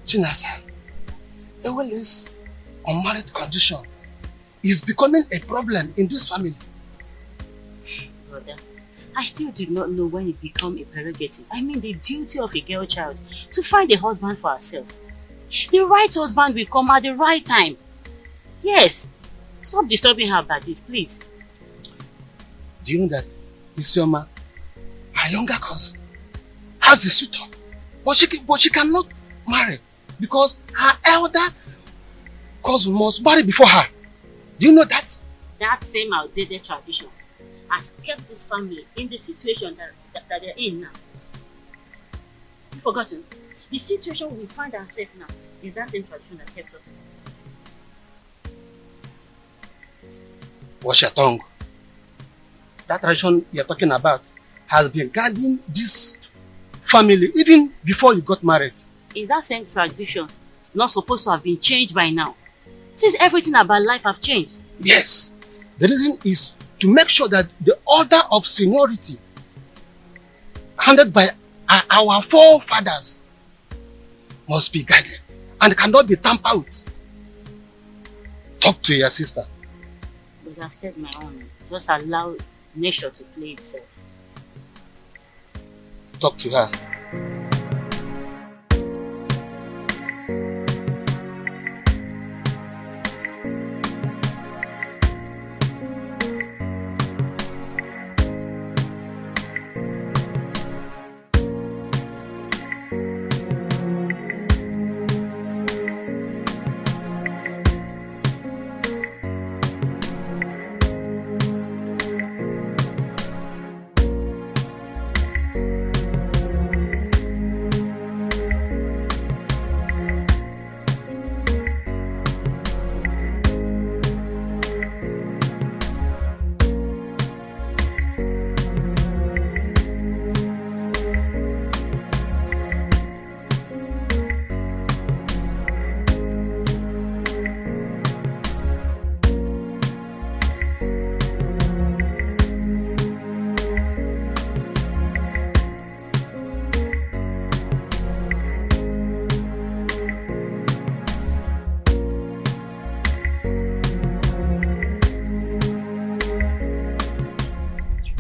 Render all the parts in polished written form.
Chinasa, this unmarried condition is becoming a problem in this family. Brother, I still do not know when it becomes a prerogative. I mean the duty of a girl child to find a husband for herself. The right husband will come at the right time. Yes. Stop disturbing her about this, please. Do you know that Isioma, her younger cousin, has a suitor, but she cannot marry because her elder cousin must marry before her. Do you know that? That same outdated tradition has kept this family in the situation that they're in now. You've forgotten? The situation we find ourselves now is that same tradition that kept us in this. Watch your tongue. That tradition you're talking about has been guiding this family even before you got married. Is that same tradition not supposed to have been changed by now? Since everything about life have changed. Yes. The reason is to make sure that the order of seniority handed by our forefathers must be guided and cannot be tampered with. Talk to your sister. But I've said my own. Just allow nature to play itself. Talk to her.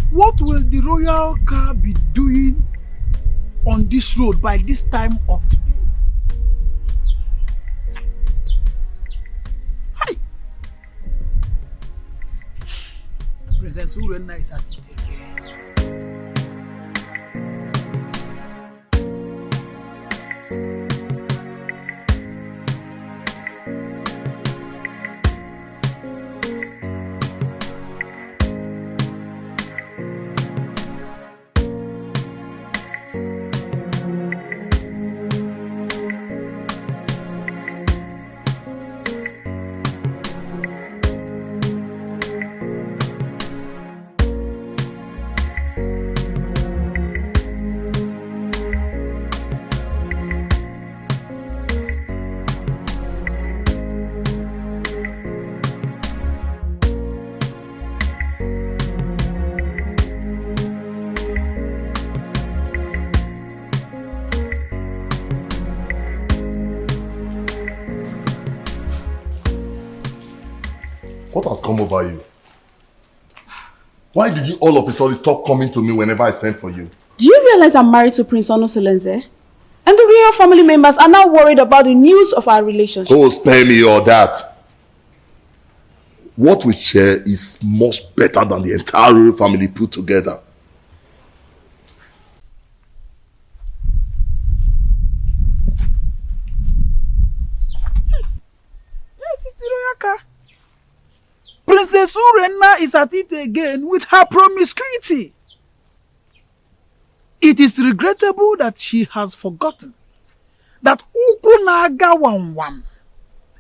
What will the royal car be doing on this road by this time of the day? Hi! Princess Urena is at it again. What has come over you? Why did you all of a sudden stop coming to me whenever I sent for you? Do you realize I'm married to Prince Onosolenze? And the real family members are now worried about the news of our relationship. Oh, spare me all that. What we share is much better than the entire royal family put together. Yes, it's the royal car. Princess Urena is at it again with her promiscuity. It is regrettable that she has forgotten that Ukunaga Wam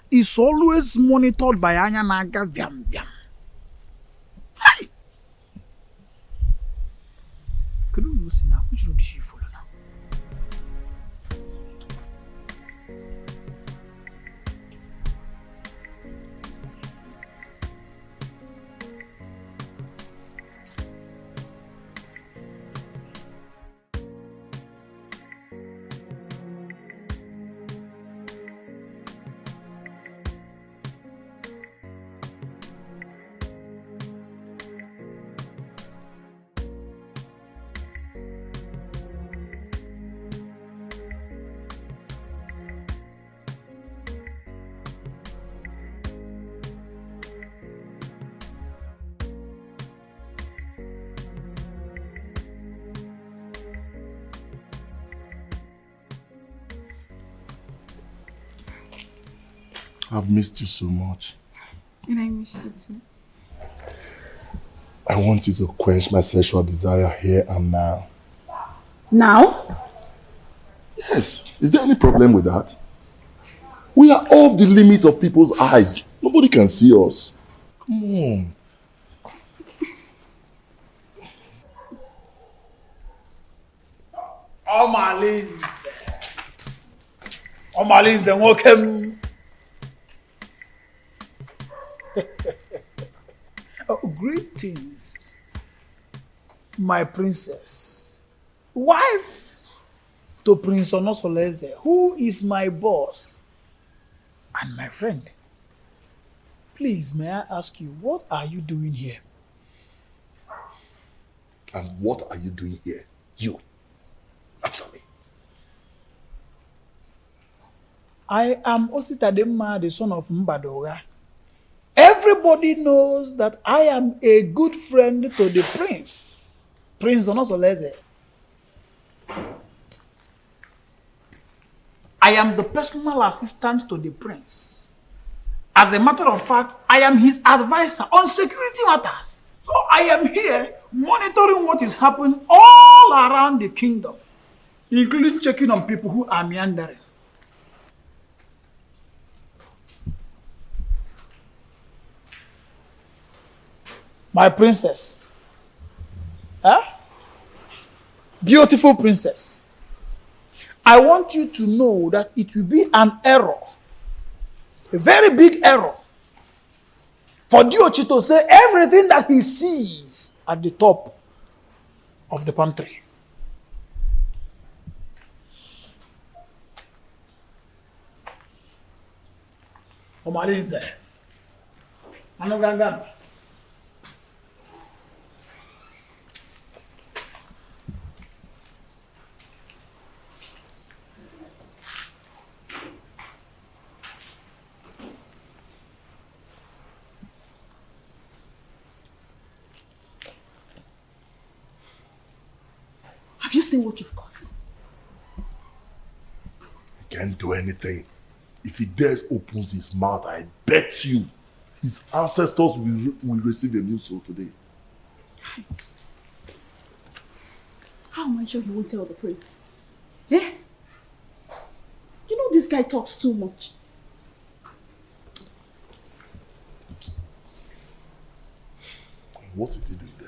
is always monitored by Anyanaga Vyam Vyam. Hi! Could you see now? Which road did she follow now? I've missed you so much. And I missed you too. I want you to quench my sexual desire here and now. Now? Yes. Is there any problem with that? We are off the limit of people's eyes. Nobody can see us. Come on. Omalinze, welcome. Greetings, my princess, wife to Prince Onosoleze, who is my boss and my friend. Please, may I ask you, what are you doing here? And what are you doing here? You. Answer me. I am Ositademma, the son of Mbadoga. Everybody knows that I am a good friend to the prince, Prince Onosoleze. I am the personal assistant to the prince. As a matter of fact, I am his advisor on security matters. So I am here monitoring what is happening all around the kingdom, including checking on people who are meandering. My princess. Huh? Beautiful princess. I want you to know that it will be an error, a very big error, for Diochi to say everything that he sees at the top of the palm tree. Omalinze. Anogangan. Have you seen what you've caused? He can't do anything. If he dares opens his mouth, I bet you his ancestors will receive a new soul today. How am I sure he won't tell the prince? Yeah? You know this guy talks too much. What is he doing there?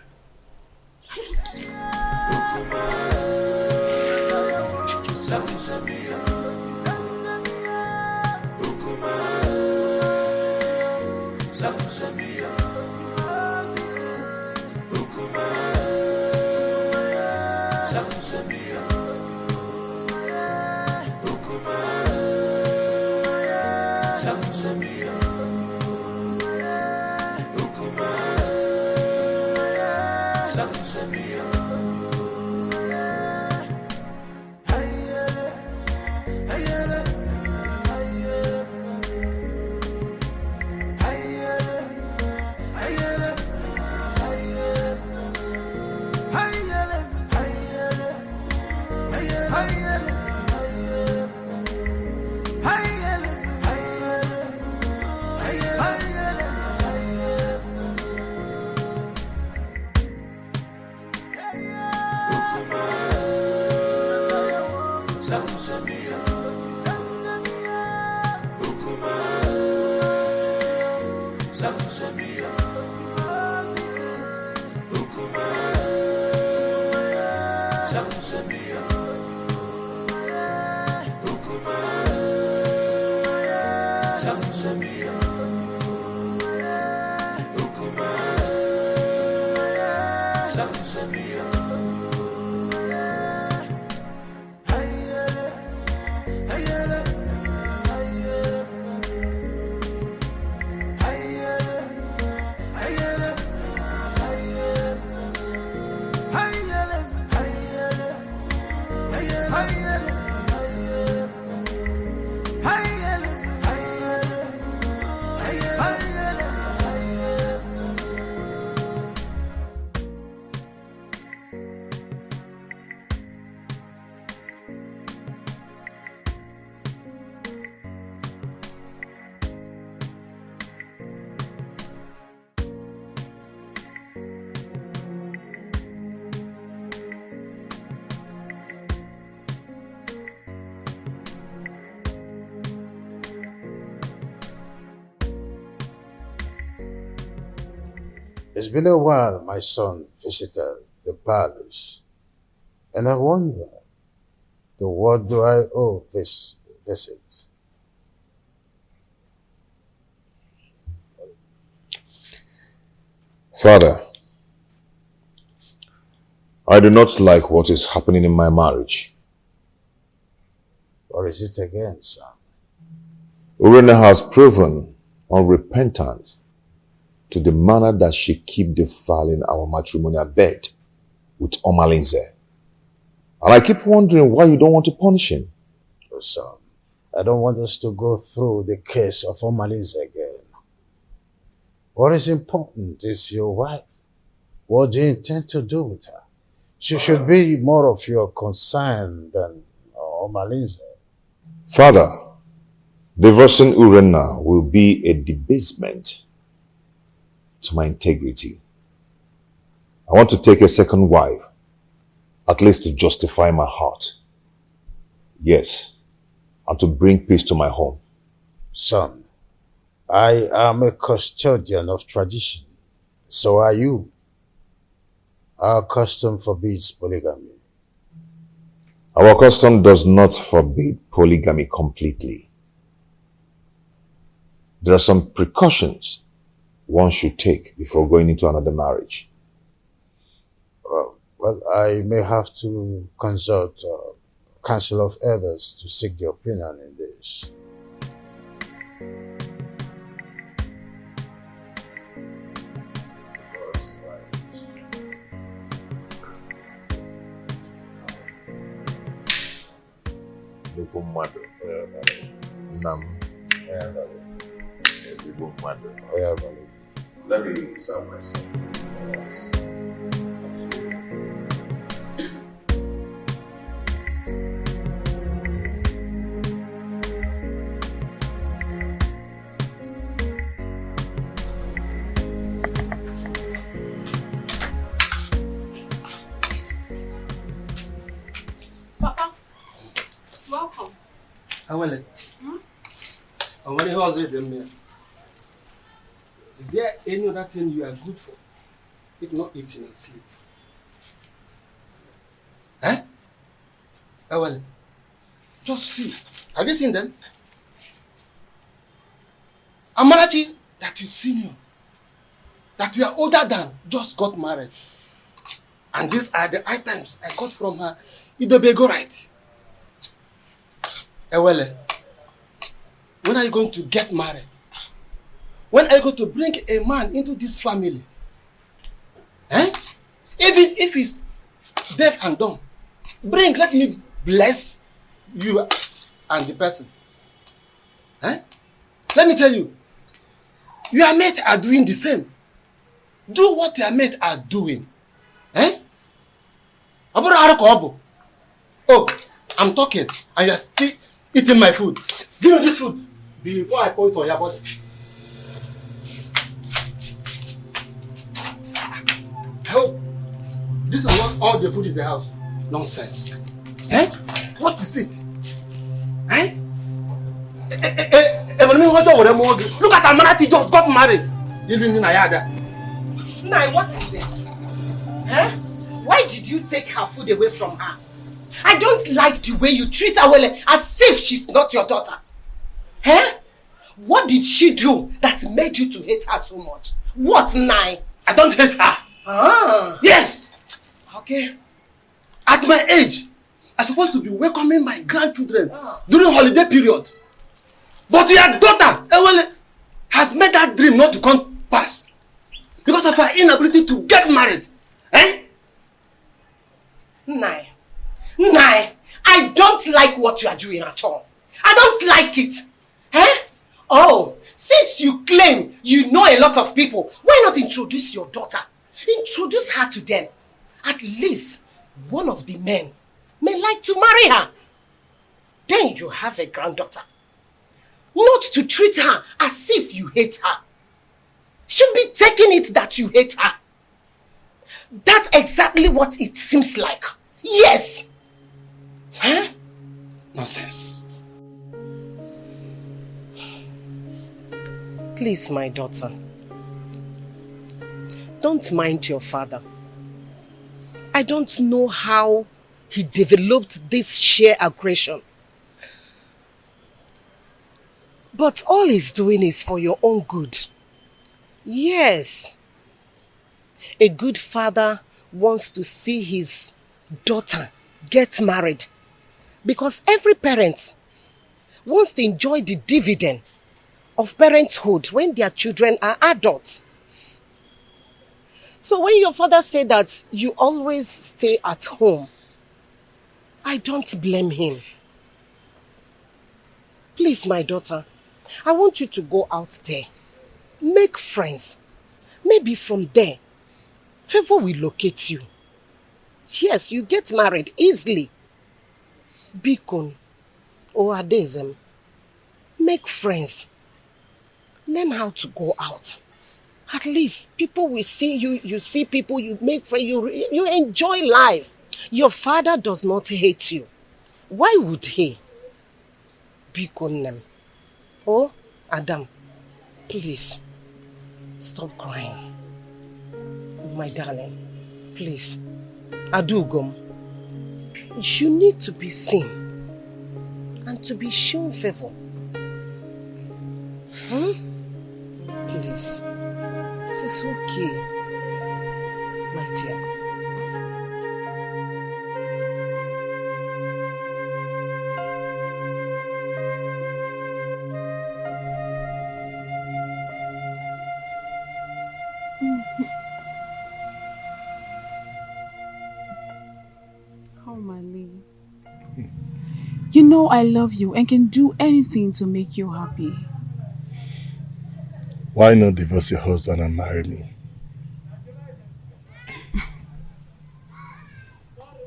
It's been a while my son visited the palace, and I wonder, to what do I owe this visit? Father, I do not like what is happening in my marriage. Or is it again, son? Urena has proven unrepentant to the manner that she keep defiling our matrimonial bed with Omalinze. And I keep wondering why you don't want to punish him. Oh, son, I don't want us to go through the case of Omalinze again. What is important is your wife. What do you intend to do with her? She should be more of your concern than Omalinze. Father, divorcing Urena will be a debasement to my integrity. I want to take a second wife, at least to justify my heart. Yes, and to bring peace to my home. Son, I am a custodian of tradition. So are you. Our custom forbids polygamy. Our custom does not forbid polygamy completely. There are some precautions one should take before going into another marriage. Well, I may have to consult council of elders to seek their opinion in this. Let me serve myself. Papa, welcome. How are you? And when how's it then? Is there any other thing you are good for? If not eating and sleep. Eh? Well, just see. Have you seen them? Amarachi, that is senior, that we are older than, just got married. And these are the items I got from her. Idobego right. Ewele, when are you going to get married? When are you going to bring a man into this family? Eh? Even if he's deaf and dumb, let me bless you and the person. Eh? Let me tell you, your mates are doing the same. Do what your mates are doing. Eh? Oh, I'm talking and you're still eating my food. Give me this food before I pour it on your body. Help. This is not all the food in the house. Nonsense. Eh? What is it? Eh? Look at Amarati just got married. Nai, what is it? Huh? Why did you take her food away from her? I don't like the way you treat her as if she's not your daughter. Huh? What did she do that made you to hate her so much? What, Nai? I don't hate her. Ah. Yes. Okay. At my age, I'm supposed to be welcoming my grandchildren during holiday period. But your daughter, Ewele, has made that dream not to come pass because of her inability to get married. Eh? Nai, I don't like what you are doing at all. I don't like it. Eh? Oh, since you claim you know a lot of people, why not introduce your daughter? Introduce her to them. At least one of the men may like to marry her. Then you have a granddaughter. Not to treat her as if you hate her. Should be taking it that you hate her. That's exactly what it seems like. Yes. Huh? Nonsense. Please, my daughter, Don't mind your father. I don't know how he developed this sheer aggression. But all he's doing is for your own good. Yes. A good father wants to see his daughter get married. Because every parent wants to enjoy the dividend of parenthood when their children are adults. So when your father said that you always stay at home, I don't blame him. Please, my daughter, I want you to go out there. Make friends. Maybe from there, favor will locate you. Yes, you get married easily. Bikon or Adezem. Make friends. Learn how to go out. At least people will see you. You see people, you make friends, you enjoy life. Your father does not hate you. Why would he? Bikonem. Oh, Adam, please, stop crying. My darling, please. Adugom, you need to be seen and to be shown favor. Please, it is okay, my dear. You know I love you and can do anything to make you happy. Why not divorce your husband and marry me?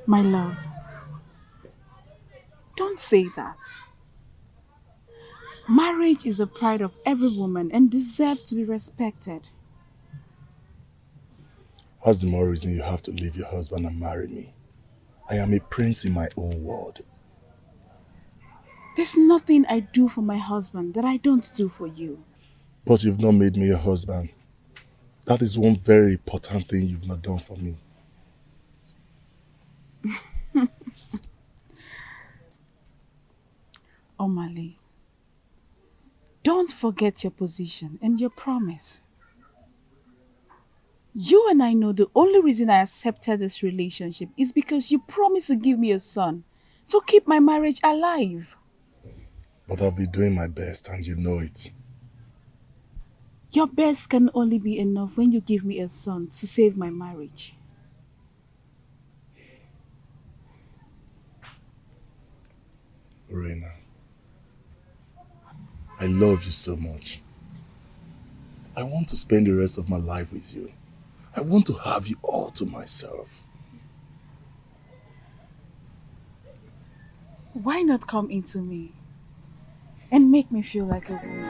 My love, don't say that. Marriage is the pride of every woman and deserves to be respected. What's the more reason you have to leave your husband and marry me? I am a prince in my own world. There's nothing I do for my husband that I don't do for you. But you've not made me your husband. That is one very important thing you've not done for me. Omali, don't forget your position and your promise. You and I know the only reason I accepted this relationship is because you promised to give me a son to keep my marriage alive. But I'll be doing my best and you know it. Your best can only be enough when you give me a son to save my marriage. Reina, I love you so much. I want to spend the rest of my life with you. I want to have you all to myself. Why not come into me and make me feel like a woman?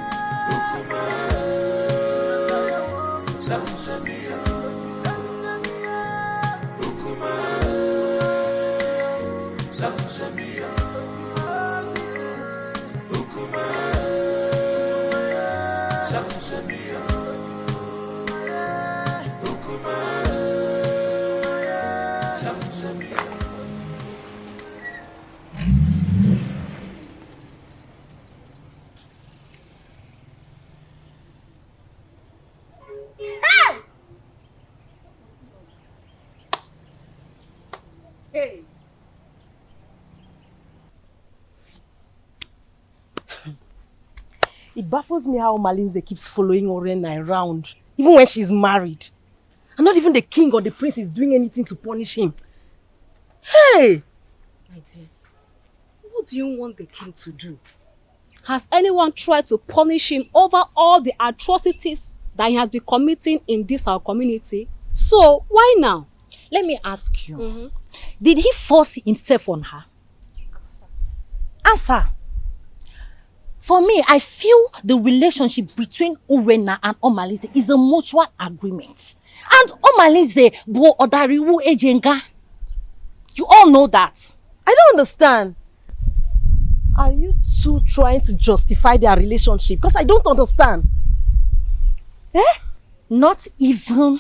It baffles me how Malinze keeps following Orena around, even when she's married. And not even the king or the prince is doing anything to punish him. Hey! My dear, what do you want the king to do? Has anyone tried to punish him over all the atrocities that he has been committing in this our community? So, why now? Let me ask you. Did he force himself on her? Answer. For me, I feel the relationship between Urena and Omalize is a mutual agreement. And Omalize bo odariwu ejenga. You all know that. I don't understand. Are you two trying to justify their relationship? Because I don't understand. Not even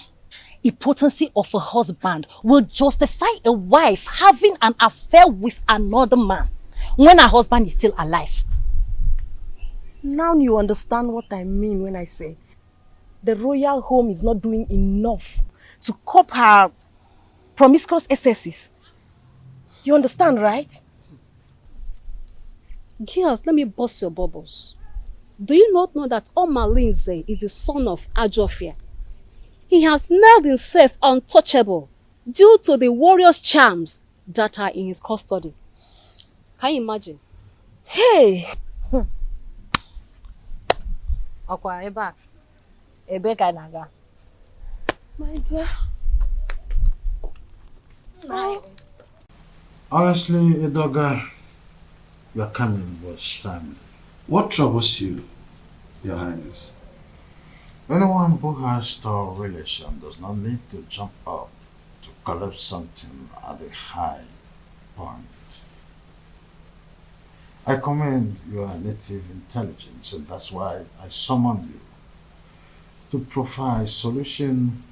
impotency of a husband will justify a wife having an affair with another man when her husband is still alive. Now you understand what I mean when I say the royal home is not doing enough to cope her promiscuous excesses. You understand, right? Girls, let me bust your bubbles. Do you not know that Omalinze is the son of Ajofia? He has made himself untouchable due to the warrior's charms that are in his custody. Can you imagine? Hey! Okwa, eba. Ebe ka naga. My dear. Honestly, Edoga, your coming was timely. What troubles you, Your Highness? Anyone who has store relation does not need to jump up to collect something at a high point. I commend your native intelligence, and that's why I summoned you to provide solution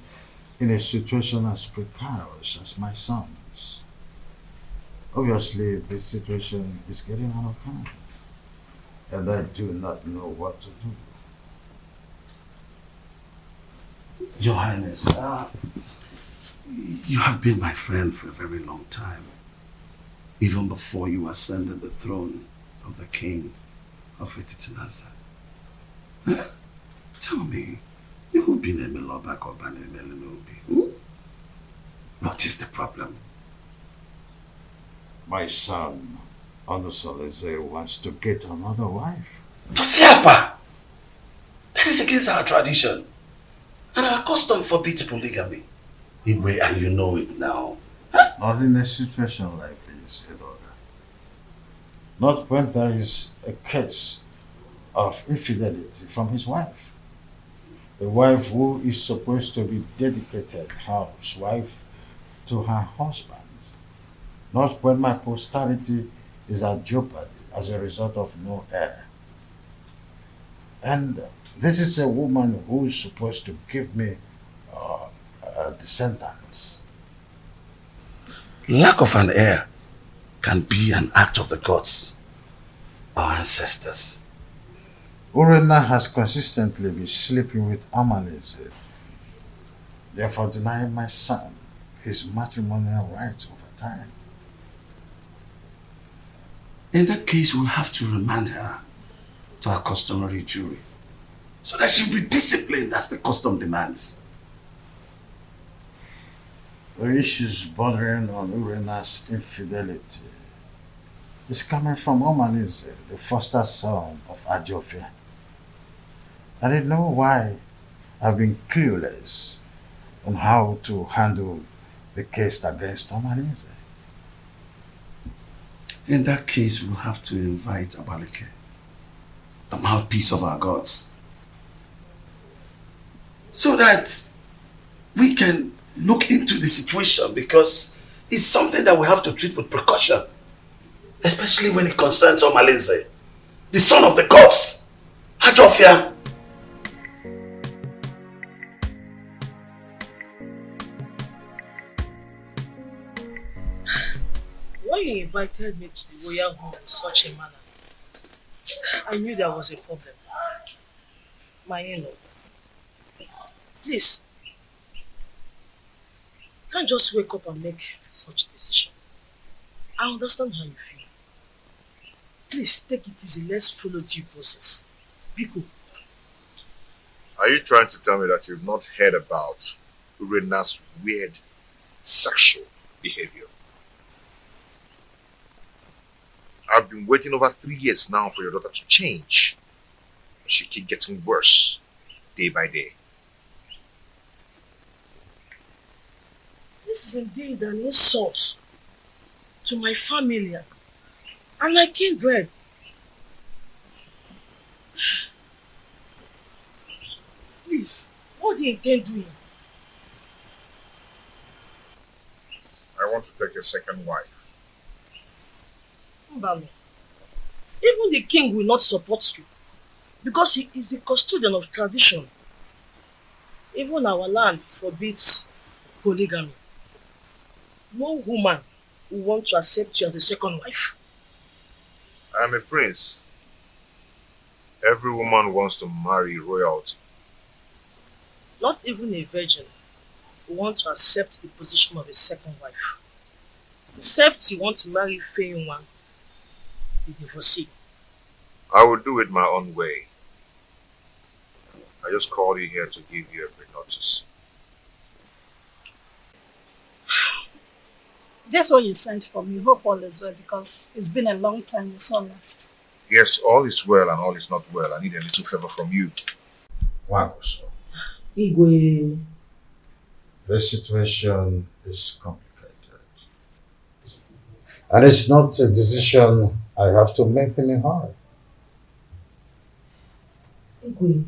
in a situation as precarious as my son's. Obviously, this situation is getting out of hand, and I do not know what to do. Your Highness, you have been my friend for a very long time, even before you ascended the throne of the king of Ititinaza. Tell me, what is the problem? My son, Onusoleze, wants to get another wife. Tofiapa! That is against our tradition. And our custom forbids polygamy. And you know it now. Not in a situation like this, Edoga. Not when there is a case of infidelity from his wife. A wife who is supposed to be dedicated housewife to her husband. Not when my posterity is at jeopardy as a result of no heir. And this is a woman who is supposed to give me descendants. Lack of an heir can be an act of the gods, our ancestors. Urena has consistently been sleeping with Amaleze, therefore denying my son his matrimonial rights over time. In that case, we'll have to remand her to her customary jury, so that she'll be disciplined as the custom demands. The issues bordering on Urena's infidelity is coming from Omaleze, the foster son of Ajofia. I didn't know why I've been clueless on how to handle the case against Omaleze. In that case, we'll have to invite Abaleke, the mouthpiece of our gods, so that we can look into the situation, because it's something that we have to treat with precaution, especially when it concerns Omaleze, the son of the gods, Ajofia. When you invited me to the royal home in such a manner, I knew there was a problem. My in-law, please, can't just wake up and make such a decision. I understand how you feel. Please take it easy. Let's follow due process. Biko. Are you trying to tell me that you've not heard about Urena's weird sexual behavior? I've been waiting over 3 years now for your daughter to change. She keeps getting worse day by day. This is indeed an insult to my family and my kindred. Please, what do you intend doing? I want to take a second wife. Mbami, even the king will not support you because he is the custodian of tradition. Even our land forbids polygamy. No woman will want to accept you as a second wife. I am a prince. Every woman wants to marry royalty. Not even a virgin will want to accept the position of a second wife. Except you want to marry Fame one, the divorcee. I will do it my own way. I just called you here to give you a pre-notice. That's what you sent for me. Hope all is well because it's been a long time we saw last. Yes, all is well and all is not well. I need a little favor from you. Wow, so Igwe. this situation is complicated. And it's not a decision I have to make in a hurry. Igwe,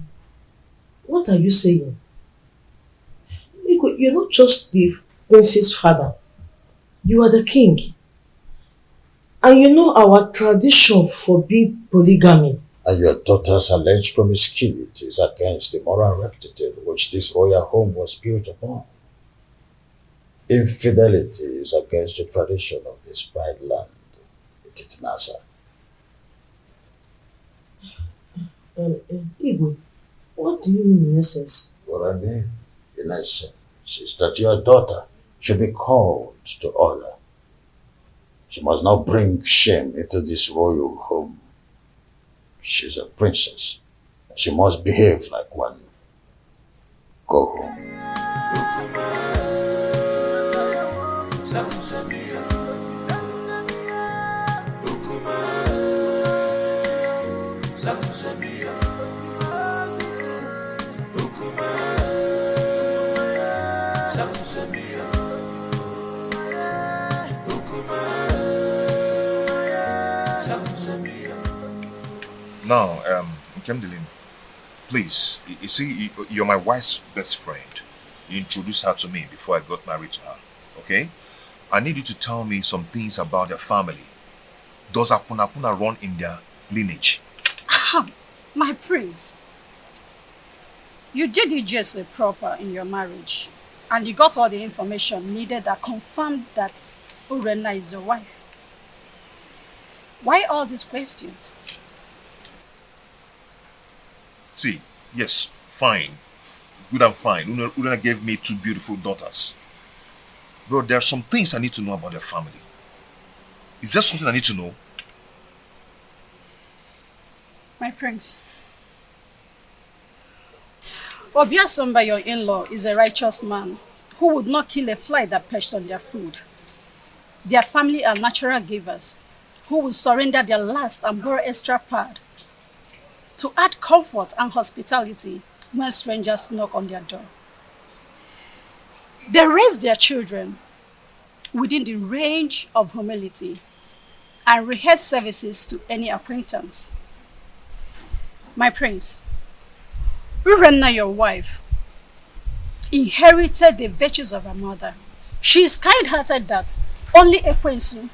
what are you saying? Igwe, you're not just the prince's father. You are the king. And you know our tradition forbids polygamy. And your daughter's alleged promiscuity is against the moral rectitude which this royal home was built upon. Infidelity is against the tradition of this pride land, Nasa. Igwe, what do you mean in essence? What I mean, in essence, is that your daughter should be called to order. She must not bring shame into this royal home. She's a princess. She must behave like one. Go home. Now, Impending, please, you see, you're my wife's best friend. You introduced her to me before I got married to her, okay? I need you to tell me some things about their family. Does Apuna run in their lineage? My prince, you did it just proper in your marriage and you got all the information needed that confirmed that Urena is your wife. Why all these questions? See, yes, fine. Good and fine. Urena gave me 2 beautiful daughters. But there are some things I need to know about their family. Is there something I need to know? My prince, Obiasomba, your in-law, is a righteous man who would not kill a fly that perched on their food. Their family are natural givers who will surrender their last and borrow extra pad to add comfort and hospitality when strangers knock on their door. They raise their children within the range of humility and rehearse services to any acquaintance. My prince, Urena, your wife, inherited the virtues of her mother. She is kind-hearted that only Ekwensu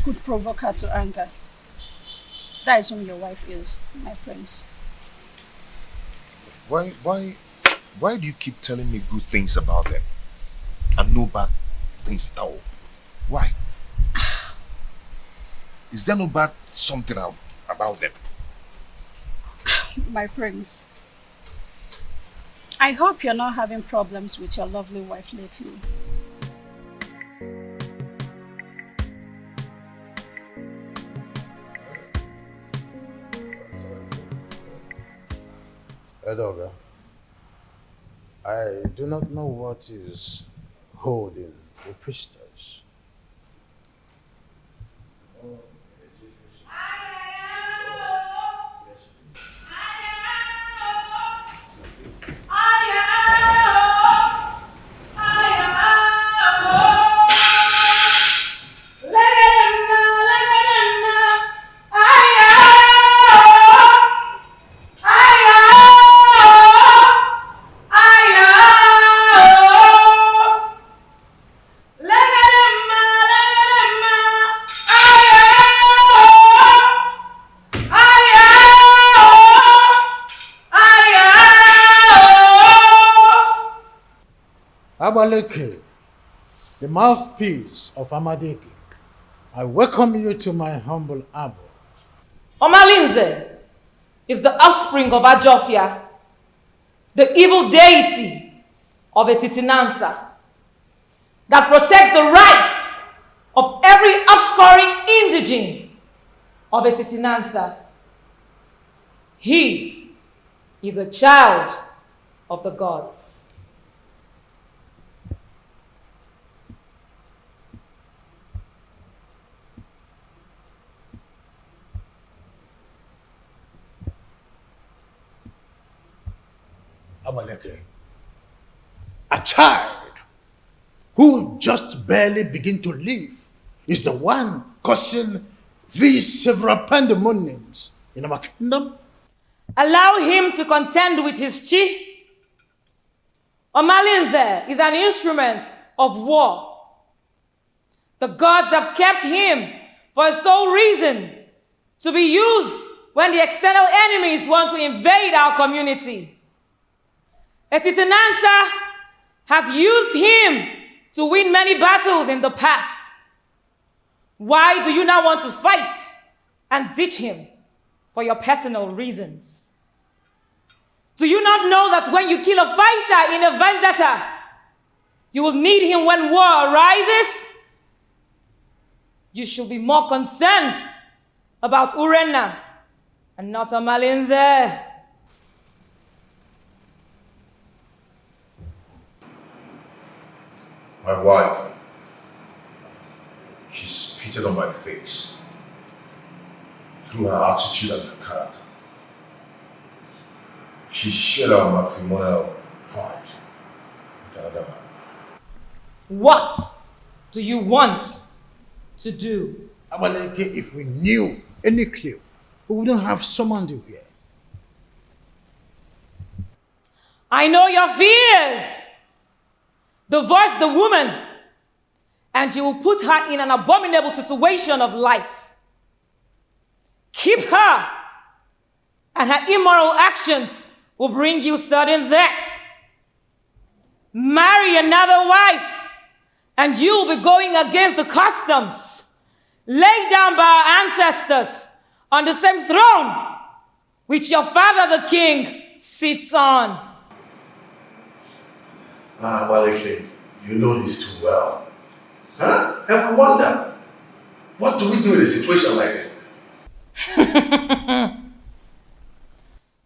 could provoke her to anger. That is whom your wife is, my prince. Why do you keep telling me good things about them and no bad things at all? Why? Is there no bad something about them? My prince, I hope you're not having problems with your lovely wife lately. Edoga, I do not know what is holding the priestess. Abaleke, the mouthpiece of Amadeke, I welcome you to my humble abode. Omalinze is the offspring of Ajofia, the evil deity of Etitinansa, that protects the rights of every offscoring indigene of Etitinansa. He is a child of the gods. Abaleke, a child who just barely begin to live is the one causing these several pandemoniums in our kingdom. Allow him to contend with his chi. Omalinze is an instrument of war. The gods have kept him for a sole reason, to be used when the external enemies want to invade our community. Etitinansa has used him to win many battles in the past. Why do you now want to fight and ditch him for your personal reasons? Do you not know that when you kill a fighter in a vendetta, you will need him when war arises? You should be more concerned about Urenna and not Omalinze. My wife, she spitted on my face through her attitude and her character. She shared our matrimonial pride with another man. What do you want to do? Abaleke, if we knew any clue, we wouldn't have summoned you here. I know your fears. Divorce the woman, and you will put her in an abominable situation of life. Keep her, and her immoral actions will bring you sudden death. Marry another wife, and you will be going against the customs laid down by our ancestors on the same throne which your father the king sits on. Abaleke, you know this too well. Huh? And I wonder, what do we do in a situation like this?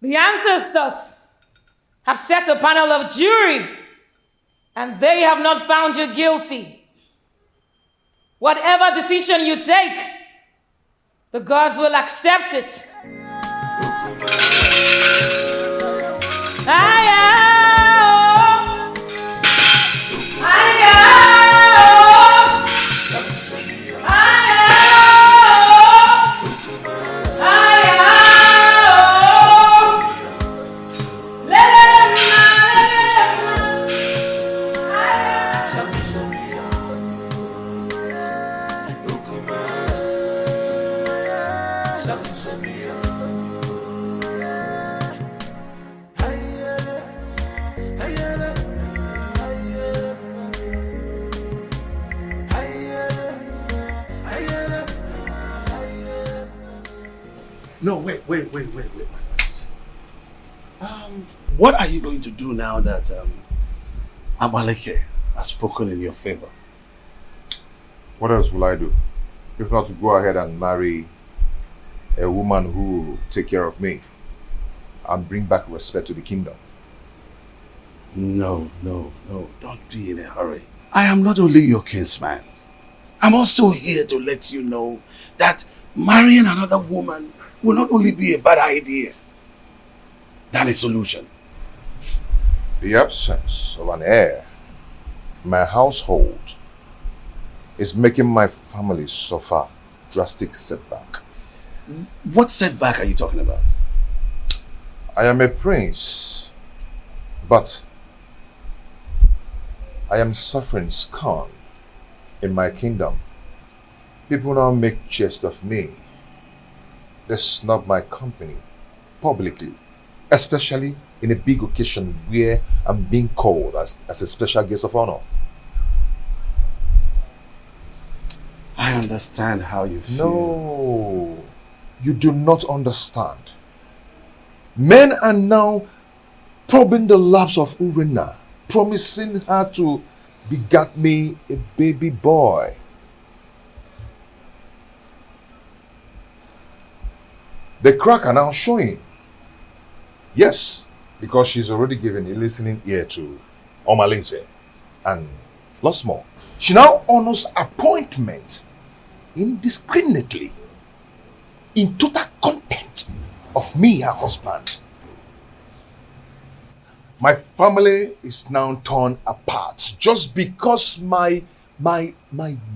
The ancestors have set a panel of jury, and they have not found you guilty. Whatever decision you take, the gods will accept it. No, wait. What are you going to do now that Abaleke has spoken in your favor? What else will I do? If not to go ahead and marry a woman who will take care of me and bring back respect to the kingdom. No, don't be in a hurry. I am not only your kinsman. I'm also here to let you know that marrying another woman will not only be a bad idea than a solution. The absence of an heir in my household is making my family suffer drastic setback. What setback are you talking about? I am a prince, but I am suffering scorn in my kingdom. People now make jest of me. They snub my company publicly, especially in a big occasion where I'm being called as a special guest of honor. understand how you feel. No, you do not understand. Men are now probing the laps of Urena, promising her to beget me a baby boy. The crack are now showing. Yes, because she's already given a listening ear to Omalinze and lots more. She now honors appointment indiscriminately in total contempt of me, her husband. My family is now torn apart just because my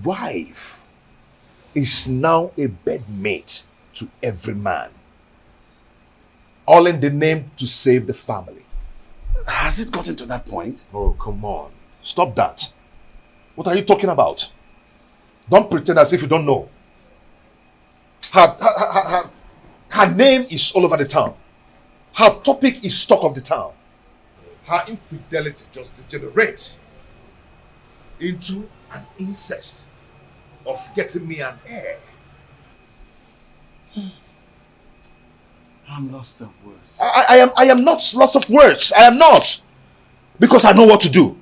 wife is now a bedmate to every man. All in the name to save the family. Has it gotten to that point? Oh, come on. Stop that. What are you talking about? Don't pretend as if you don't know. Her name is all over the town. Her topic is talk of the town. Her infidelity just degenerates into an incest of getting me an heir. I'm lost of words. I am not lost of words. I am not. Because I know what to do.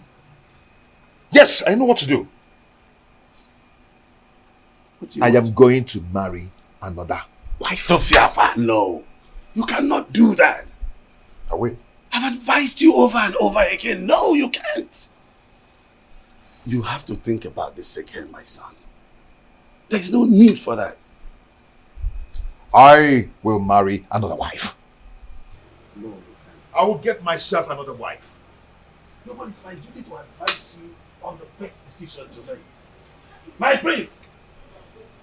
Yes, I know what to do. I am going to marry another wife. Tofiafa, no. You cannot do that. I will. I've advised you over and over again. No, you can't. You have to think about this again, my son. There's no need for that. I will marry another wife. No, you can't. I will get myself another wife. No, but it's my duty to advise you on the best decision to make. My prince!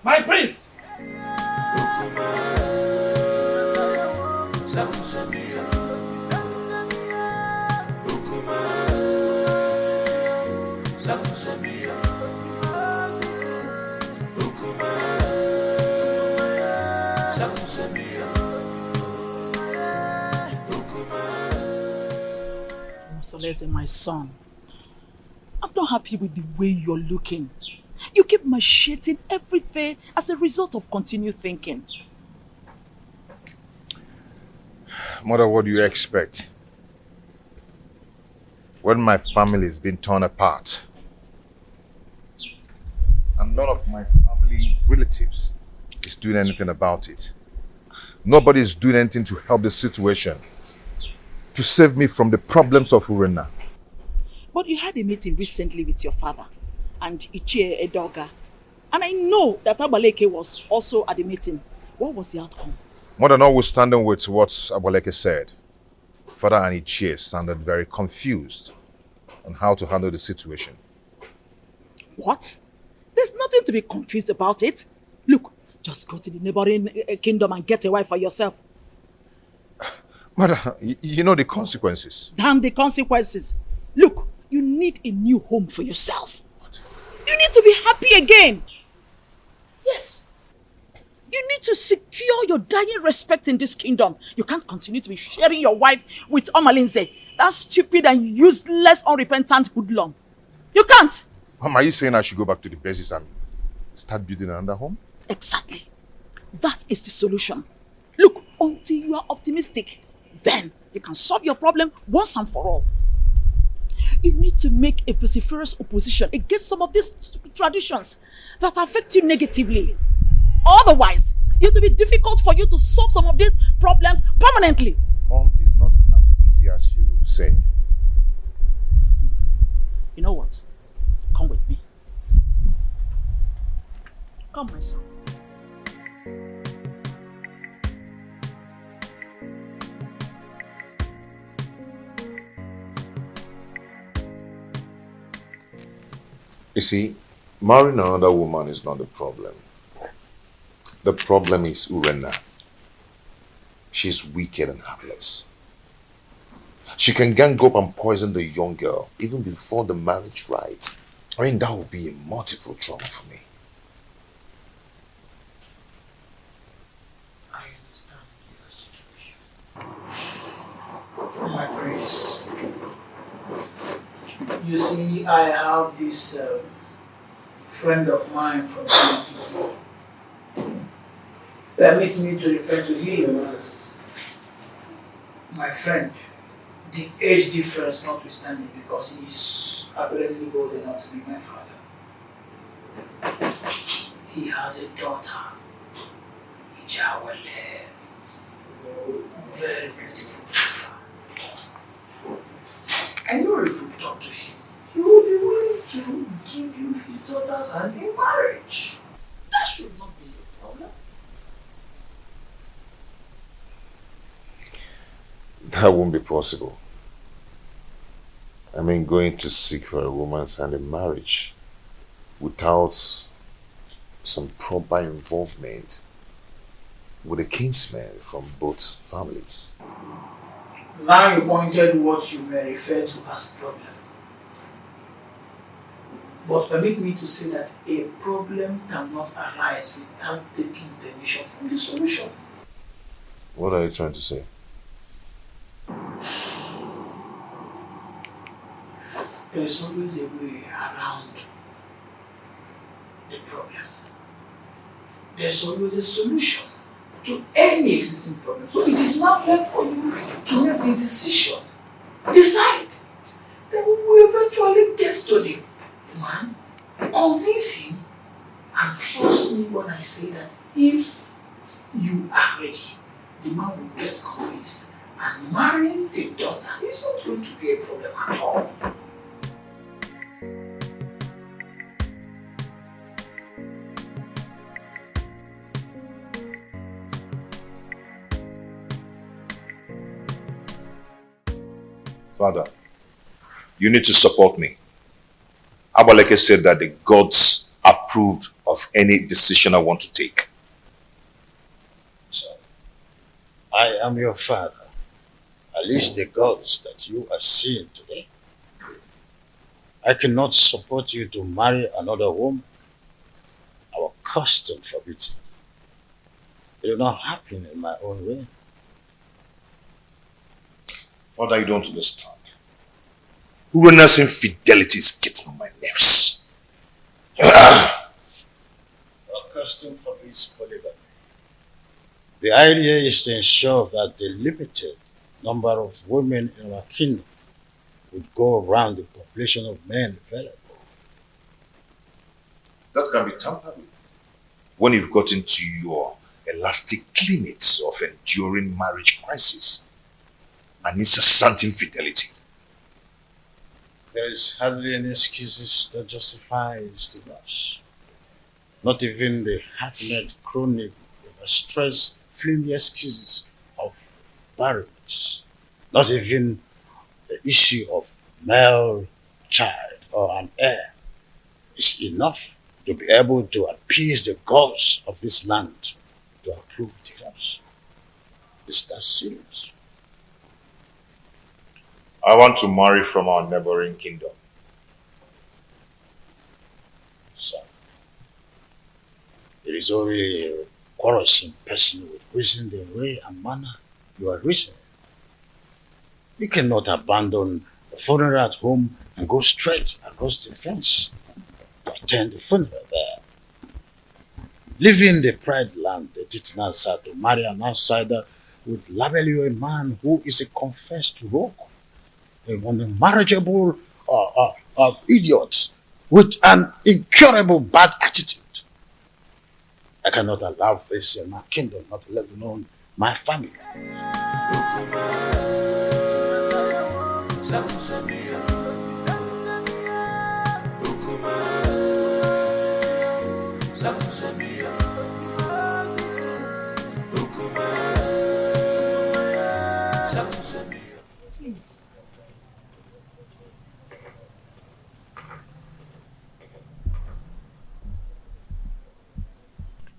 My prince! Soleze, my son, I'm not happy with the way you're looking. You keep macheting everything as a result of continued thinking. Mother, what do you expect? When my family is being torn apart, and none of my family relatives is doing anything about it. Nobody is doing anything to help the situation, to save me from the problems of Urena. But you had a meeting recently with your father and Ichie Edoga. And I know that Abaleke was also at the meeting. What was the outcome? Mother, notwithstanding with what Abaleke said, Father and Ichie sounded very confused on how to handle the situation. What? There's nothing to be confused about it. Look, just go to the neighboring kingdom and get a wife for yourself. Mother, you know the consequences. Damn the consequences. Look, you need a new home for yourself. What? You need to be happy again. Yes. You need to secure your dying respect in this kingdom. You can't continue to be sharing your wife with Omalinze. That stupid and useless, unrepentant hoodlum. You can't. Mom, are you saying I should go back to the basis and start building another home? Exactly. That is the solution. Look, until you are optimistic, then you can solve your problem once and for all. You need to make a vociferous opposition against some of these traditions that affect you negatively. Otherwise, it will be difficult for you to solve some of these problems permanently. Mom, it's not as easy as you say. You know what? Come with me. Come, my son. You see, marrying another woman is not the problem. The problem is Urena. She's wicked and heartless. She can gang up and poison the young girl even before the marriage rite. I mean, that would be a multiple trauma for me. I understand your situation. My praise. You see, I have this friend of mine from the permit me to refer to him as my friend. The age difference notwithstanding, because he's apparently old enough to be my father. He has a daughter, Ijawale, very beautiful daughter. I know if you talk to him, he will be willing to give you his daughter's hand in marriage. That should not be a problem. That won't be possible. I mean, going to seek for a woman's hand in marriage without some proper involvement with a kinsman from both families. Now you pointed what you may refer to as problem. But permit me to say that a problem cannot arise without taking permission from the solution. What are you trying to say? There is always a way around the problem. There's always a solution to any existing problem. So it is now left for you to make the decision. Decide. Then we will eventually get to the man, convince him, and trust me when I say that if you are ready, the man will get convinced, and marrying the daughter is not going to be a problem at all. Father, you need to support me. Abaleke said that the gods approved of any decision I want to take. So, I am your father. At least the gods that you are seeing today. I cannot support you to marry another woman. Our custom forbids it. It will not happen in my own way. Father, you don't understand. Urena's infidelity is getting on my nerves. Our custom forbids polygamy. The idea is to ensure that the limited number of women in our kingdom would go around the population of men available. That can be tampered with when you've got into your elastic limits of enduring marriage crisis and incessant infidelity. There is hardly any excuses that justifies divorce. Not even the half-net chronic, stressed, flimsy excuses of barrenness. Not even the issue of male child or an heir is enough to be able to appease the gods of this land to approve divorce. Is that serious? I want to marry from our neighboring kingdom. So, it is only a quarrelsome person with reason the way and manner you are reasoning. You cannot abandon the funeral at home and go straight across the fence to attend the funeral there. Leaving the pride land, the Titanasa, to marry an outsider would label you a man who is a confessed rogue, a unmarriageable idiot with an incurable bad attitude. I cannot allow this in my kingdom, not let alone my family.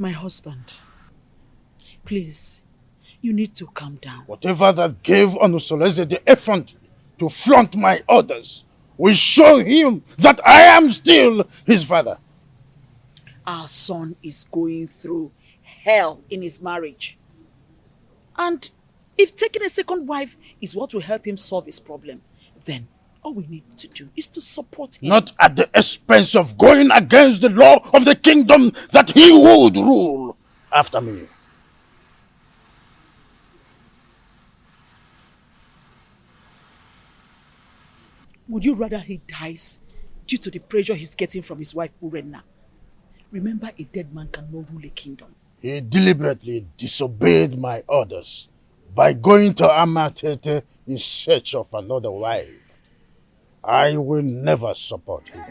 My husband, please, you need to calm down. Whatever that gave Onusoleze the effrontery to flaunt my orders will show him that I am still his father. Our son is going through hell in his marriage. And if taking a second wife is what will help him solve his problem, then All we need to do is to support him. Not at the expense of going against the law of the kingdom that he would rule after me. Would you rather he dies due to the pressure he's getting from his wife Urenna? Remember, a dead man cannot rule a kingdom. He deliberately disobeyed my orders by going to Amatete in search of another wife. I will never support him.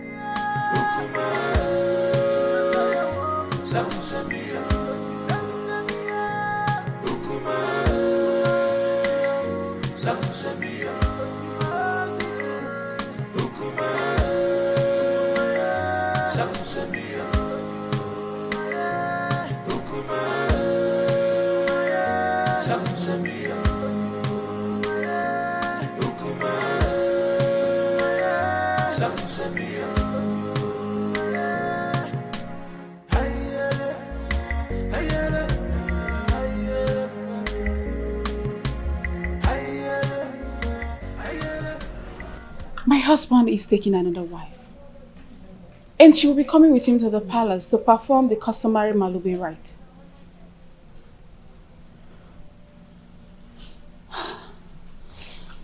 My husband is taking another wife. And she will be coming with him to the palace to perform the customary Malube rite.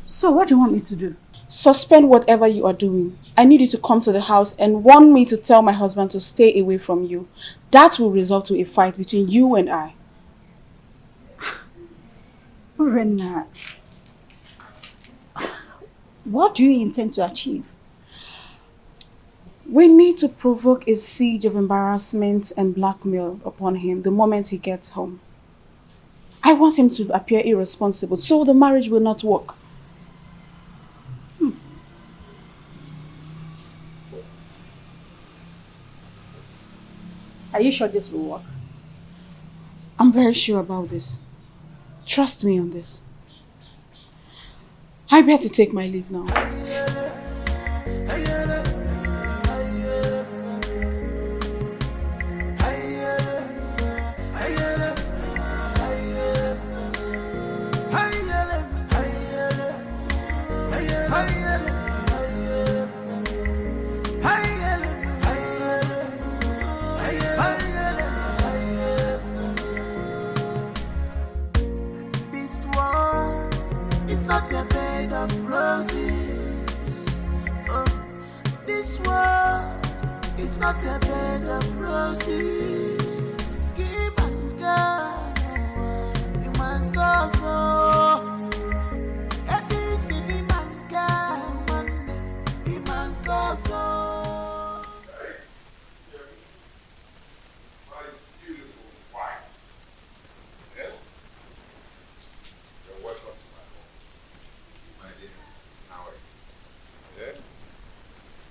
So what do you want me to do? Suspend whatever you are doing. I need you to come to the house and warn me to tell my husband to stay away from you. That will result to a fight between you and I. Urenna, what do you intend to achieve? We need to provoke a siege of embarrassment and blackmail upon him the moment he gets home. I want him to appear irresponsible so the marriage will not work. Are you sure this will work? I'm very sure about this. Trust me on this. I better take my leave now. Not a bed of roses. Oh, this world is not a bed of roses. Give and God, you man go so. This in the man God, you man go so. My beautiful wife. Yeah? You're welcome.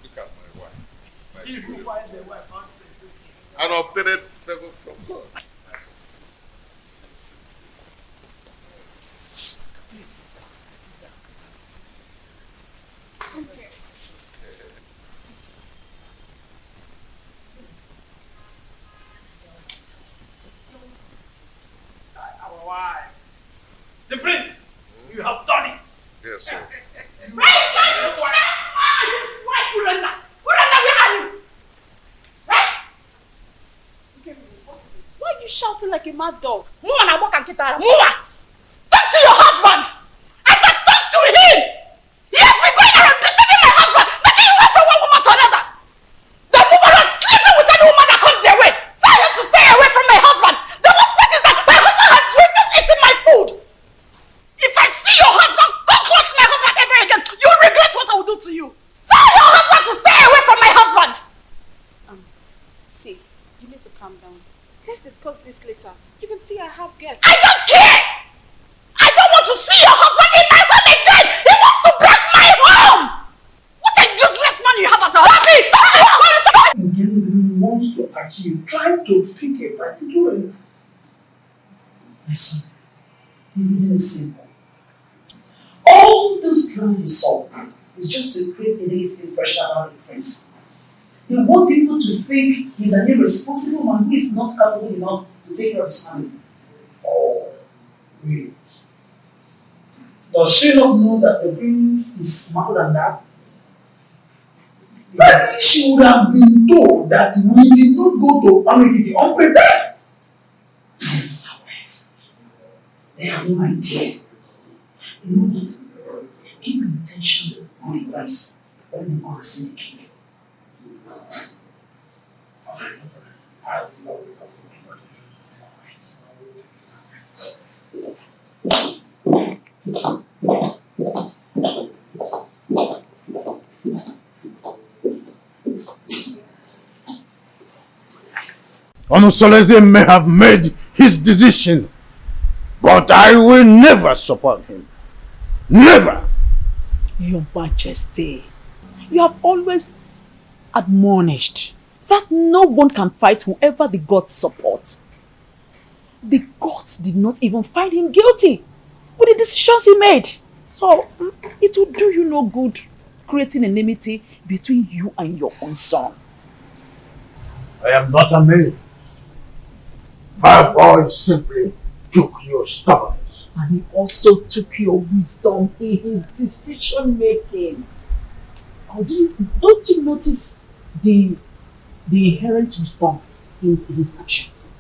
Look at my wife. He who finds a wife finds a good thing. An obtained favor from God. Please. Okay. Our wife. The prince, you have done it. Yes, sir. Urenna, where are you? Why are you shouting like a mad dog? Mua na walk and kita. Mua! Talk to your husband! I said talk to him! He has been going around deceiving my husband, making you wait from one woman to another. The woman is sleeping with any woman that comes their way. Tell him to stay away from my husband. The worst part is that my husband has refused eating my food. If I see your husband, go close to my husband ever again, you'll regret what I will do to you. Tell your husband to stay away from my husband. See, you need to calm down. Let's discuss this later. You can see I have guests. I don't care! I don't want to see your husband in my home again! He wants to break my home! What a useless man you have as a husband! Stop me! He wants to achieve, trying to pick a fight between us. My son, the reason is simple. All this drama you saw is just to create a negative impression around the prince. They want people to think he's an irresponsible man who is not capable enough to take care of his family. Oh, really? Does she not know that the prince is smarter than that? Maybe she would have been told that we did not go to Amity unprepared. They have no idea. You know what? Keep your attention on the price when they go and see the king. Onusoleze may have made his decision, but I will never support him. Never! Your Majesty, you have always admonished that no one can fight whoever the gods support. The gods did not even find him guilty with the decisions he made. So it will do you no good creating enmity between you and your own son. I am not a man. My boy simply took your stubbornness. And he also took your wisdom in his decision making. Don't you notice the inherent wisdom in his actions?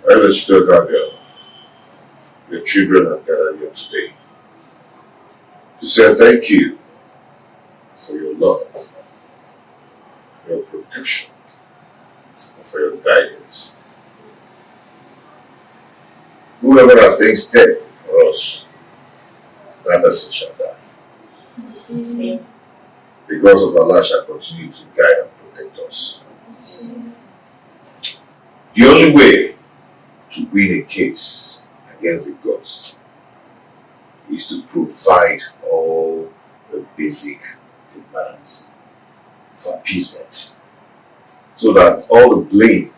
As I stood earlier, your children have gathered here today to say thank you for your love, for your protection, and for your guidance. Whoever has things dead for us, that person shall die. Because of Allah shall continue to guide and protect us. The only way to win a case against the gods is to provide all the basic demands for appeasement, so that all the blame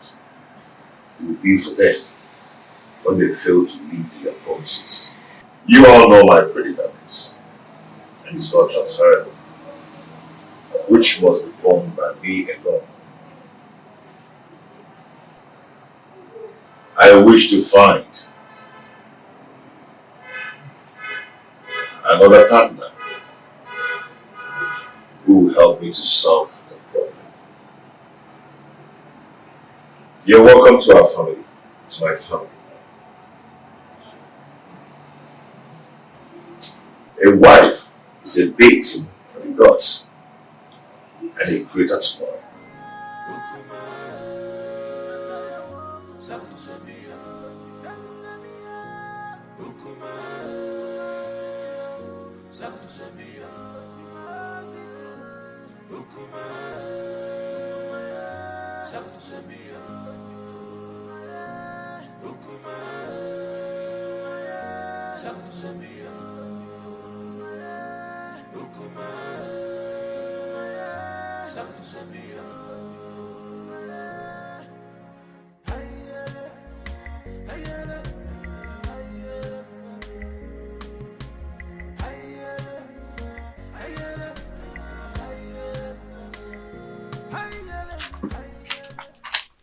will be for them when they fail to meet their promises. You all know my predicaments, and it's not transferable, which must be borne by me alone. I wish to find another partner who will help me to solve the problem. You're welcome to our family, to my family. A wife is a bait for the gods, and a greater tomorrow.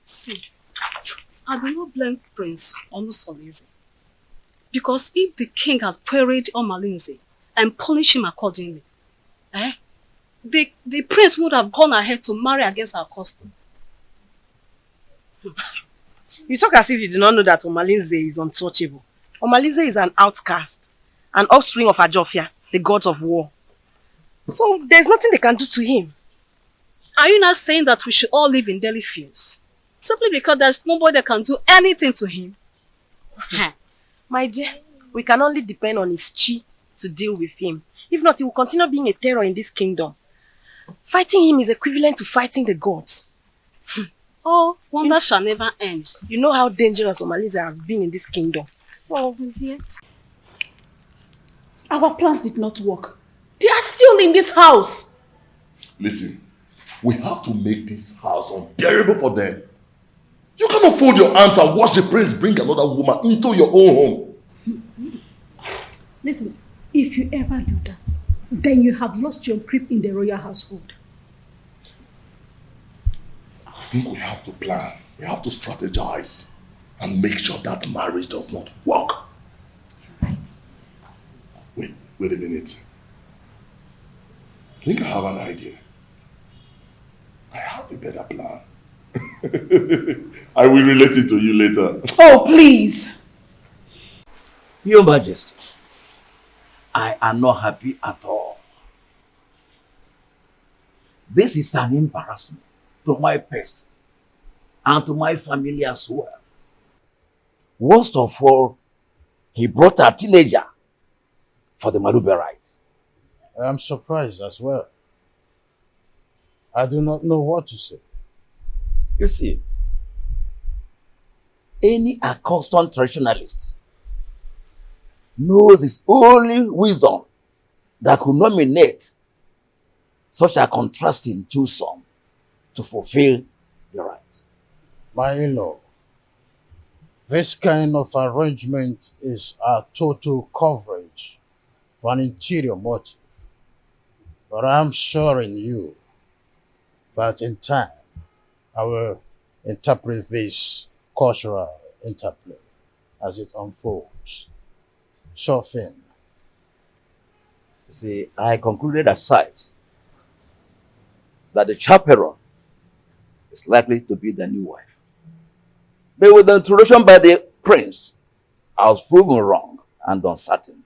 See, I do not blame Prince Onusoleze, because if the king had queried Omalinze and punished him accordingly, the prince would have gone ahead to marry against our custom. You talk as if you do not know that Omalinze is untouchable. Omalinze is an outcast, an offspring of Ajofia, the gods of war. So there's nothing they can do to him. Are you not saying that we should all live in Delhi fields? Simply because there's nobody that can do anything to him? My dear, we can only depend on his chi to deal with him. If not, he will continue being a terror in this kingdom. Fighting him is equivalent to fighting the gods. Oh, wonder shall never end. You know how dangerous Omalinze has been in this kingdom. Oh, dear. Our plans did not work. They are still in this house. Listen, we have to make this house unbearable for them. You cannot fold your arms and watch the prince bring another woman into your own home. Listen, if you ever do that, then you have lost your grip in the royal household. I think we have to plan. We have to strategize and make sure that marriage does not work. Right. Wait a minute. I think I have an idea. I have a better plan. I will relate it to you later. Oh, please. Your Majesty, I am not happy at all. This is an embarrassment to my person and to my family as well. Worst of all, he brought a teenager for the Malube rite. I am surprised as well. I do not know what to say. You see, any accustomed traditionalist knows it's only wisdom that could nominate such a contrasting twosome to fulfill the right. My in-law, this kind of arrangement is a total coverage for an interior motive. But I'm assuring you that in time, I will interpret this cultural interplay as it unfolds. Sure thing. See, I concluded aside that the chaperone is likely to be the new wife. But with the introduction by the prince, I was proven wrong and uncertain.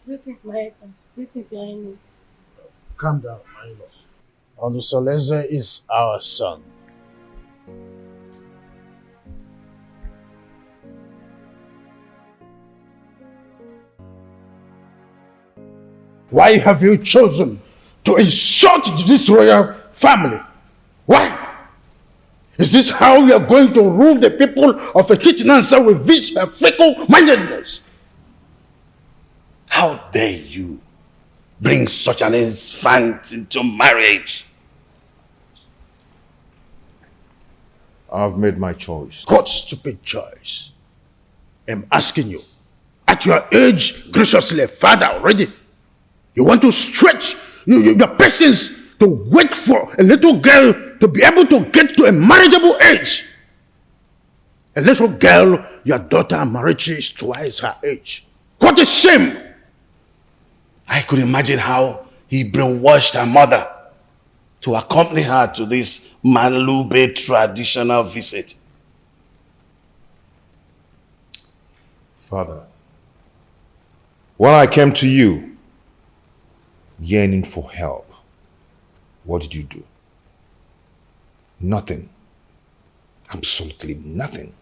Greetings, my husband. Greetings, your highness. Calm down, my lord. Olusoleze is our son. Why have you chosen to insult this royal family? Why? Is this how you are going to rule the people of a Chitinansa with this fickle-mindedness? How dare you bring such an infant into marriage? I've made my choice. What stupid choice? I'm asking you. At your age, graciously, father already, you want to stretch your patience to wait for a little girl to be able to get to a marriageable age. A little girl, your daughter marriage is twice her age. What a shame! I could imagine how he brainwashed her mother to accompany her to this Malube traditional visit. Father, when I came to you, yearning for help, what did you do? Nothing. Absolutely nothing.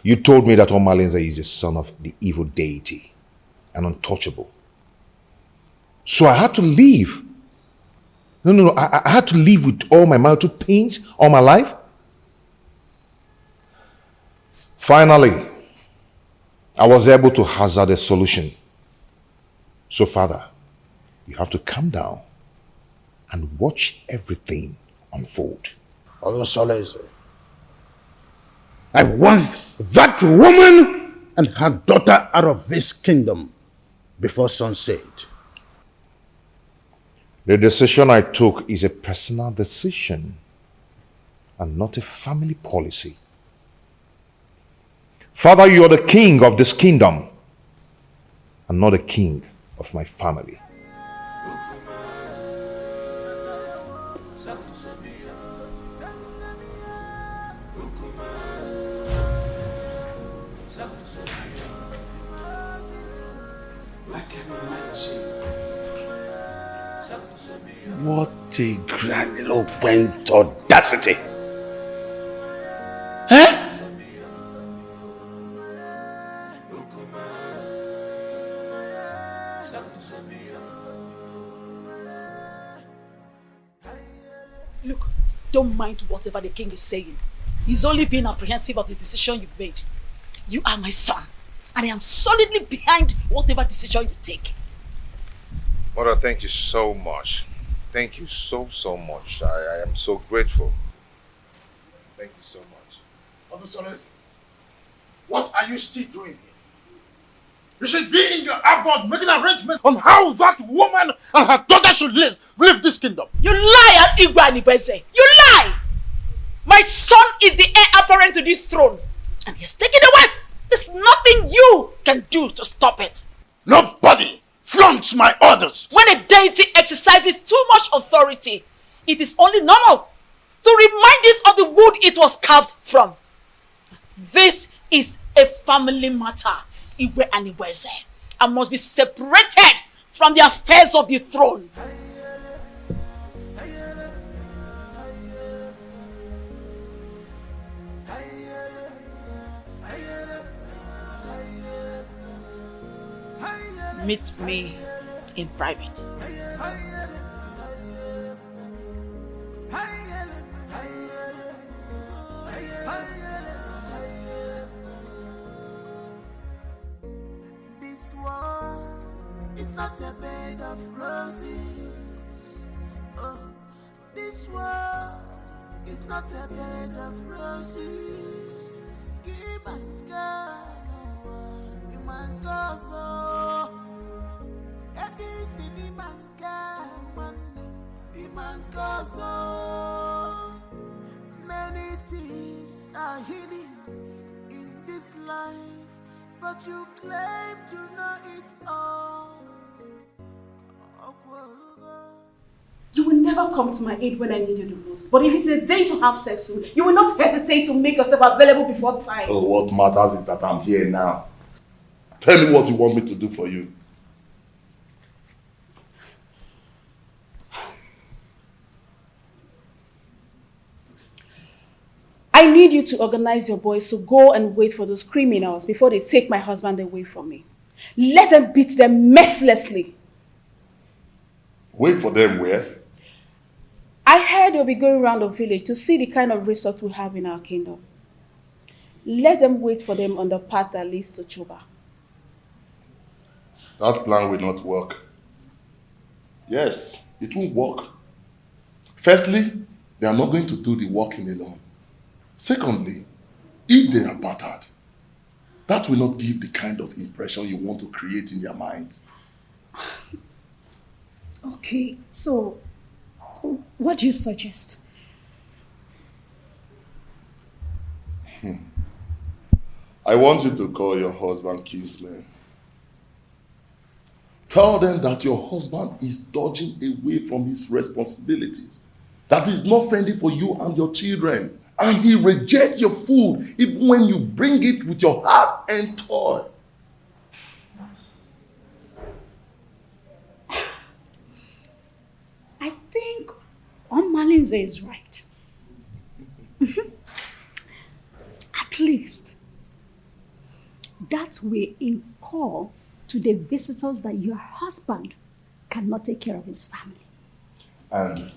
You told me that Omalenze is the son of the evil deity, an untouchable. So I had to leave. No. I had to live with all my marital pains all my life. Finally, I was able to hazard a solution. So, Father, you have to calm down and watch everything unfold. I want that woman and her daughter out of this kingdom before sunset. The decision I took is a personal decision and not a family policy. Father, you are the king of this kingdom and not the king of my family. What a grandiloquent audacity! Huh? Look, don't mind whatever the king is saying. He's only being apprehensive of the decision you've made. You are my son, and I am solidly behind whatever decision you take. Mother, thank you so much. Thank you so much. I am so grateful. Thank you so much. What are you still doing here? You should be in your abode making arrangements on how that woman and her daughter should live this kingdom. You lie, Igba Nibese. You lie! My son is the heir apparent to this throne, and he has taken a wife. There's nothing you can do to stop it. Nobody flaunts my orders. When a deity exercises too much authority, it is only normal to remind it of the wood it was carved from. This is a family matter, Iwe and Iweze, and must be separated from the affairs of the throne. Meet me in private. This world is not a bed of roses. Oh, this world is not a bed of roses. Give my God, no one, many things are hidden in this life, but you claim to know it all. You will never come to my aid when I need you the most. But if it's a day to have sex with, you will not hesitate to make yourself available before time. Oh, what matters is that I'm here now. Tell me what you want me to do for you. I need you to organize your boys to go and wait for those criminals before they take my husband away from me. Let them beat them mercilessly. Wait for them where? I heard they'll be going around the village to see the kind of resort we have in our kingdom. Let them wait for them on the path that leads to Chuba. That plan will not work. Yes, it won't work. Firstly, they are not going to do the working alone. Secondly, if they are battered, that will not give the kind of impression you want to create in their minds. Okay, so what do you suggest? I want you to call your husband kinsman. Tell them that your husband is dodging away from his responsibilities, that he's not friendly for you and your children, and he rejects your food even when you bring it with your heart and toil. I think Malinze is right. At least that way incur to the visitors that your husband cannot take care of his family. And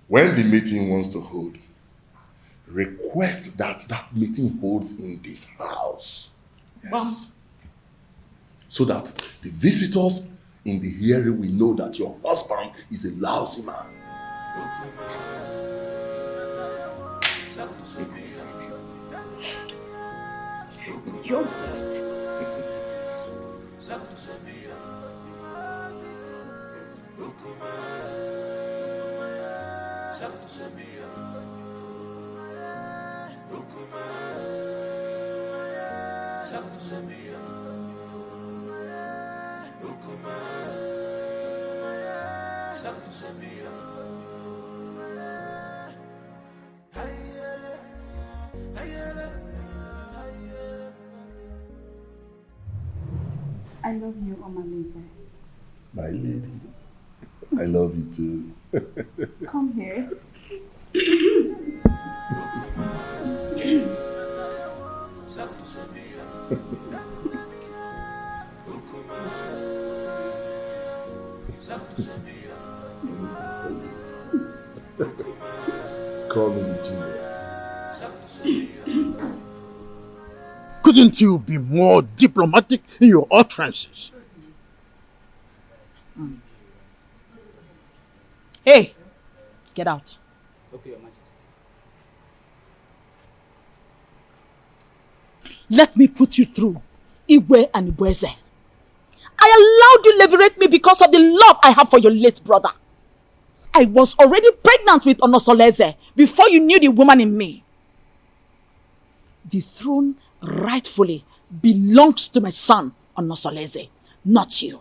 when the meeting wants to hold, request that that meeting holds in this house. Yes. So that the visitors in the hearing will know that your husband is a lousy man. That is it. You're right. I love you, Omalinze. My lady, I love you too. Come here. Call me genius. Couldn't you be more diplomatic in your utterances? Hey, get out. Okay, Your Majesty. Let me put you through, Iwe and Ibweze. I allowed you liberate me because of the love I have for your late brother. I was already pregnant with Onosoleze before you knew the woman in me. The throne rightfully belongs to my son, Onosoleze, not you.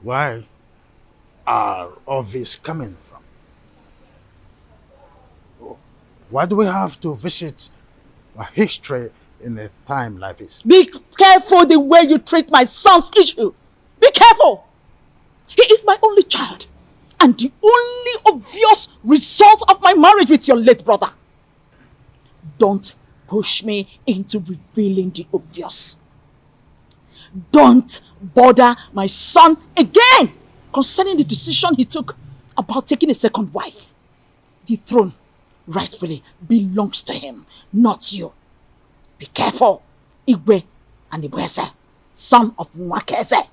Where are all this coming from? Why do we have to visit a history in a time like this? Be careful the way you treat my son's issue. Be careful. He is my only child and the only obvious result of my marriage with your late brother. Don't push me into revealing the obvious. Don't bother my son again concerning the decision he took about taking a second wife. The throne rightfully belongs to him, not you. Be careful, Igwe and Igwese, son of Mwakeze.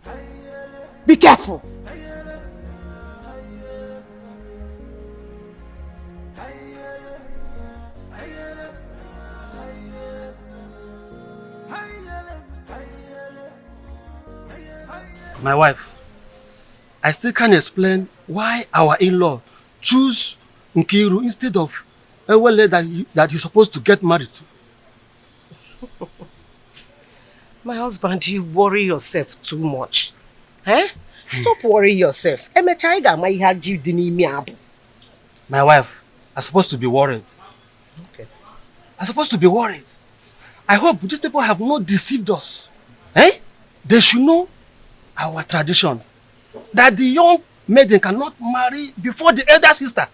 Be careful. My wife, I still can't explain why our in-law choose Nkiru instead of Ewele that he's supposed to get married to. My husband, you worry yourself too much. Eh? Stop worrying yourself. My wife, I'm supposed to be worried. Okay. I'm supposed to be worried. I hope these people have not deceived us. Eh? They should know our tradition. That the young maiden cannot marry before the elder sister.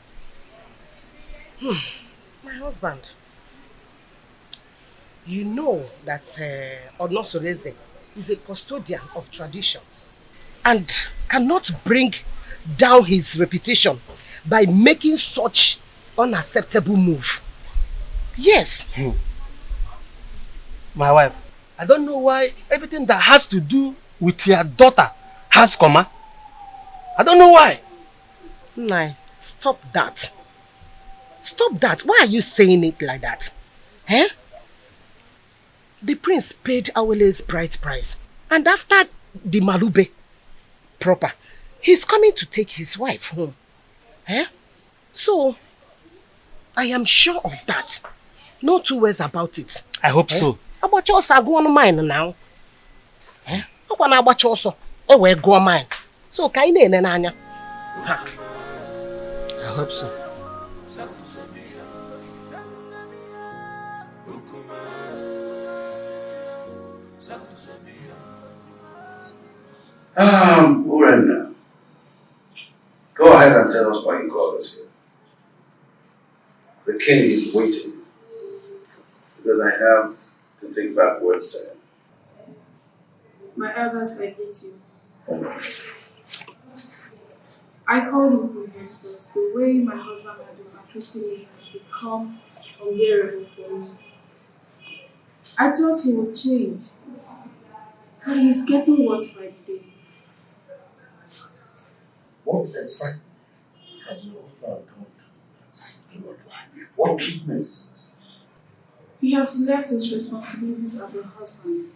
My husband, you know that Onosoreze is a custodian of traditions and cannot bring down his reputation by making such unacceptable move. Yes. My wife, I don't know why everything that has to do with your daughter has comma. I don't know why. Nai, stop that. Stop that. Why are you saying it like that? Eh? The prince paid Awele's bride price. And after the Malube proper, he's coming to take his wife home. Eh? So, I am sure of that. No two ways about it. I hope so. About your go on mine now. Eh? I want about your so. Oh, well, go on mine. So, kind of Nanya. I hope so. Urenna, go ahead and tell us why you called us here. The king is waiting because I have to take back words to him. My elders, I hate you. I called him here because the way my husband had been treating me has become unbearable for me. I thought he would change, but he's getting worse by the day. What exactly has your husband done? What treatment is this? He has left his responsibilities as a husband,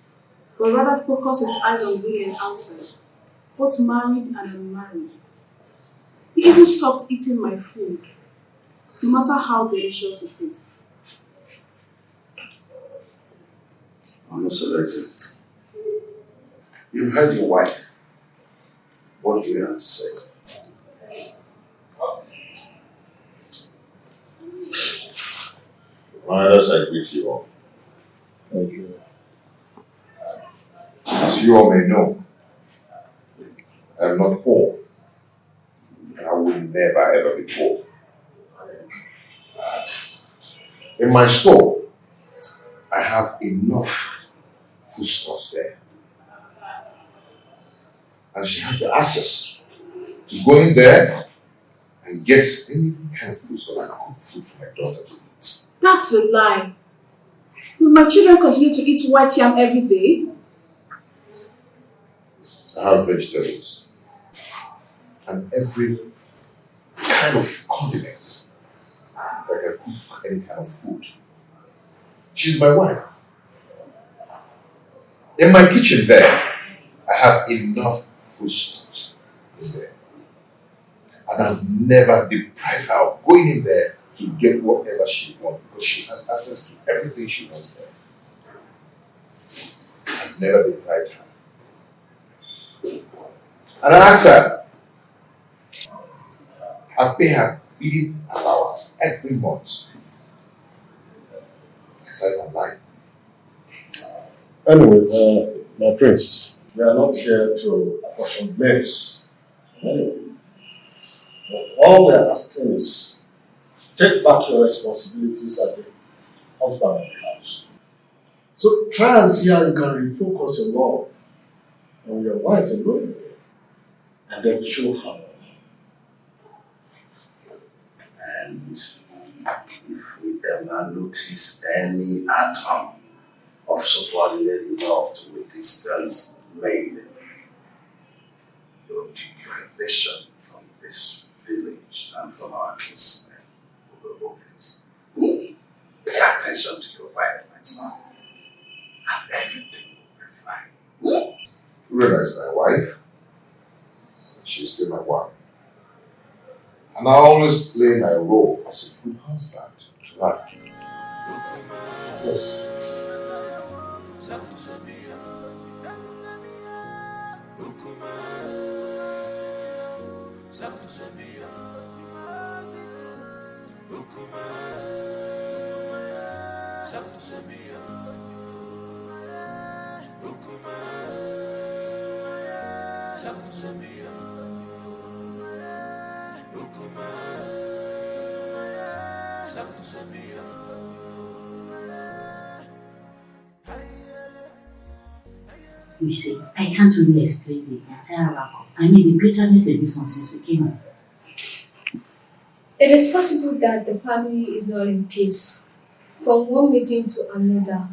but rather focus his eyes on women outside, both married and unmarried. He even stopped eating my food, no matter how delicious it is. Onosoleze, you've heard your wife. What do you have to say? My elders, I greet you all. Thank you. As you all may know, I am not poor, and I will never ever be poor. In my store, I have enough foodstuffs there. And she has the access to go in there and get any kind of food so I can cook food for my daughter to eat. That's a lie. Will my children continue to eat white yam every day? I have vegetables and every kind of condiments that can cook any kind of food. She's my wife. In my kitchen there, I have enough foodstuffs in there. And I've never deprived her of going in there to get whatever she wants because she has access everything she wants there. I've never deprived her. And I ask her, I pay her feeding allowance every month. Aside from life. Anyway, my prince, we are not here to apportion blames. All we are asking is take back your responsibilities as the husband of the house. So try and see how you can refocus your love on your wife alone, and then show her. And if we ever notice any atom of subordinate love to a distant maiden, your deprivation from this village and from our kinsmen will be obvious. Pay attention to your wife, my son, and everything will be fine. Rena is my wife. She's still my wife. And I always play my role as a good husband to her. Yes. You see, I can't really explain the entire wrap-up. I mean, the bitterness in this one since we came up. It is possible that the family is not in peace. From one meeting to another,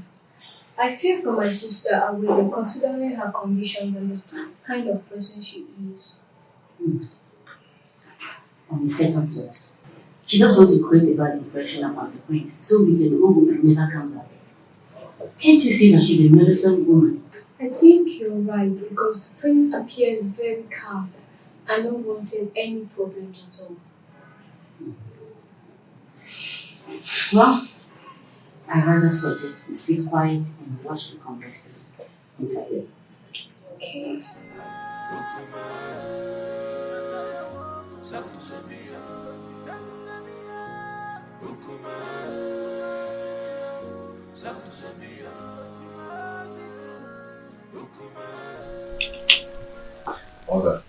I fear for my sister and will be considering her conditions and the kind of person she is. On the second thought, she just wants to create a bad impression about the prince, so we can go home and never come back. Can't you see that she's a meddlesome woman? I think you're right because the prince appears very calm and not wanting any problems at all. Well, I rather suggest we sit quiet and watch the contestants interview. Okay. Mother,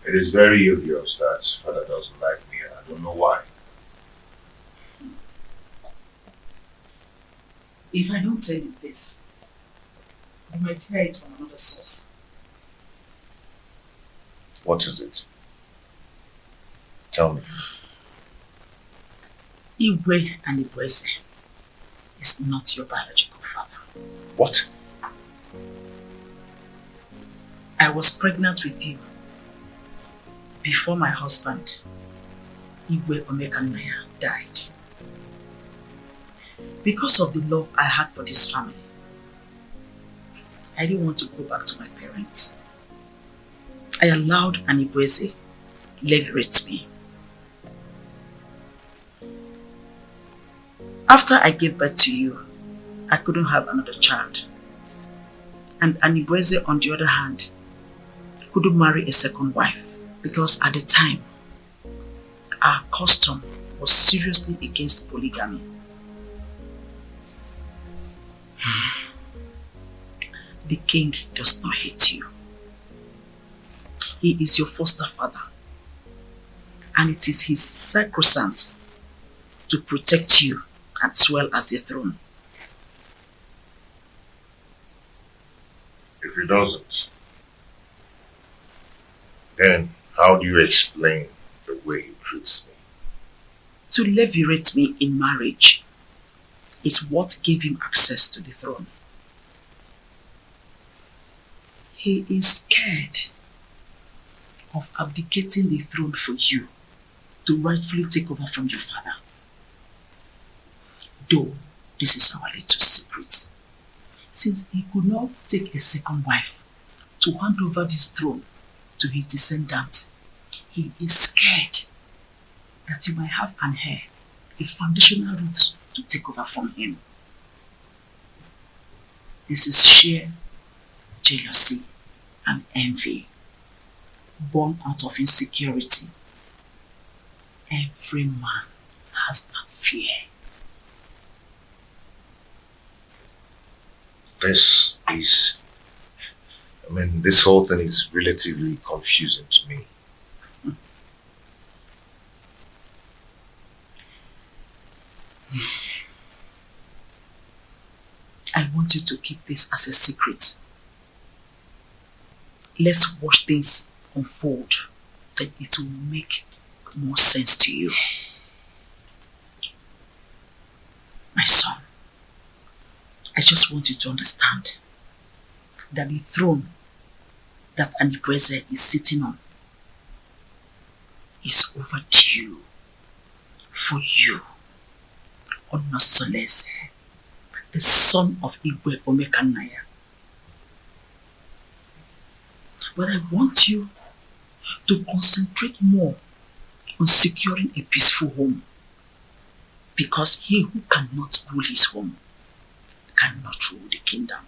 it is very obvious that father doesn't like me and I don't know why. If I don't tell you this, you might hear it from another source. What is it? Tell me. Iwe and Ibueze is not your biological father. What? I was pregnant with you before my husband, Iwe Omekanaya, died. Because of the love I had for this family, I didn't want to go back to my parents. I allowed Anibueze leverage me. After I gave birth to you, I couldn't have another child. And Anibueze, on the other hand, couldn't marry a second wife because at the time, our custom was seriously against polygamy. The king does not hate you. He is your foster father, and it is his sacrosanct to protect you as well as the throne. If he doesn't, then how do you explain the way he treats me? To levirate me in marriage is what gave him access to the throne. He is scared of abdicating the throne for you to rightfully take over from your father. Though this is our little secret, since he could not take a second wife to hand over this throne to his descendant, he is scared that you might have an heir, a foundational root to take over from him. This is sheer jealousy and envy, born out of insecurity. Every man has that fear. This whole thing is relatively confusing to me. I want you to keep this as a secret. Let's watch things unfold, then it will make more sense to you. My son, I just want you to understand that the throne that Anipreze is sitting on is overdue for you, Onosolese, the son of Igwe Omekanaya. But I want you to concentrate more on securing a peaceful home, because he who cannot rule his home cannot rule the kingdom.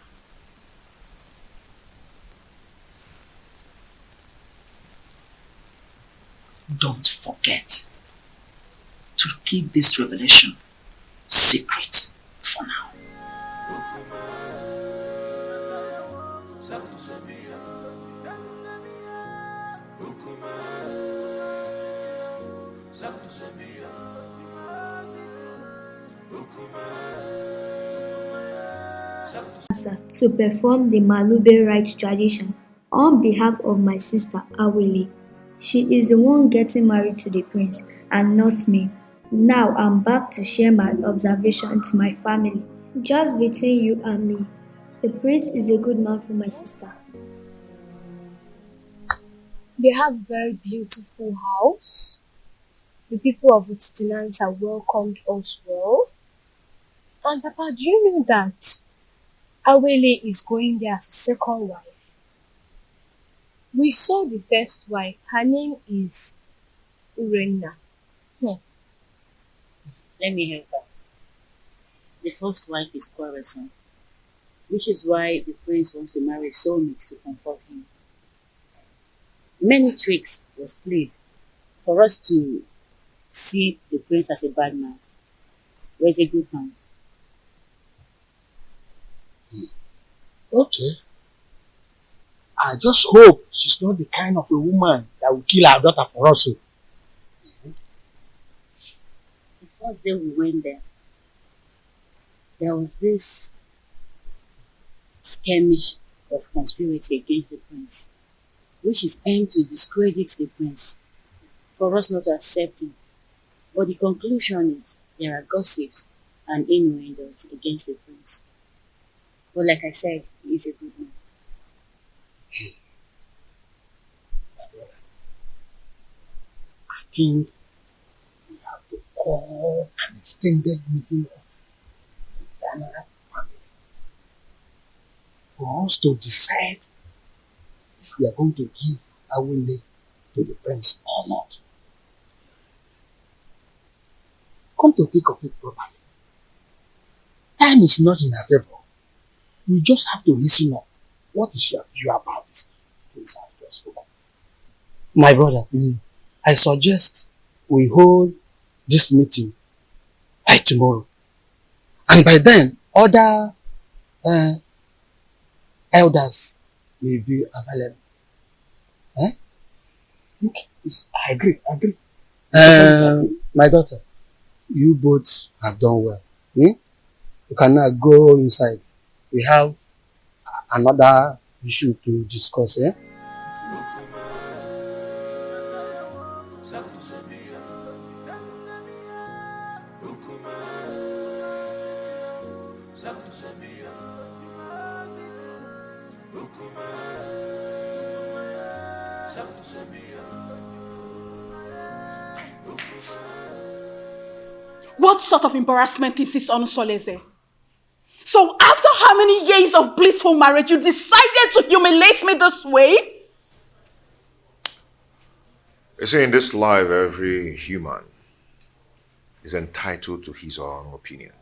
Don't forget to keep this revelation secret for now. To perform the Malube rites tradition on behalf of my sister Awele. She is the one getting married to the prince and not me. Now I'm back to share my observation to my family. Just between you and me, the prince is a good man for my sister. They have very beautiful house. The people of Utstinansa welcomed us well. And Papa, do you know that Awele is going there as a second wife? We saw the first wife. Her name is Urenna. Let me help her. The first wife is quarrelsome, which is why the prince wants to marry soulmates to comfort him. Many tricks was played for us to see the prince as a bad man, or as a good man. Okay. I just hope she's not the kind of a woman that will kill her daughter for us. The first day we went there was this skirmish of conspiracy against the prince, which is aimed to discredit the prince, for us not to accept him. But the conclusion is there are gossips and innuendos against the prince. But like I said, he is a good man. I think we have to call an extended meeting of the Ghana family for us to decide if we are going to give Awele to the prince or not. Come to think of it properly, time is not in our favor. We just have to listen up. What is your view about these things I've just spoken? My brother, I suggest we hold this meeting by tomorrow. And by then, other elders may be available. Okay, I agree. My daughter, you both have done well. You can now go inside. We have another issue to discuss. What sort of embarrassment is this, Onusolese? So after how many years of blissful marriage, you decided to humiliate me this way? You see, in this life, every human is entitled to his or her own opinion.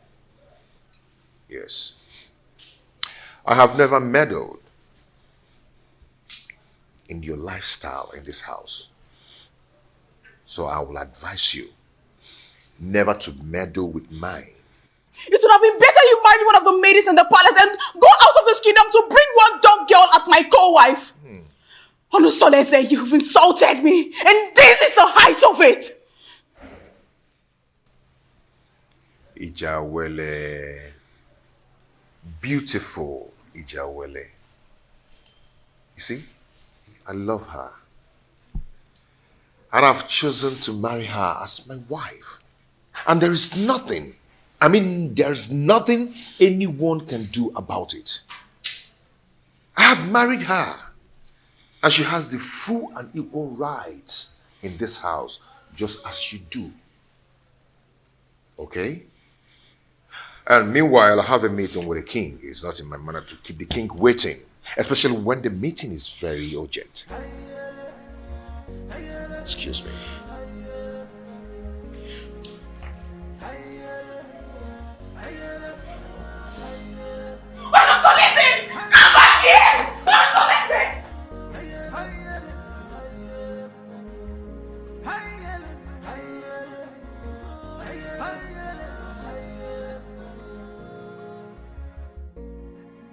Yes. I have never meddled in your lifestyle in this house. So I will advise you never to meddle with mine. It would have been better you married one of the ladies in the palace and go out of this kingdom to bring one dumb girl as my co-wife. Onusolese, you've insulted me, and this is the height of it. Ijawele. Beautiful Ijawele. You see, I love her. And I've chosen to marry her as my wife. And there is nothing, there's nothing anyone can do about it. I have married her. And she has the full and equal rights in this house, just as you do. Okay? And meanwhile, I have a meeting with the king. It's not in my manner to keep the king waiting, especially when the meeting is very urgent. Excuse me. Come back here!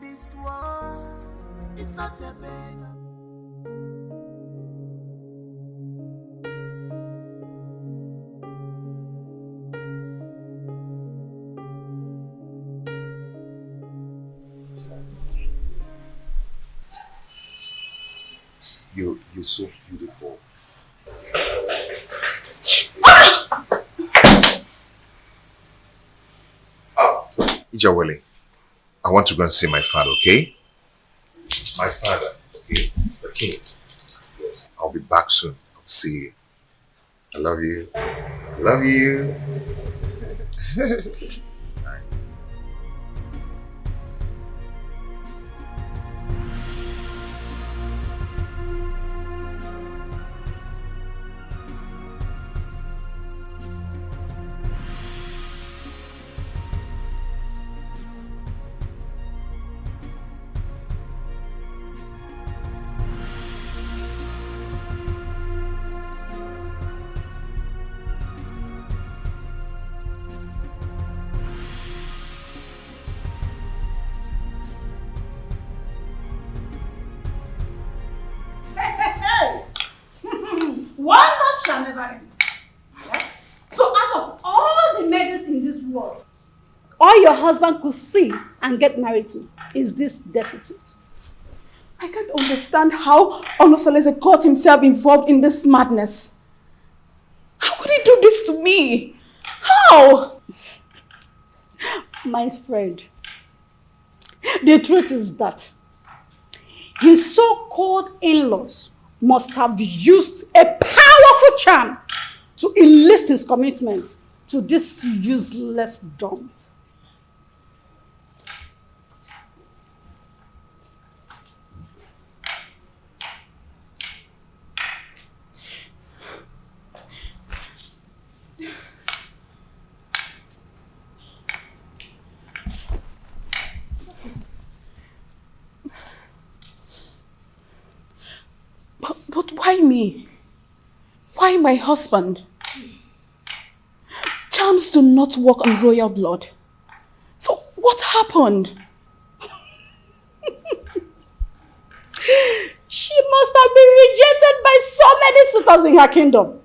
This war is not a bed. You're so beautiful. Ijawele, I want to go and see my father, okay? My father, okay? The king. Yes, I'll be back soon. I'll see you. I love you. I love you. One loss shall never end. So out of all the maidens in this world, all your husband could see and get married to is this destitute. I can't understand how Onusolese got himself involved in this madness. How could he do this to me? How? My friend, the truth is that his so-called in-laws must have used a powerful charm to enlist his commitment to this useless dumb. What is it? But why me? Why my husband? Charms do not work on royal blood. So what happened? She must have been rejected by so many suitors in her kingdom.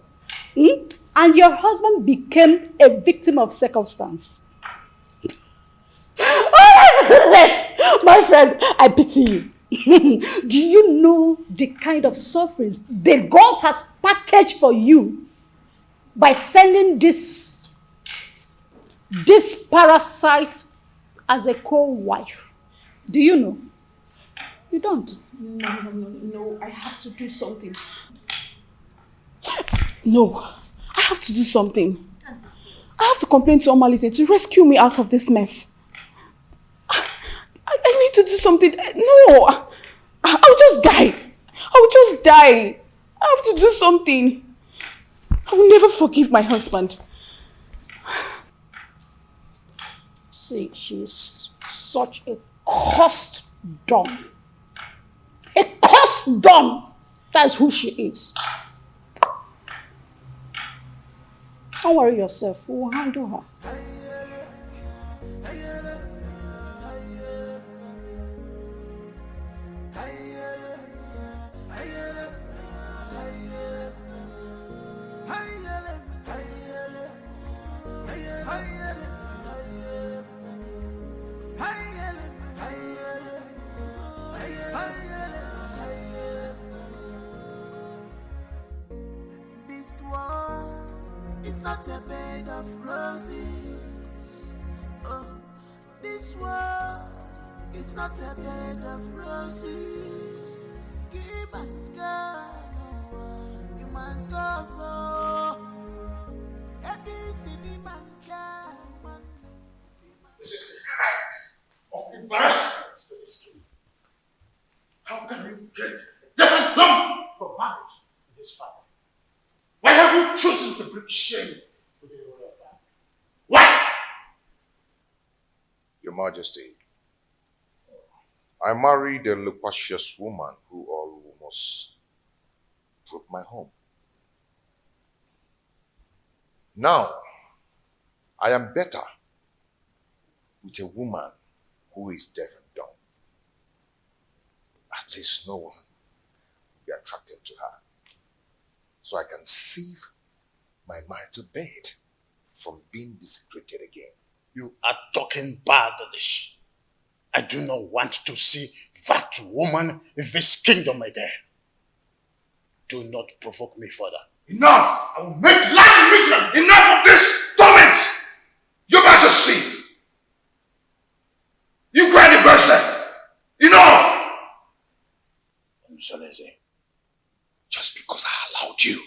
And your husband became a victim of circumstance. My friend, I pity you. Do you know the kind of sufferings the gods has packaged for you by sending this parasite as a co-wife? Do you know? You don't. No, I have to do something. No, I have to do something. I have to complain to Omalise to rescue me out of this mess. I need to do something. No, I'll just die. I'll just die. I have to do something. I will never forgive my husband. See, she's such a cursed dumb. A cursed dumb. That's who she is. Don't worry yourself. We will handle her. This world is not a bed of roses. Oh, this world is not a bed of roses. Keep on going, you man go so. This is the height of embarrassment to this street. How can you get a different lump for marriage in this family? Why have you chosen to bring shame to the royal family? Why? Your Majesty, I married a loquacious woman who almost broke my home. Now, I am better with a woman who is deaf and dumb. At least no one will be attracted to her. So I can save my marital bed from being desecrated again. You are talking baddish. I do not want to see that woman in this kingdom again. Do not provoke me further. Enough! I will make life miserable! Enough of this torment! Your Majesty! You cried the person! Enough! Msoleze. Just because I allowed you,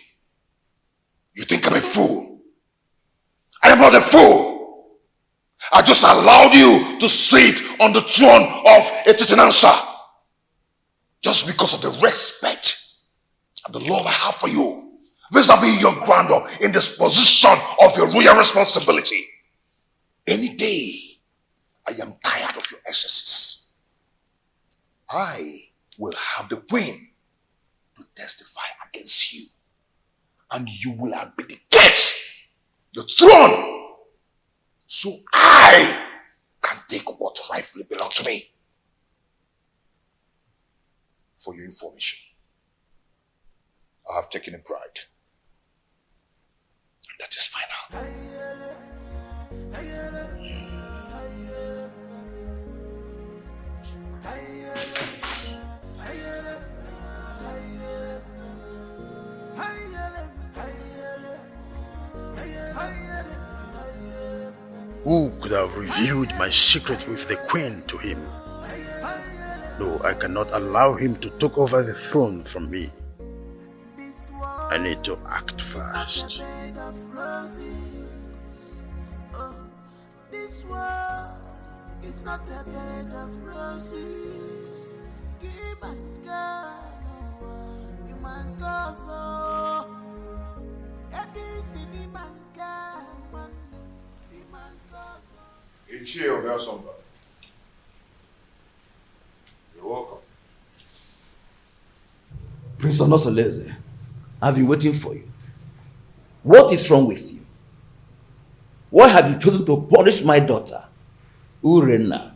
you think I'm a fool. I am not a fool. I just allowed you to sit on the throne of a Titanansa. Just because of the respect and the love I have for you. Vis-a-vis your grandeur in this position of your royal responsibility. Any day, I am tired of your excesses. I will have the queen to testify against you. And you will abdicate the throne so I can take what rightfully belongs to me. For your information, I have taken a bride. That is final. Who could have revealed my secret with the queen to him? No, I cannot allow him to take over the throne from me. I need to act fast. This world is not a bed of roses. Keep on going, you man go so. Ichie Obiasomba. You're welcome. Prince Onosoleze, I've been waiting for you. What is wrong with you? Why have you chosen to punish my daughter, Urena,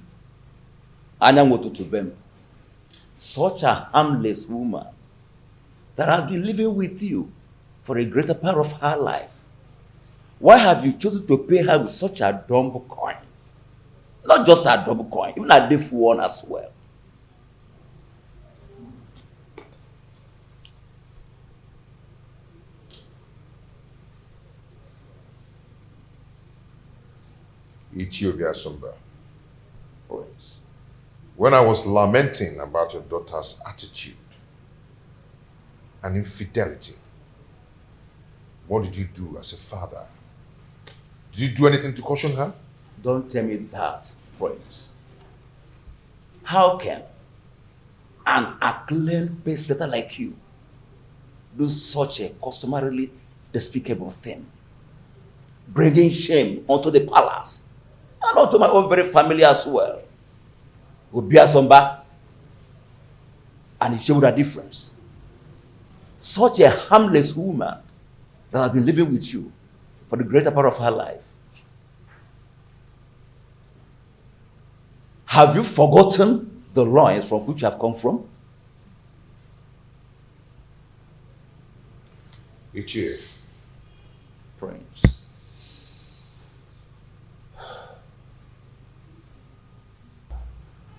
Anyamotutubem, such a harmless woman that has been living with you for a greater part of her life? Why have you chosen to pay her with such a dumb coin? Not just a dumb coin, even a deaf one as well. Ichie Obiasomba. When I was lamenting about your daughter's attitude and infidelity, what did you do as a father? Did you do anything to caution her? Don't tell me that, Prince. How can an acclaimed pace-setter like you do such a customarily despicable thing? Bringing shame onto the palace. and unto my own very family as well. Obia Somba and it showed a difference. Such a harmless woman that has been living with you for the greater part of her life. Have you forgotten the loins from which you have come from? Ichie. Prince.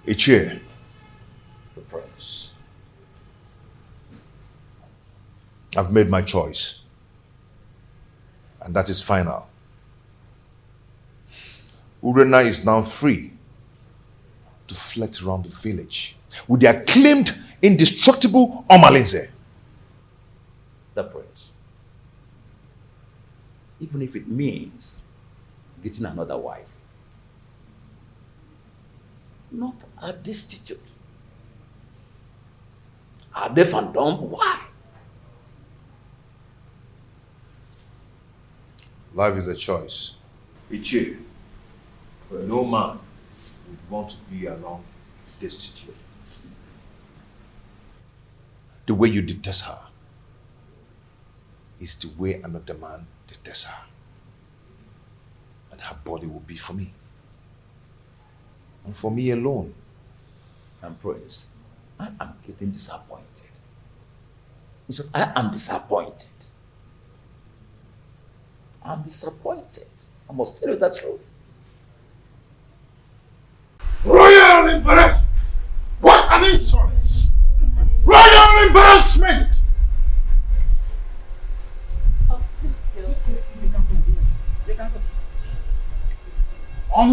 Ichie. The prince. I've made my choice. And that is final. Urena is now free to flit around the village with the acclaimed, indestructible Omalinze. The prince. Even if it means getting another wife. Not a destitute. A deaf and dumb? Why? Life is a choice. Ichie, no man would want to be alone destitute. The way you detest her is the way another man detests her. And her body will be for me. And for me alone. And Prince, I am getting disappointed. In short, I am disappointed. I'm disappointed. I must tell you the truth. Royal embarrassment! What an insolence! Royal embarrassment!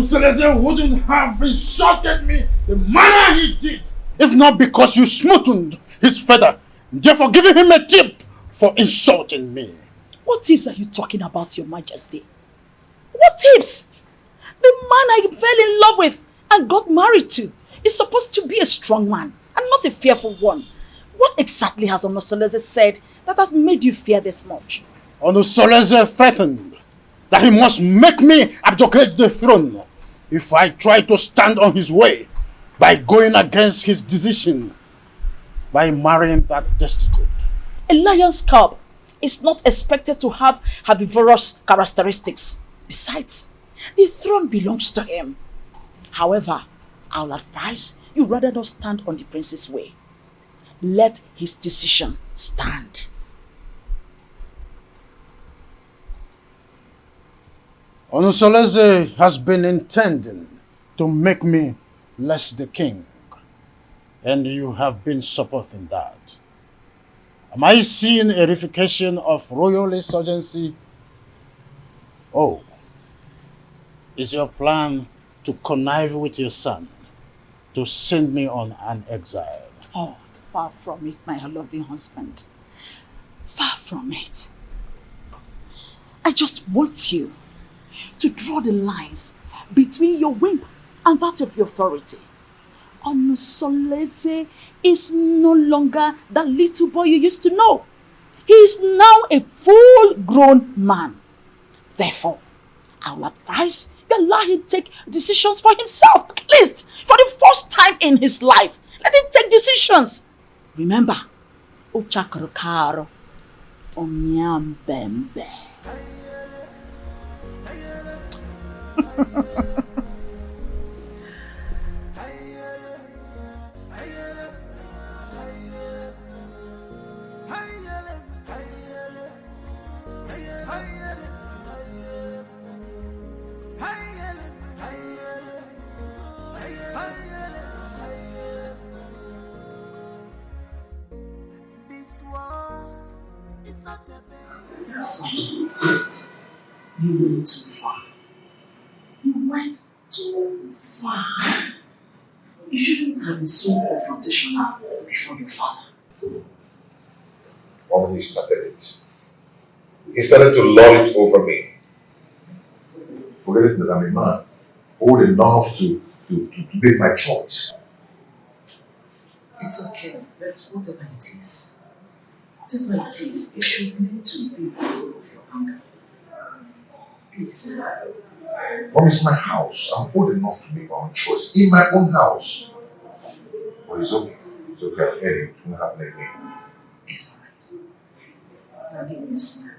Seleze wouldn't have insulted me the manner he did if not because you smoothened his feather, therefore giving him a tip for insulting me. What tips are you talking about, Your Majesty? What tips? The man I fell in love with and got married to is supposed to be a strong man and not a fearful one. What exactly has Onosoleze said that has made you fear this much? Onosoleze threatened that he must make me abdicate the throne if I try to stand on his way by going against his decision by marrying that destitute. A lion's cub is not expected to have herbivorous characteristics. Besides, the throne belongs to him. However, I'll advise you rather not stand on the prince's way. Let his decision stand. Onosoleze has been intending to make me less the king, and you have been supporting that. Am I seeing a reification of royal insurgency? Oh, is your plan to connive with your son to send me on an exile? Oh, far from it, my loving husband. Far from it. I just want you to draw the lines between your whim and that of your authority. Onosoleze is no longer that little boy you used to know. He is now a full-grown man. Therefore, I will advise you allow him take decisions for himself, at least for the first time in his life. Let him take decisions. Remember, Ochakrokaro, Onyambembe. You went too far. You went too far. You shouldn't have been so confrontational before your father. When he started it, he started to lord it over me. Forgetting that I'm a man, old enough to make my choice. It's okay, but whatever it is, you should learn to be in control of your anger. Please. Mom, it's my house. I'm old enough to make my own choice. In my own house. But it's okay. It's okay. I'm heading. It won't happen again. It's alright. I'll give you a smile.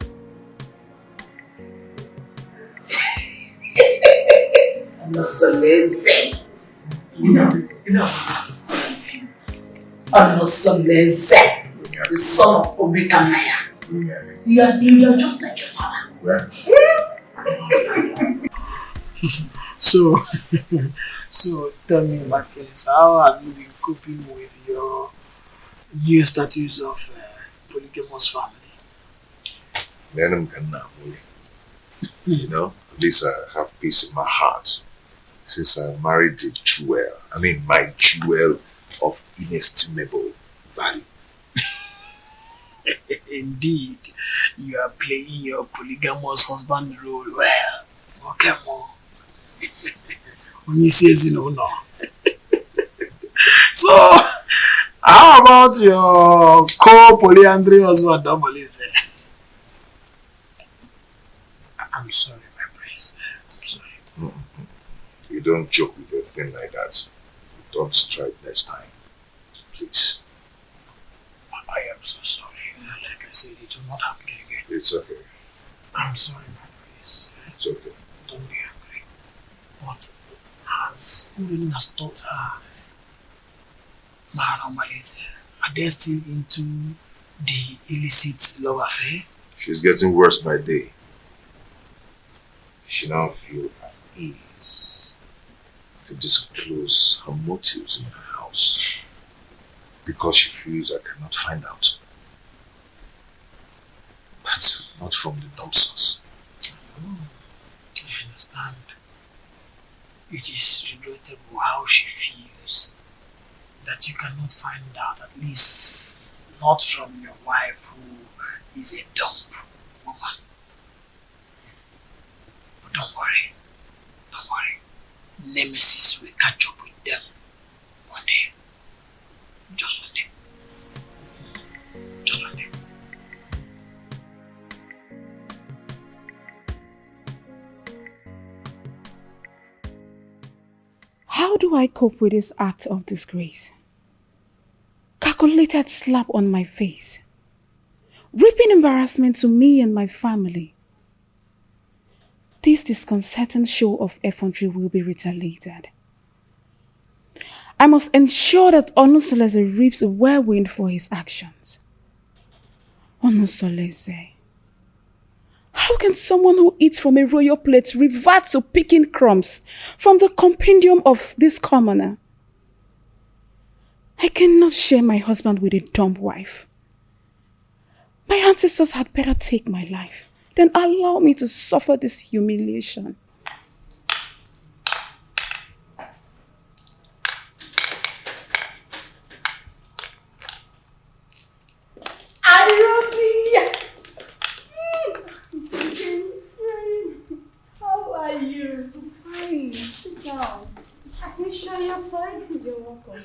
I'm not so lazy. You know, I'm not so lazy. The son of Omega Maya. You are just like your father. So tell me, my friends, how have you been coping with your new status of polygamous family? You know, at least I have peace in my heart since I married the jewel. I mean, my jewel of inestimable value. Indeed, you are playing your polygamous husband role well. Okay, Mo. When he says no. So, how about your co-polyandry husband, Domolize? I'm sorry, my prince. I'm sorry. You don't joke with a thing like that. Don't strike next time. Please. I am so sorry. Like I said, it will not happen again. It's okay. I'm sorry, my prince. It's okay. Don't be angry. But has Urena has taught her Mahanomalize are they still into the illicit love affair? She's getting worse by day. She now feels at ease to disclose her motives in her house because she feels I cannot find out. But not from the dumpsters. Oh, I understand. It is regrettable how she feels that you cannot find out, at least not from your wife who is a dumb woman. But don't worry. Nemesis will catch up with them one day. Just one day. Just one day. How do I cope with this act of disgrace? Calculated slap on my face. Reaping embarrassment to me and my family. This disconcerting show of effrontery will be retaliated. I must ensure that Onusolese reaps a whirlwind for his actions. Onusolese. How can someone who eats from a royal plate revert to picking crumbs from the compendium of this commoner? I cannot share my husband with a dumb wife. My ancestors had better take my life than allow me to suffer this humiliation. How are you? I'm fine. Sit down. Are you sure you're fine? You're welcome.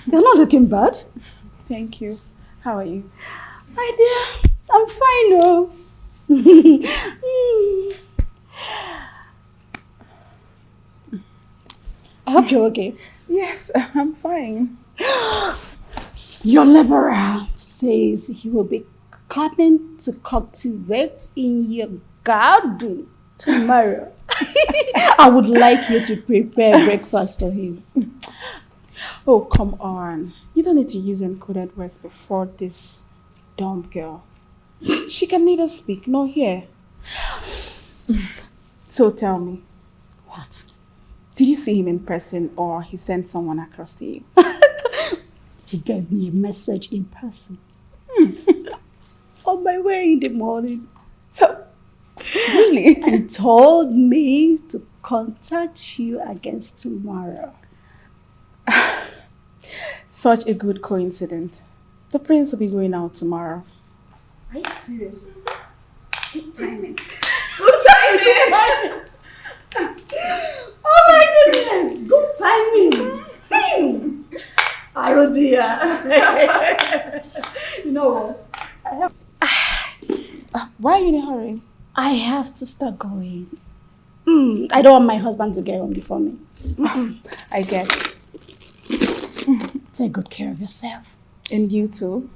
You're not looking bad. Thank you. How are you? My dear, I'm fine, oh. I hope you're okay. Yes, I'm fine. Your liberal says he will be coming to cultivate in your garden tomorrow. I would like you to prepare breakfast for him. Oh, come on. You don't need to use encoded words before this dumb girl. She can neither speak nor hear. So tell me. What? Did you see him in person or he sent someone across to you? He gave me a message in person. On my way in the morning. So, really? And told me to contact you against tomorrow. Such a good coincidence. The prince will be going out tomorrow. Are you serious? Good timing. Good timing! Oh my goodness! Good timing! Oh dear. You know what? Why are you in a hurry? I have to start going. I don't want my husband to get home before me. I get. Take good care of yourself. And you too.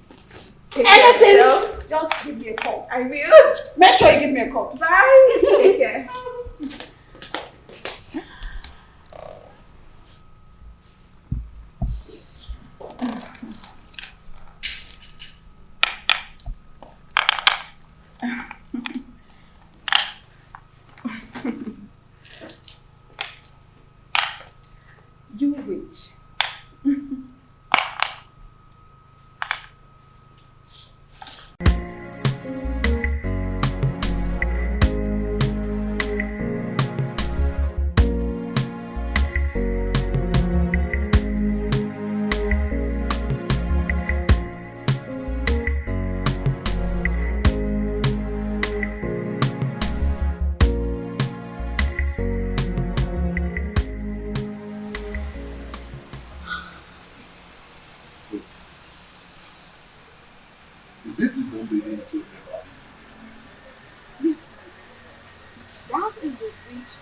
Anything? Just give me a call. I will. Make sure you give me a call. Bye. Take care. You witch. Is it the one baby you told me about? Yes, that is the witch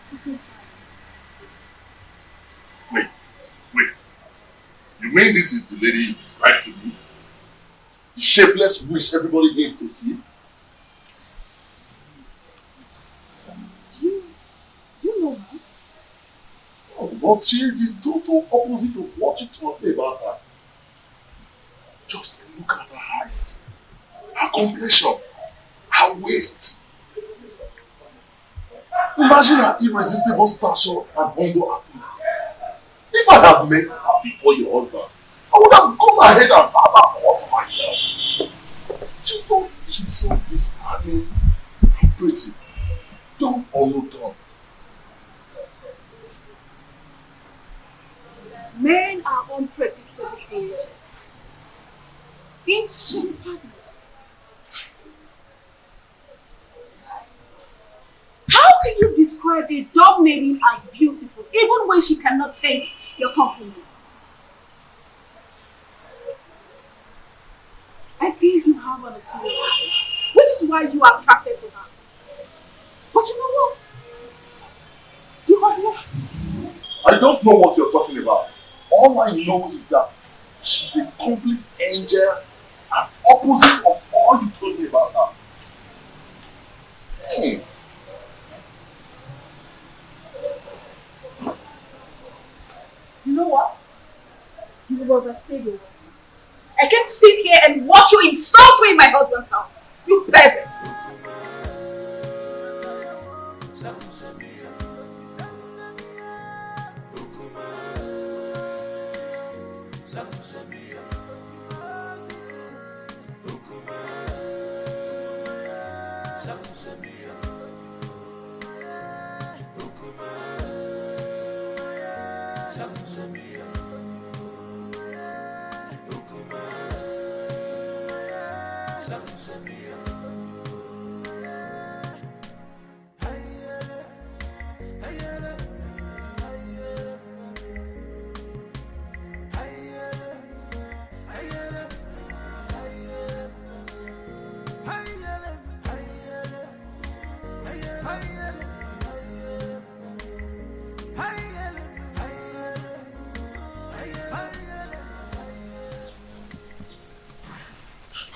put inside. Wait. You mean this is the lady you described to me? The shapeless witch everybody needs to see? Do you know her? Oh, but she is the total opposite of what you told me about her. Just look at her height, her complexion, her waist. Imagine her irresistible stature and humble appearance. If I had met her before your husband, I would have gone ahead and had her all to myself. She's so disarming and pretty. Dumb or no dumb. Men are unpredictable creatures. Insatiable partners. How can you describe a dumb maiden as beautiful, even when she cannot take your compliments? I feel you have an opinion, which is why you are attracted to her. But you know what? You are lost. I don't know what you're talking about. All I know is that she's a complete angel and opposite of all you told me about her. Hey. You know what? You will overstay your welcome. I can't sit here and watch you insult me in my husband's house. You pervert.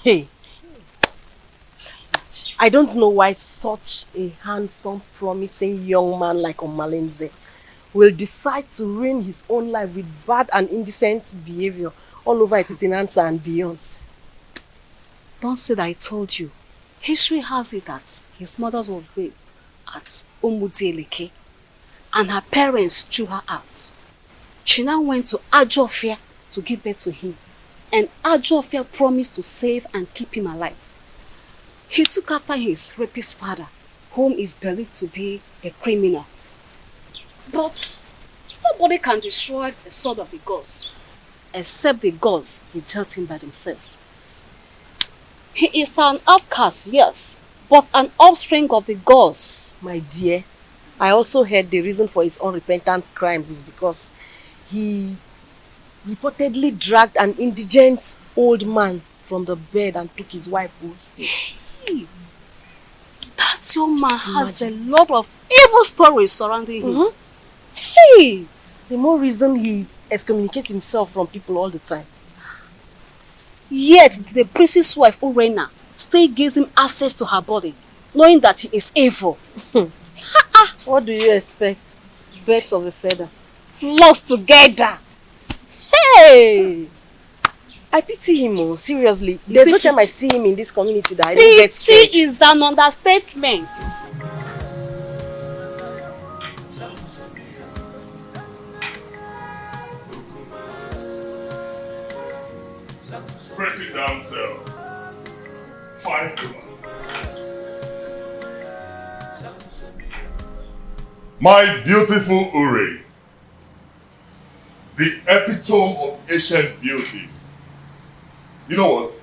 Hey, I don't know why such a handsome, promising young man like Omalinze will decide to ruin his own life with bad and indecent behavior all over it is in answer and beyond. Don't say that I told you. History has it that his mother was raped at Umudieleke and her parents threw her out. She now went to Ajofia to give birth to him, and Ajofia promised to save and keep him alive. He took after his rapist father, whom is believed to be a criminal. But nobody can destroy the sword of the gods, except the gods reject him by themselves. He is an outcast, yes, but an offspring of the gods. My dear, I also heard the reason for his unrepentant crimes is because he reportedly dragged an indigent old man from the bed and took his wife hostage. That That young man has a lot of evil stories surrounding him. Hey! The more reason he excommunicates himself from people all the time. Yet the priest's wife, Urena, still gives him access to her body, knowing that he is evil. What do you expect? Birds of a feather. Flocks together. Hey! I pity him, oh, seriously. There's no time I see him in this community that I don't get scared. Pity is an understatement. Pretty damsel. Fine woman. My beautiful Uri, the epitome of ancient beauty. You know what?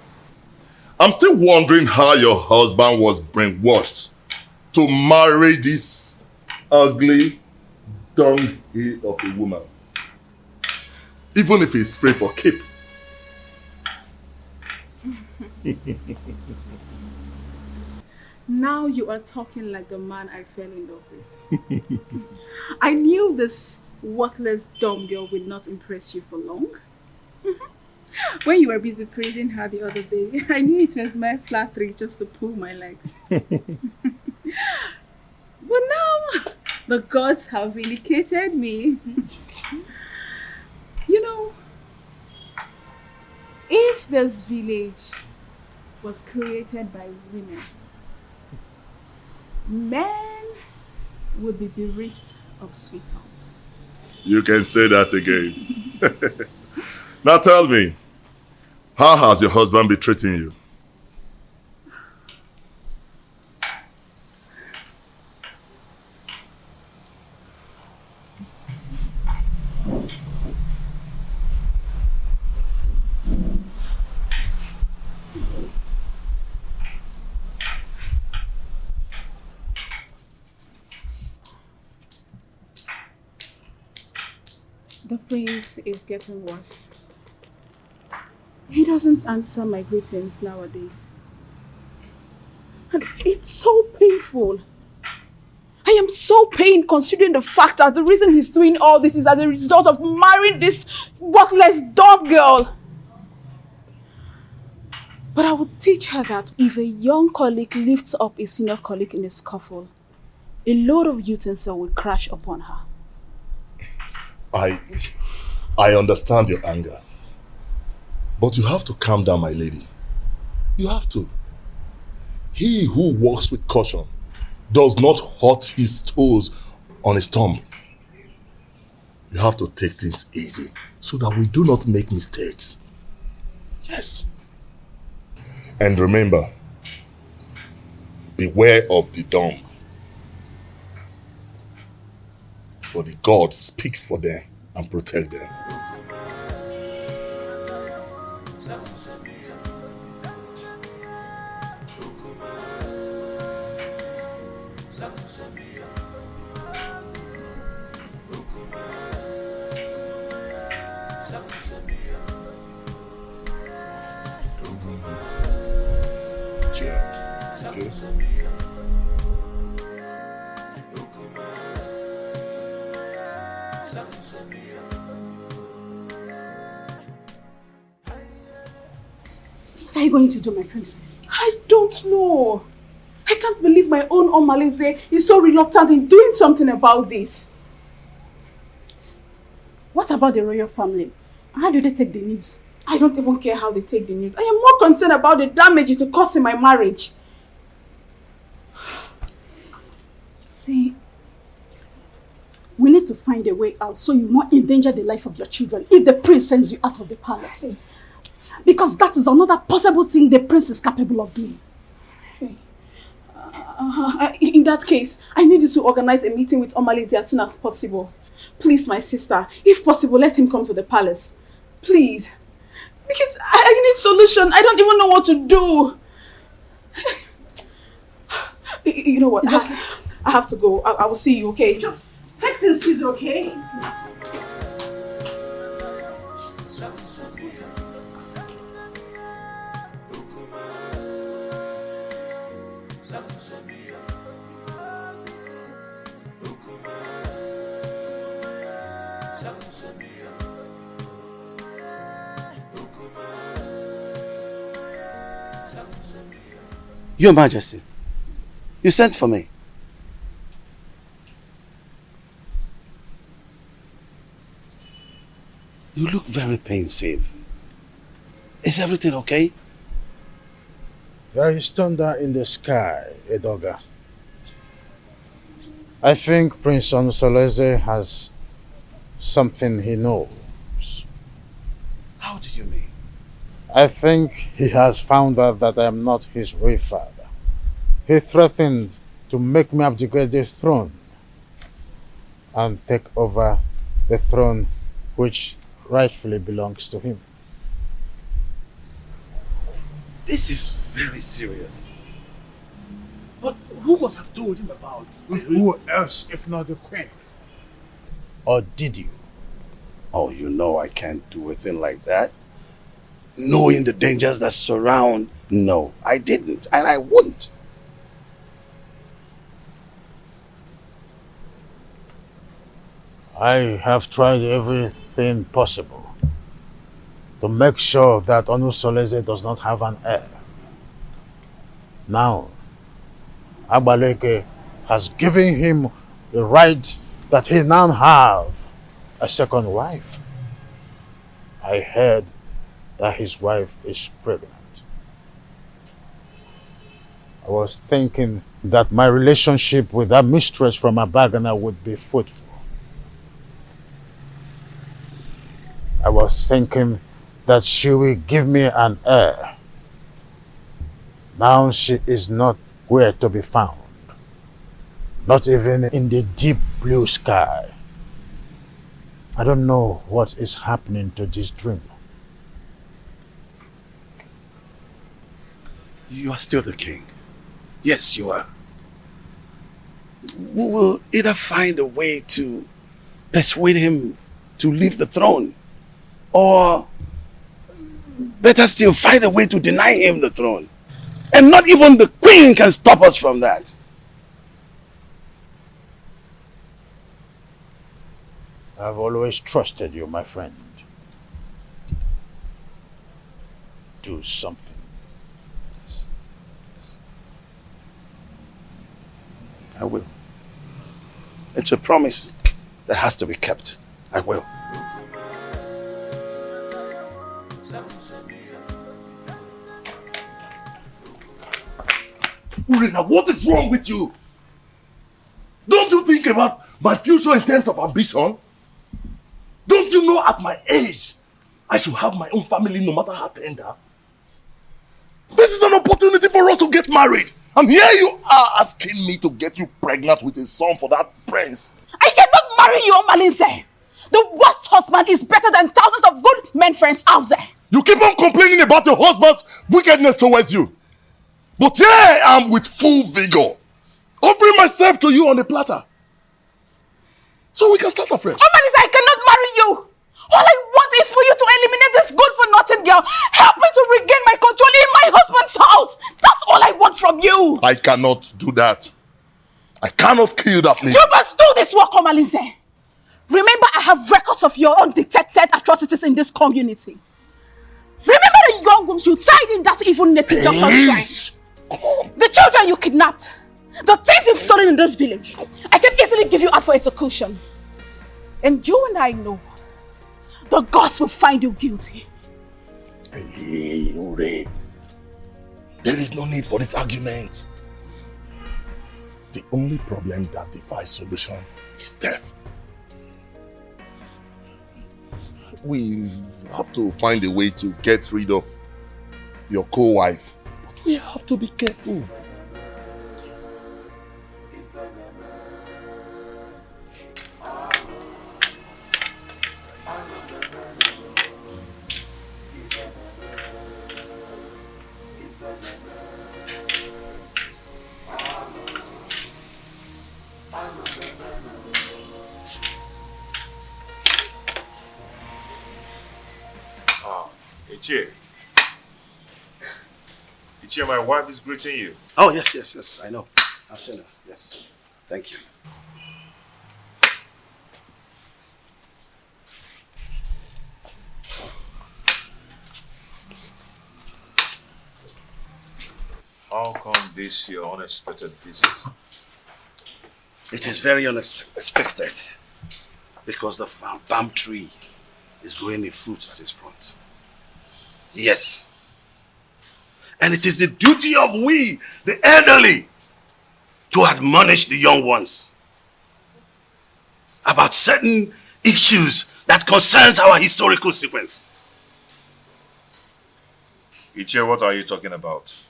I'm still wondering how your husband was brainwashed to marry this ugly dunghill of a woman. Even if he's free for keep. Now you are talking like the man I fell in love with. I knew this worthless dumb girl would not impress you for long. When you were busy praising her the other day, I knew it was my flattery just to pull my legs. But now, the gods have vindicated me. You know, if this village was created by women, men would be bereft of sweet tongues. You can say that again. Now tell me, how has your husband been treating you? The prince is getting worse. He doesn't answer my greetings nowadays. And it's so painful. I am so pained considering the fact that the reason he's doing all this is as a result of marrying this worthless dog girl. But I would teach her that if a young colleague lifts up a senior colleague in a scuffle, a load of utensil will crash upon her. I understand your anger. But you have to calm down, my lady. You have to. He who walks with caution does not hurt his toes on his thumb. You have to take things easy so that we do not make mistakes. Yes. And remember, beware of the dumb. For the God speaks for them and protect them. What are you going to do, my princess? I don't know. I can't believe my own Omaleze is so reluctant in doing something about this. What about the royal family? How do they take the news? I don't even care how they take the news. I am more concerned about the damage it will cause in my marriage. See, we need to find a way out so you will not endanger the life of your children if the prince sends you out of the palace. Because that is another possible thing the prince is capable of doing. In that case, I need you to organize a meeting with Omalidi as soon as possible. Please, my sister, if possible, let him come to the palace. Please. Because I need solution. I don't even know what to do. You know what? Okay. I have to go. I will see you, okay? Just take things easy, okay? Your Majesty, you sent for me. You look very pensive. Is everything okay? There is thunder in the sky, Edoga. I think Prince Onusoleze has something he knows. How do you mean? I think he has found out that I am not his real father. He threatened to make me abdicate the throne and take over the throne which rightfully belongs to him. This is very serious. But who must have told him about it? Who else if not the queen? Or did you? Oh, you know I can't do a thing like that. Knowing the dangers that surround, no, I didn't, and I wouldn't. I have tried everything possible to make sure that Onusoleze does not have an heir. Now, Agbaleke has given him the right that he now have a second wife. I heard that his wife is pregnant. I was thinking that my relationship with that mistress from Abagana would be fruitful. I was thinking that she will give me an heir. Now she is not where to be found. Not even in the deep blue sky. I don't know what is happening to this dream. You are still the king. Yes, you are. We will either find a way to persuade him to leave the throne, or better still, find a way to deny him the throne. And not even the queen can stop us from that. I've always trusted you, my friend. Do something. Yes. Yes. I will. It's a promise that has to be kept. I will. Urena, what is wrong with you? Don't you think about my future in terms of ambition? Don't you know at my age, I should have my own family no matter how tender? This is an opportunity for us to get married. And here you are asking me to get you pregnant with a son for that prince. I cannot marry you, Malinze. The worst husband is better than thousands of good men friends out there. You keep on complaining about your husband's wickedness towards you. But here I am with full vigor, offering myself to you on a platter. So we can start afresh. Malinze, I cannot marry you. All I want is for you to eliminate this good-for-nothing girl. Help me to regain my control in my husband's house. That's all I want from you. I cannot do that. I cannot kill that lady. You must do this work, Malinze. Remember, I have records of your undetected atrocities in this community. Remember the young wombs you tied in that evil native doctor's shrine. The children you kidnapped. The things you've stolen in this village. I can easily give you out for execution. And you and I know the gods will find you guilty. Hey, Ure. There is no need for this argument. The only problem that defies solution is death. We have to find a way to get rid of your co-wife. But we have to be careful. Ichie. Ichie, my wife is greeting you. Oh, yes, I know. I've seen her, yes. Thank you. How come this your unexpected visit? It is very unexpected because the palm tree is growing a fruit at its front. Yes. And it is the duty of we, the elderly, to admonish the young ones about certain issues that concerns our historical sequence. Ichie, what are you talking about?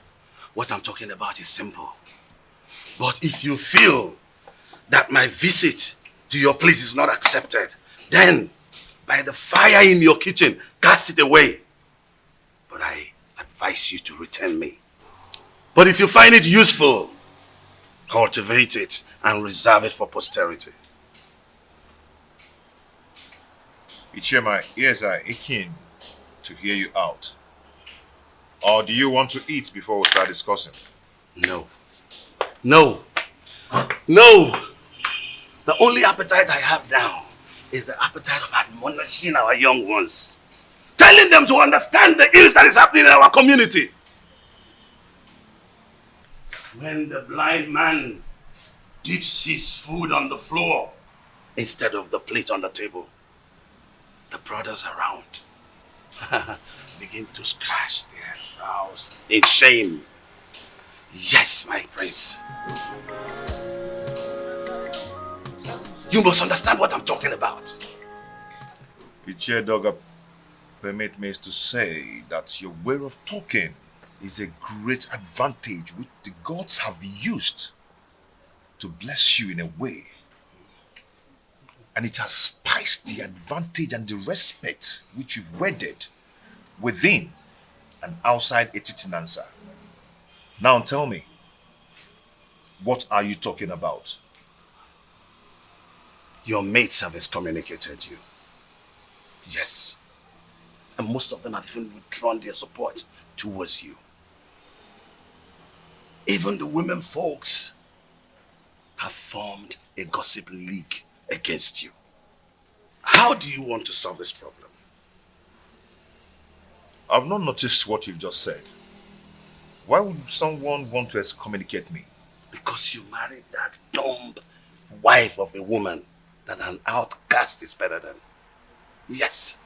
What I'm talking about is simple. But if you feel that my visit to your place is not accepted, then by the fire in your kitchen, cast it away. But I advise you to return me. But if you find it useful, cultivate it and reserve it for posterity. Ichie, my ears are aching to hear you out. Or do you want to eat before we start discussing? No. No. No. The only appetite I have now is the appetite of admonishing our young ones. Telling them to understand the ills that is happening in our community. When the blind man dips his food on the floor instead of the plate on the table, the brothers around begin to scratch their brows in shame. Yes, my prince. You must understand what I'm talking about. Ichie Doga, permit me to say that your way of talking is a great advantage which the gods have used to bless you in a way. And it has spiced the advantage and the respect which you've wedded within and outside Etitinansa. Now tell me, what are you talking about? Your mates have excommunicated you. Yes. And most of them have even withdrawn their support towards you. Even the women folks have formed a gossip league against you. How do you want to solve this problem? I've not noticed what you've just said. Why would someone want to excommunicate me? Because you married that dumb wife of a woman that an outcast is better than. Yes.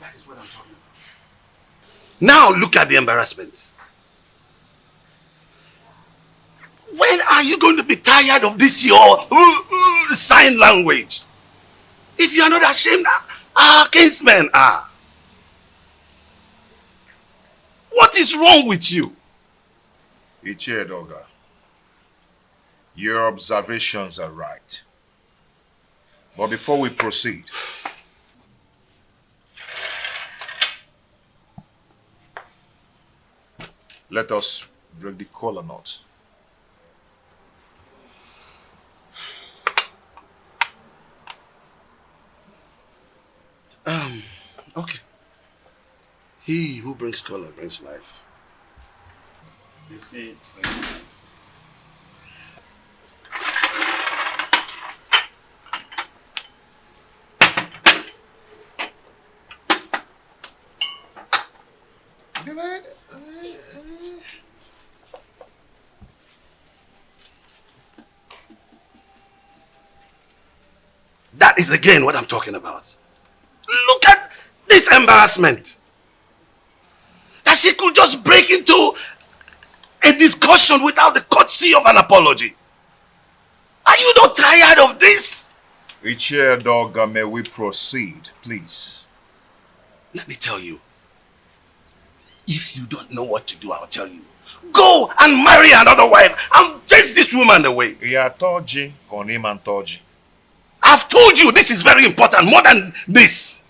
That is what I'm talking about. Now look at the embarrassment. When are you going to be tired of this your sign language? If you are not ashamed, our kinsmen are. What is wrong with you? Ichie Doga, your observations are right. But before we proceed, let us break the collar knot. Okay. He who brings color brings life. You see, That is again what I'm talking about. Look at this embarrassment. That she could just break into a discussion without the courtesy of an apology. Are you not tired of this? Ichie Doga, may we proceed, please? Let me tell you. If you don't know what to do, I'll tell you. Go and marry another wife and chase this woman away. I've told you this is very important, more than this.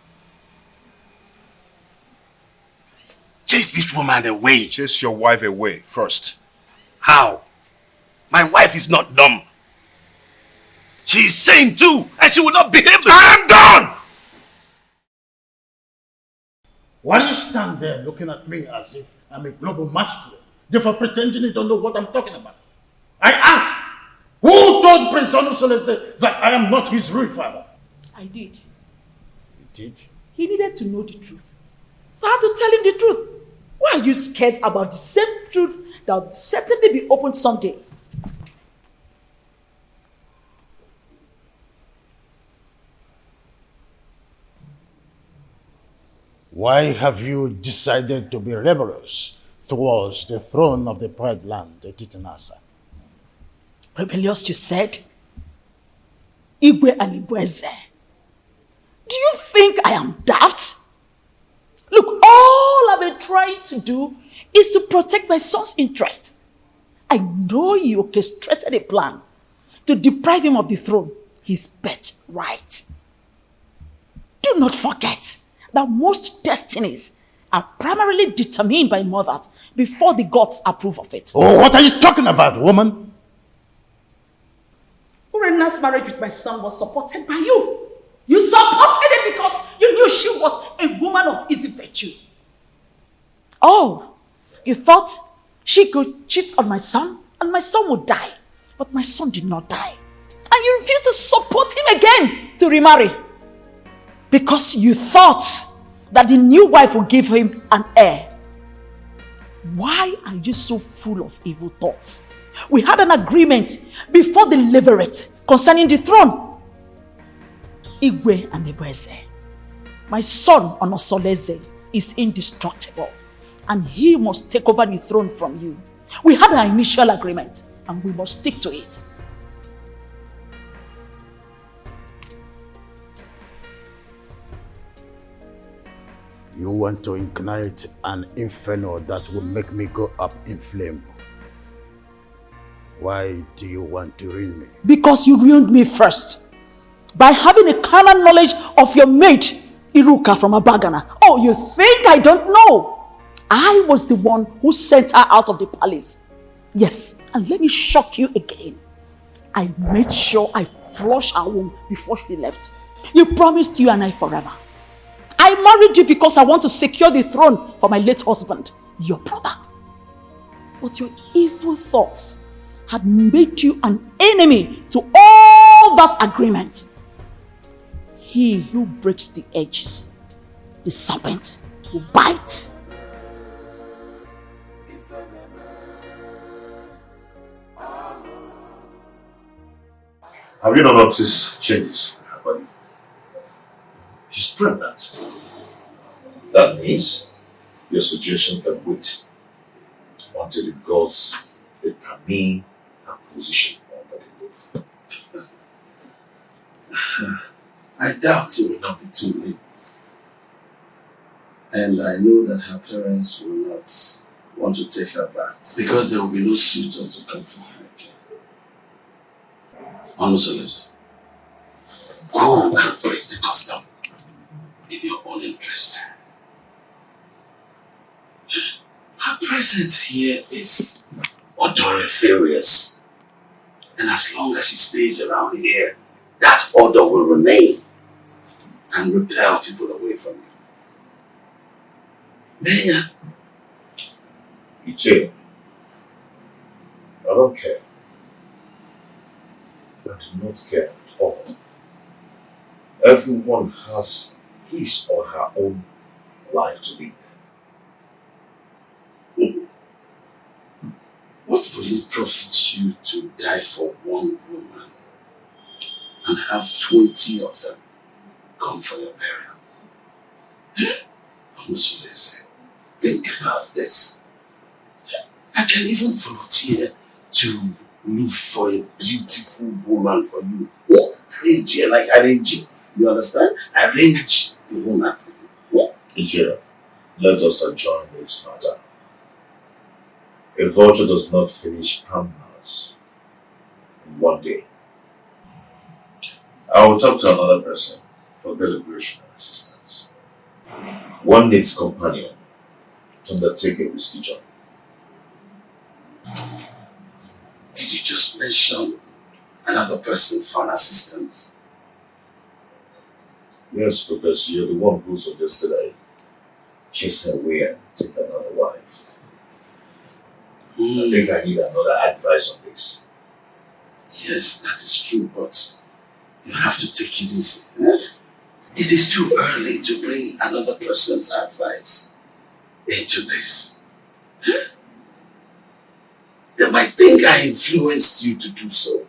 Chase this woman away. Chase your wife away first. How? My wife is not dumb. She is sane too, and she will not behave the— I'm done! Why do you stand there looking at me as if I'm a global master, therefore pretending you don't know what I'm talking about? I asked, who told Prince Onusolese that I am not his real father? I did. You did? He needed to know the truth. So I had to tell him the truth. Why are you scared about the same truth that will certainly be opened someday? Why have you decided to be rebellious towards the throne of the Pride Land, the Titanasa? Rebellious, you said? Igwe and Igweze. Do you think I am daft? Look, all I've been trying to do is to protect my son's interest. I know you orchestrated a plan to deprive him of the throne, his birthright. Do not forget that most destinies are primarily determined by mothers before the gods approve of it. Oh, what are you talking about, woman? Urena's marriage with my son was supported by you. You supported it because you knew she was a woman of easy virtue. Oh, you thought she could cheat on my son and my son would die. But my son did not die. And you refused to support him again to remarry. Because you thought that the new wife would give him an heir. Why are you so full of evil thoughts? We had an agreement before the levirate concerning the throne. Igwe and Ibweze. My son Onosoleze is indestructible and he must take over the throne from you. We had an initial agreement and we must stick to it. You want to ignite an inferno that will make me go up in flame. Why do you want to ruin me? Because you ruined me first. By having a carnal knowledge of your mate, Iruka from Abagana. Oh, you think I don't know? I was the one who sent her out of the palace. Yes, and let me shock you again. I made sure I flushed her womb before she left. You promised you and I forever. I married you because I want to secure the throne for my late husband, your brother. But your evil thoughts had made you an enemy to all that agreement. He who breaks the edges, the serpent will bite. Have you not noticed changes in her body? She's pregnant. That means your suggestion can wait until the gods determine her position under the roof. I doubt it will not be too late. And I know that her parents will not want to take her back because there will be no suitor to come for her again. Onusolese, go and break the custom in your own interest. Her presence here is odoriferous. And as long as she stays around here, that odor will remain and repel people away from you. Maya. Iche, I don't care. I do not care at all. Everyone has his or her own life to live. What will it profit you to die for one woman and have 20 of them come for your burial? Onusolese, think about this. I can even volunteer to look for a beautiful woman for you. Arrange here like arranging. You understand? Arrange the woman for you. Ije, let us adjourn this matter. A vulture does not finish palmhouse in one day. I will talk to another person for deliberation and assistance. One needs companion to undertake a risky journey. Did you just mention another person for assistance? Yes, because you're the one who suggested I chase away and take another wife. I think I need another advice on this. Yes, that is true, but you have to take it easy. It is too early to bring another person's advice into this. They might think I influenced you to do so.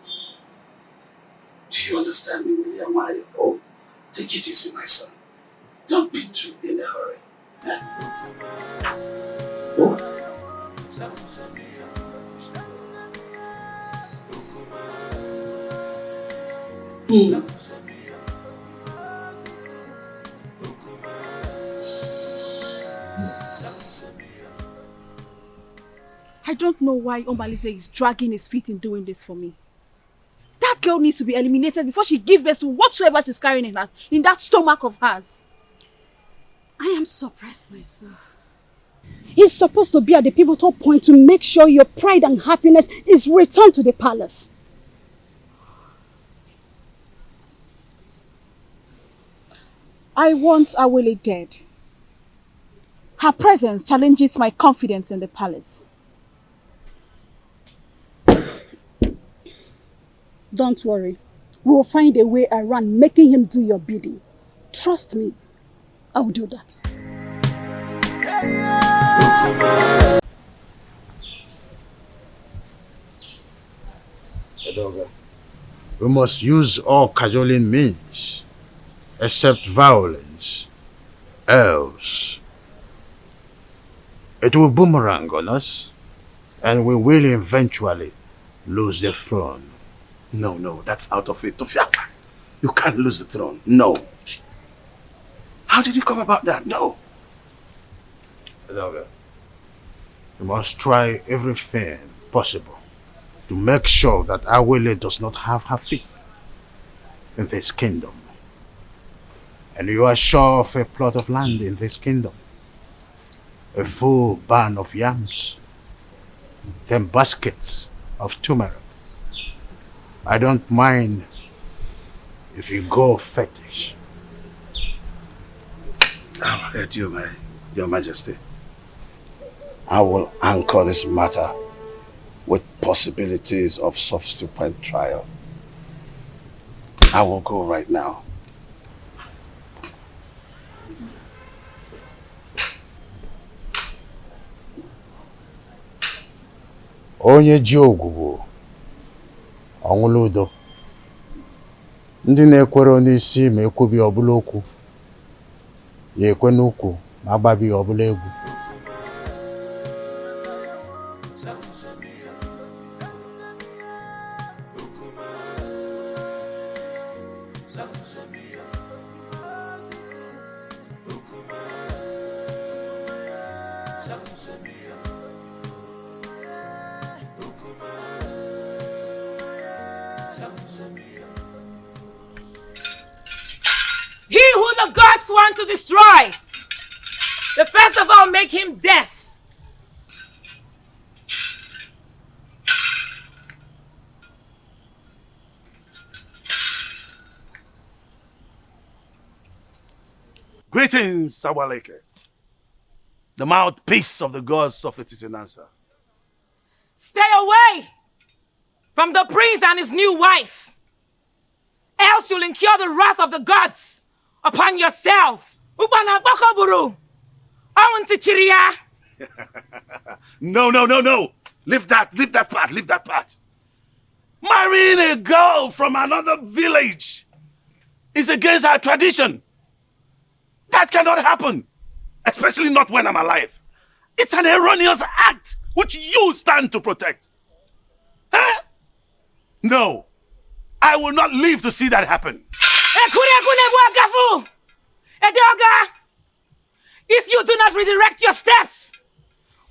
Do you understand me, William? Oh, take it easy, my son. Don't be too in a hurry. Oh. I don't know why Omalize is dragging his feet in doing this for me. That girl needs to be eliminated before she gives birth to whatsoever she's carrying in that stomach of hers. I am surprised myself. He's supposed to be at the pivotal point to make sure your pride and happiness is returned to the palace. I want Awele dead. Her presence challenges my confidence in the palace. Don't worry. We will find a way around making him do your bidding. Trust me. I will do that. We must use all cajoling means, except violence. Else, it will boomerang on us, and we will eventually lose the throne. No, that's out of it. Tofiaka, you can't lose the throne. No. How did you come about that? No. We must try everything possible to make sure that Awele does not have her feet in this kingdom. And you are sure of a plot of land in this kingdom, a full barn of yams, 10 baskets of turmeric. I don't mind if you go fetish. I'll heard you, Your Majesty. I will anchor this matter with possibilities of subsequent trial. I will go right now. Onye ji ogwugwu ọnwụla udo. Ndị na-ekwere n'isi ma ekwubi ọbụla okwu, ya ekwe n'ukwu ma agbabi ọbụla egwu. He who the gods want to destroy, the first of all make him death. Greetings, Sawaleke, the mouthpiece of the gods of Etitinansa. Stay away from the prince and his new wife, else you'll incur the wrath of the gods upon yourself. No. Leave that part. Marrying a girl from another village is against our tradition. That cannot happen, especially not when I'm alive. It's an erroneous act which you stand to protect. Huh? No, I will not live to see that happen. If you do not redirect your steps,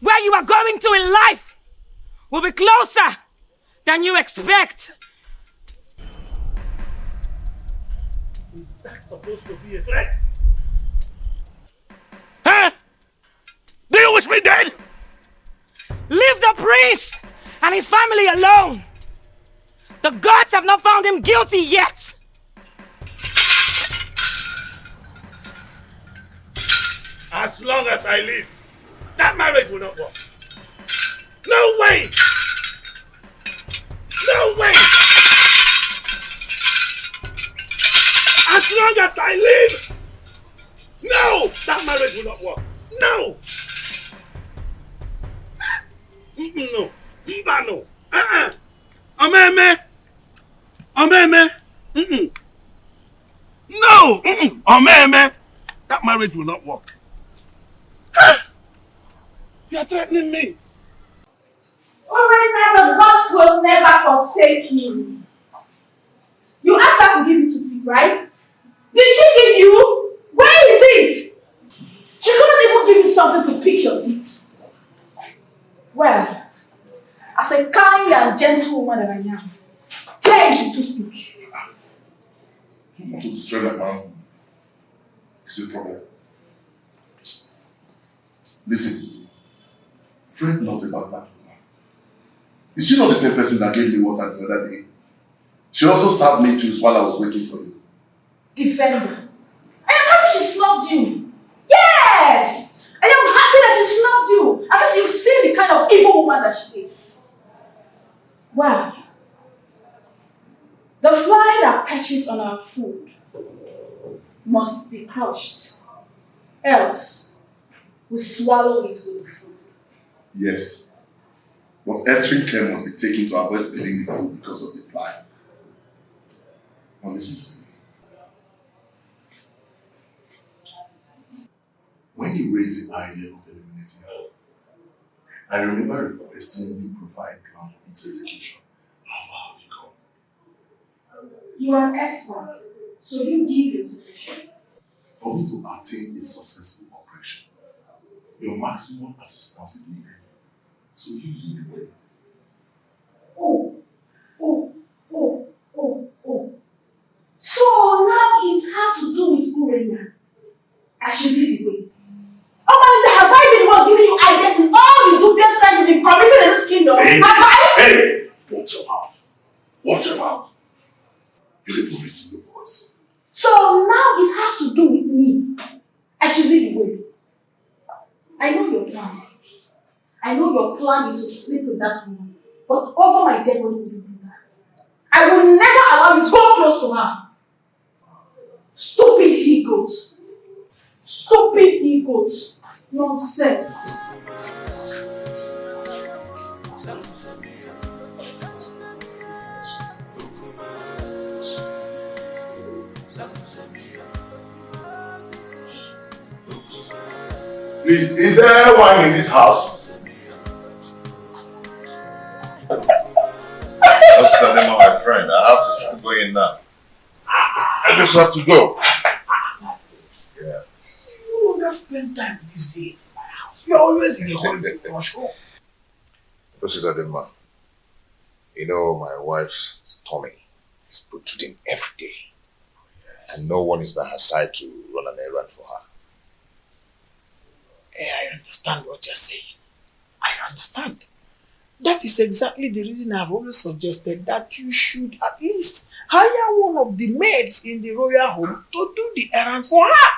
where you are going to in life will be closer than you expect. Is that supposed to be a threat? Huh? Do you wish me dead? Leave the priest and his family alone. The gods have not found him guilty yet. As long as I live, that marriage will not work. No way! No way! As long as I live, no! That marriage will not work. No! No. No. Omeme! Omeme! No! Omeme! That marriage will not work. You are threatening me. Alright, now the gods will never forsake you. You asked her to give you to feed, right? Did she give you? Where is it? She couldn't even give you something to pick your feet. Well, as a kind and gentle woman that I am, here is the toothpick. You want to destroy that man? It's your problem. Listen, fret not about that woman. Is she not the same person that gave me water the other day? She also served me juice while I was waiting for you. Defender. I am happy she snubbed you. Yes! I am happy that she snubbed you. Because you've seen the kind of evil woman that she is. Well, the fly that perches on our food must be crushed. Else, we swallow it with the food. Yes. But extreme care must be taken to avoid spilling the food because of the fly. Now listen to me. When you raised the idea of eliminating her, I remember requesting you provide a plan for its execution. How far have you gone? You are an expert, so you give the solution. For me to attain a successful operation, your maximum assistance is needed. So you lead the way. So now it has to do with Urena. I should lead the way. Oh, have I been the one giving you ideas in all the dubious crimes to be committed in this kingdom? Hey, have I? Hey! Watch your mouth. Watch your mouth. You don't even receive your voice. So now it has to do with me. I should lead the way. I know your plan. I know your plan is to sleep with that woman. But over my dead body will you do that? I will never allow you to go close to her. Stupid he-goats. Stupid he-goats. Nonsense. Please, is there wine in this house? Just tell them, my friend. I have to start going now. I just have to go. Yeah. You don't just spend time these days in my house. You're always in the holiday rush home. This is Adema. You know, my wife's tummy is protruding every day. Yes. And no one is by her side to run an errand for her. I understand what you're saying. I understand. That is exactly the reason I've always suggested that you should at least hire one of the maids in the royal home to do the errands for her.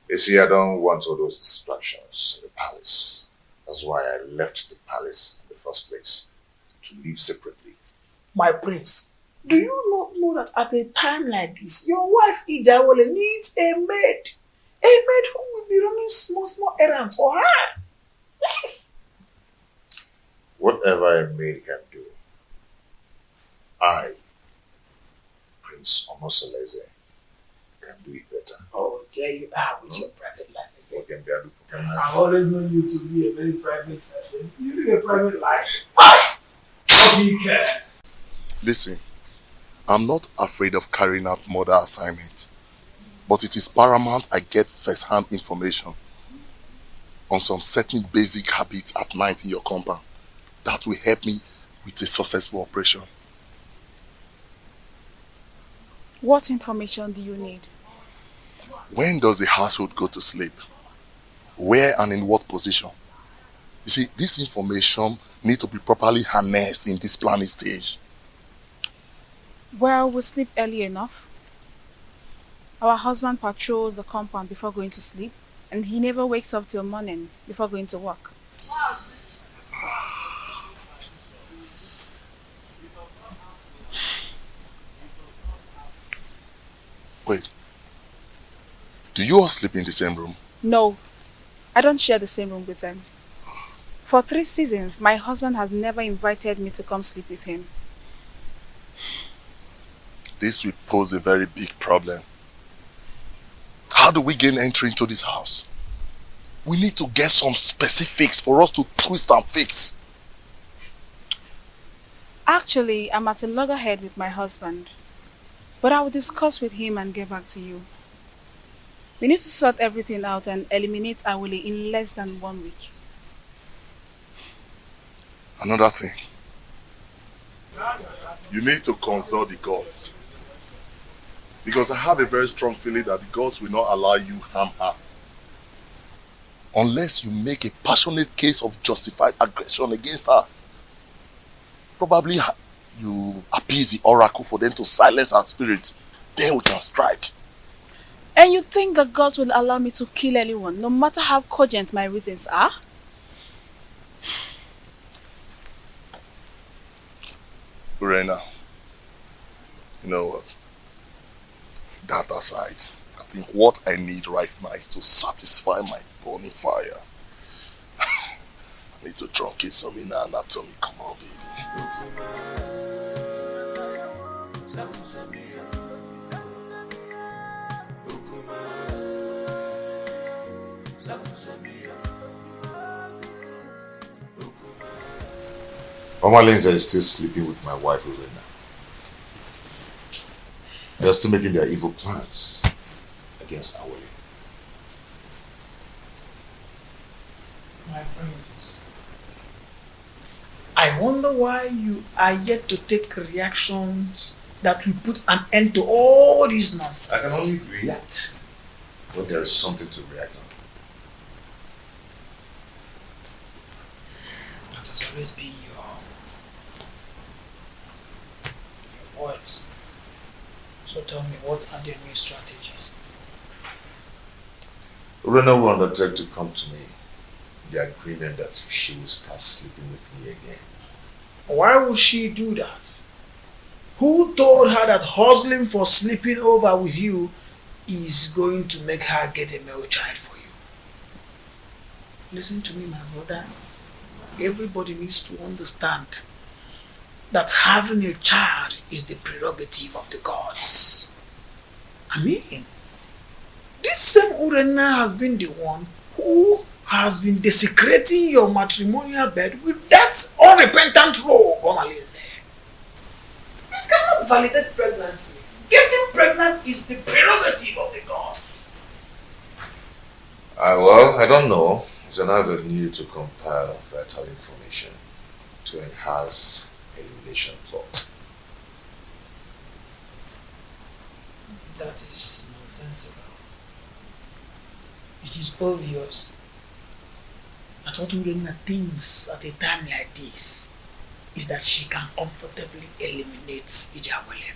You see, I don't want all those distractions in the palace. That's why I left the palace in the first place, to live separately. My prince, do you not know that at a time like this, your wife Ijawole needs a maid? A maid who will be running small errands for her. Yes. Whatever a maid can do, I, Prince Omosoleze, can do it better. Oh, there you are with your private life. I've always known you to be a very private person. You live a private life. Listen, I'm not afraid of carrying out murder assignment, but it is paramount I get first-hand information on some certain basic habits at night in your compound that will help me with a successful operation. What information do you need? When does the household go to sleep? Where and in what position? You see, this information needs to be properly harnessed in this planning stage. Well, we sleep early enough. Our husband patrols the compound before going to sleep. And he never wakes up till morning before going to work. Wait. Do you all sleep in the same room? No, I don't share the same room with them. For 3 seasons, my husband has never invited me to come sleep with him. This will pose a very big problem. How do we gain entry into this house? We need to get some specifics for us to twist and fix. Actually, I'm at a loggerhead with my husband. But I will discuss with him and get back to you. We need to sort everything out and eliminate Awele in less than 1 week. Another thing. You need to consult the gods. Because I have a very strong feeling that the gods will not allow you harm her. Unless you make a passionate case of justified aggression against her. Probably you appease the oracle for them to silence her spirit. Then we can strike. And you think the gods will allow me to kill anyone, no matter how cogent my reasons are? Urena, you know what? That aside, I think what I need right now is to satisfy my burning fire. I need to truncate some inner anatomy. Come on, baby. Mama Lindsay is still sleeping with my wife, Urena. They are still making their evil plans against Awele. My friends, I wonder why you are yet to take reactions that will put an end to all this nonsense. I can only react when there is something to react on. That has always been your words. So tell me, what are the new strategies? Urena will undertake to come to me in the agreement that she will start sleeping with me again. Why would she do that? Who told her that hustling for sleeping over with you is going to make her get a male child for you? Listen to me, my brother. Everybody needs to understand that having a child is the prerogative of the gods. I mean, this same Urena has been the one who has been desecrating your matrimonial bed with that unrepentant rogue, Omalinze. It cannot validate pregnancy. Getting pregnant is the prerogative of the gods. Well, I don't know. It's an avenue to compile vital information to enhance elimination plot. That is nonsensical. It is obvious that what Urena thinks at a time like this is that she can comfortably eliminate Ijawele.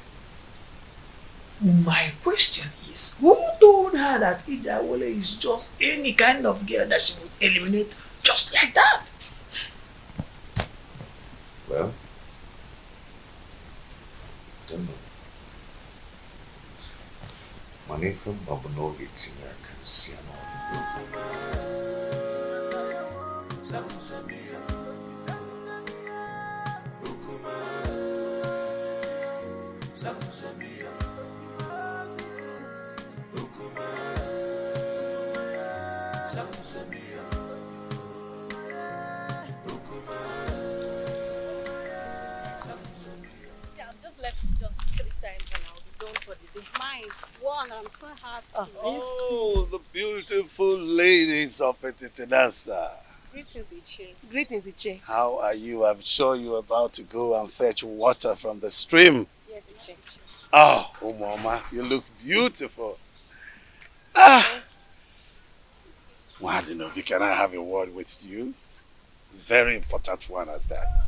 My question is, who told her that Ijawele is just any kind of girl that she will eliminate just like that? Well, I don't know. Money from Babuno eating I can see I'm so happy. Oh, the beautiful ladies of Etitinasa. Greetings, Iche. Greetings, Iche. How are you? I'm sure you're about to go and fetch water from the stream. Yes, Iche. Oh, Mama, you look beautiful. Ah! Wadinobi, can I have a word with you? Very important one at that.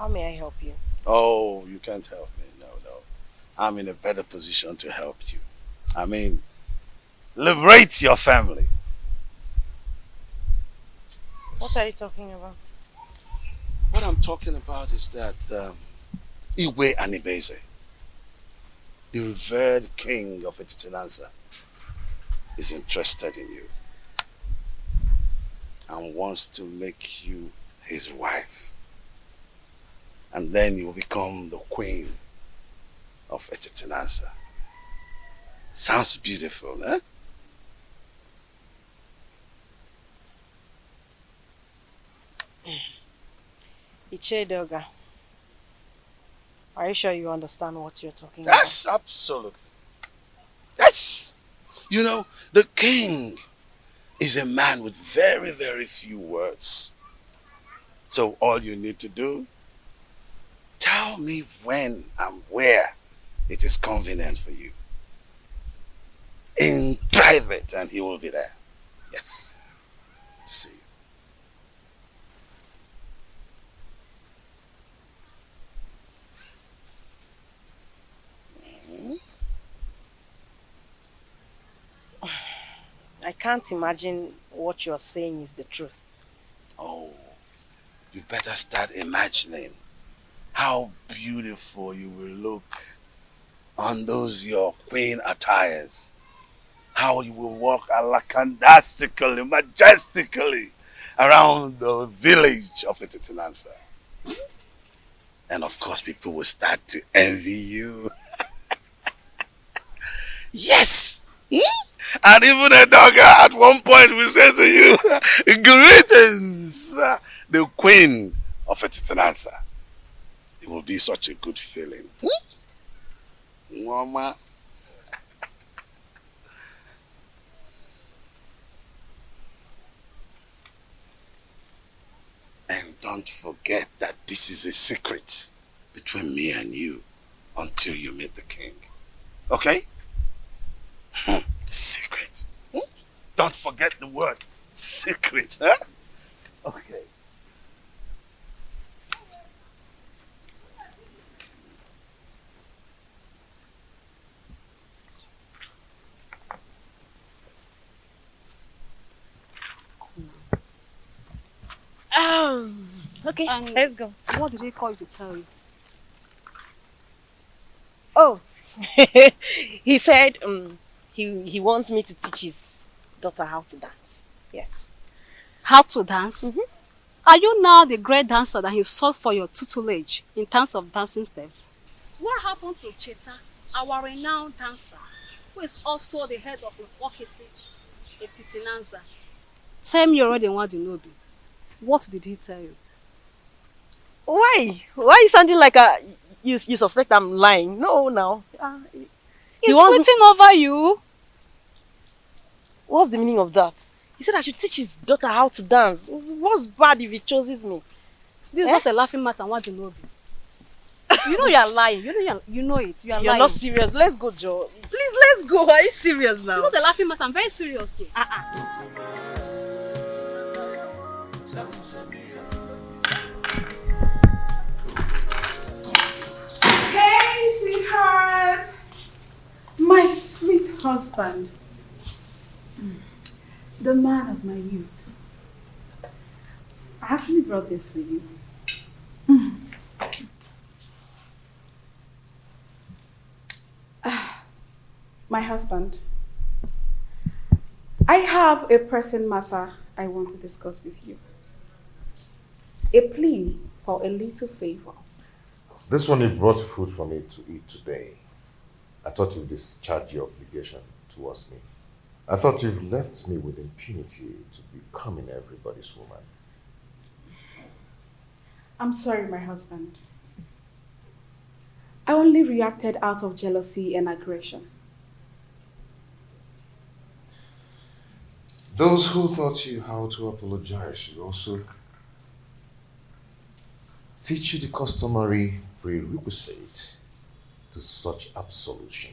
How may I help you? Oh, you can't help me. No. I'm in a better position to help you. I mean, liberate your family. What are you talking about? What I'm talking about is that Iwe Anibeze, the revered king of Etitinanza, is interested in you and wants to make you his wife. And then you will become the queen of Etitinanza. Sounds beautiful, eh? Ichedoga, are you sure you understand what you're talking Yes, absolutely. Yes. You know, the king is a man with very, very few words. So all you need to do, tell me when and where it is convenient for you. In private, and he will be there. Yes. To see you. I can't imagine what you're saying is the truth. Oh, you better start imagining how beautiful you will look on those your queen attires. How you will walk alakandastically, majestically around the village of Etitinansa. And of course, people will start to envy you. Yes! And even a dog at one point will say to you, greetings, the queen of Etitinansa. It will be such a good feeling. Mama. And don't forget that this is a secret between me and you until you meet the king. Okay? Secret. Don't forget the word secret, huh? Okay. Okay, let's go. What did they call you to tell you? Oh, he said he wants me to teach his daughter how to dance. Yes. How to dance? Are you now the great dancer that you sought for your tutelage in terms of dancing steps? What happened to Cheta, our renowned dancer, who is also the head of Impokiti, Etitinanza? Tell me already what you know. What did he tell you? Why? Why are you sounding like you suspect I'm lying? No, now. He's waiting over you. What's the meaning of that? He said I should teach his daughter how to dance. What's bad if he chooses me? This is not a laughing matter. What do you know? You know you are lying. You know it. You are lying. You're not serious. Let's go, Joe. Please, let's go. Are you serious now? It's not a laughing matter. I'm very serious. Hey, sweetheart. My sweet husband. The man of my youth. I actually brought this for you. My husband. I have a pressing matter I want to discuss with you. A plea for a little favor. This one, you brought food for me to eat today. I thought you'd discharge your obligation towards me. I thought you've left me with impunity to becoming everybody's woman. I'm sorry, my husband. I only reacted out of jealousy and aggression. Those who taught you how to apologize should also teach you the customary prerequisite to such absolution.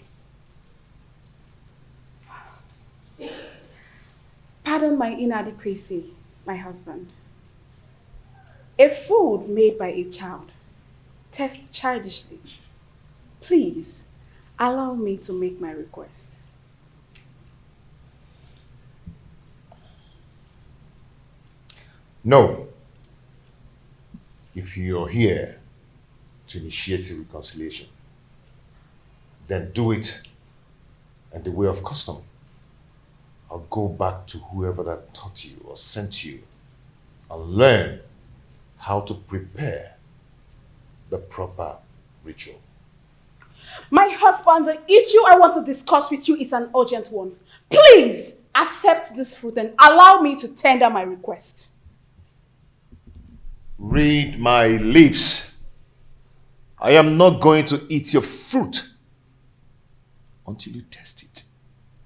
Pardon my inadequacy, my husband. A food made by a child test childishly. Please, allow me to make my request. No. If you're here to initiate a reconciliation, then do it in the way of custom. I'll go back to whoever that taught you or sent you and learn how to prepare the proper ritual. My husband, the issue I want to discuss with you is an urgent one. Please accept this fruit and allow me to tender my request. Read my lips. I am not going to eat your fruit until you test it.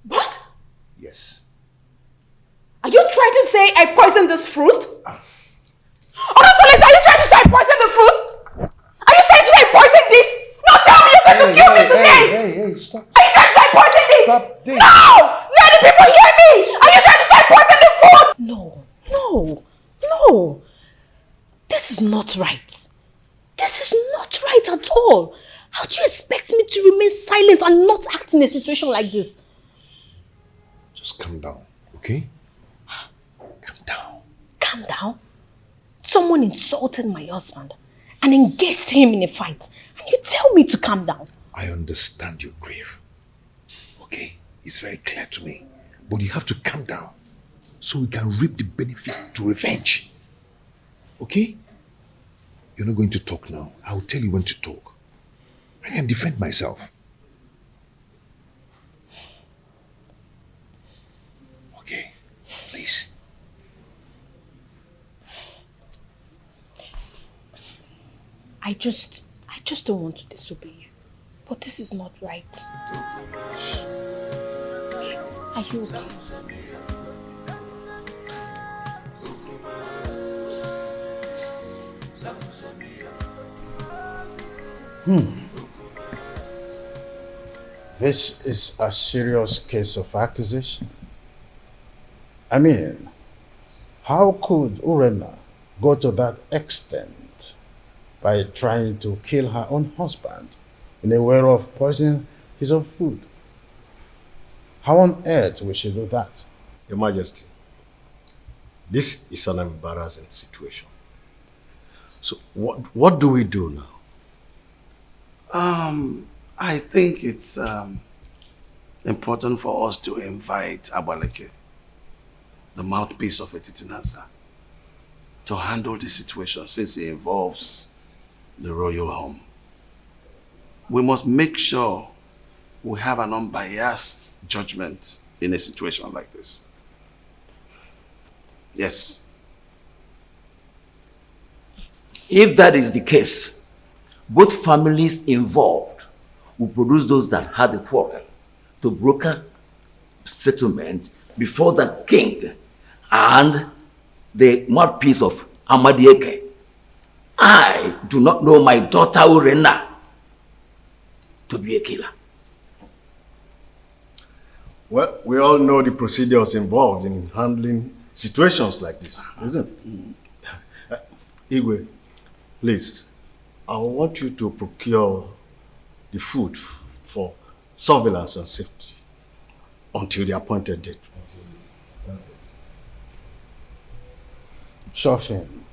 What? Yes. Are you trying to say I poisoned this fruit? Honestly, are you trying to say I poisoned the fruit? Are you trying to say I poisoned it? No, tell me you're going to kill me today! Hey, stop. Are you trying to say I poisoned it? Stop this. No! Let the people hear me! Are you trying to say I poisoned the fruit? No. This is not right. This is not right at all. How do you expect me to remain silent and not act in a situation like this? Just calm down, okay? Calm down? Someone insulted my husband and engaged him in a fight. And you tell me to calm down. I understand your grief. Okay? It's very clear to me. But you have to calm down so we can reap the benefit to revenge. Okay? You're not going to talk now. I'll tell you when to talk. I can defend myself. Okay? Please. I just don't want to disobey you. But this is not right. Okay. Are you okay? This is a serious case of accusation. I mean, how could Urena go to that extent by trying to kill her own husband in a way of poisoning his own food? How on earth will she do that? Your Majesty, this is an embarrassing situation. So what do we do now? I think it's important for us to invite Abaleke, the mouthpiece of Etitinanza, to handle the situation since it involves the royal home. We must make sure we have an unbiased judgment in a situation like this. Yes. If that is the case, both families involved will produce those that had the quarrel to broker settlement before the king and the mouthpiece of Amadieke. I do not know my daughter Urena to be a killer. Well, we all know the procedures involved in handling situations like this, isn't it? Igwe, please, I want you to procure the food for surveillance and safety until the appointed date. Sure thing.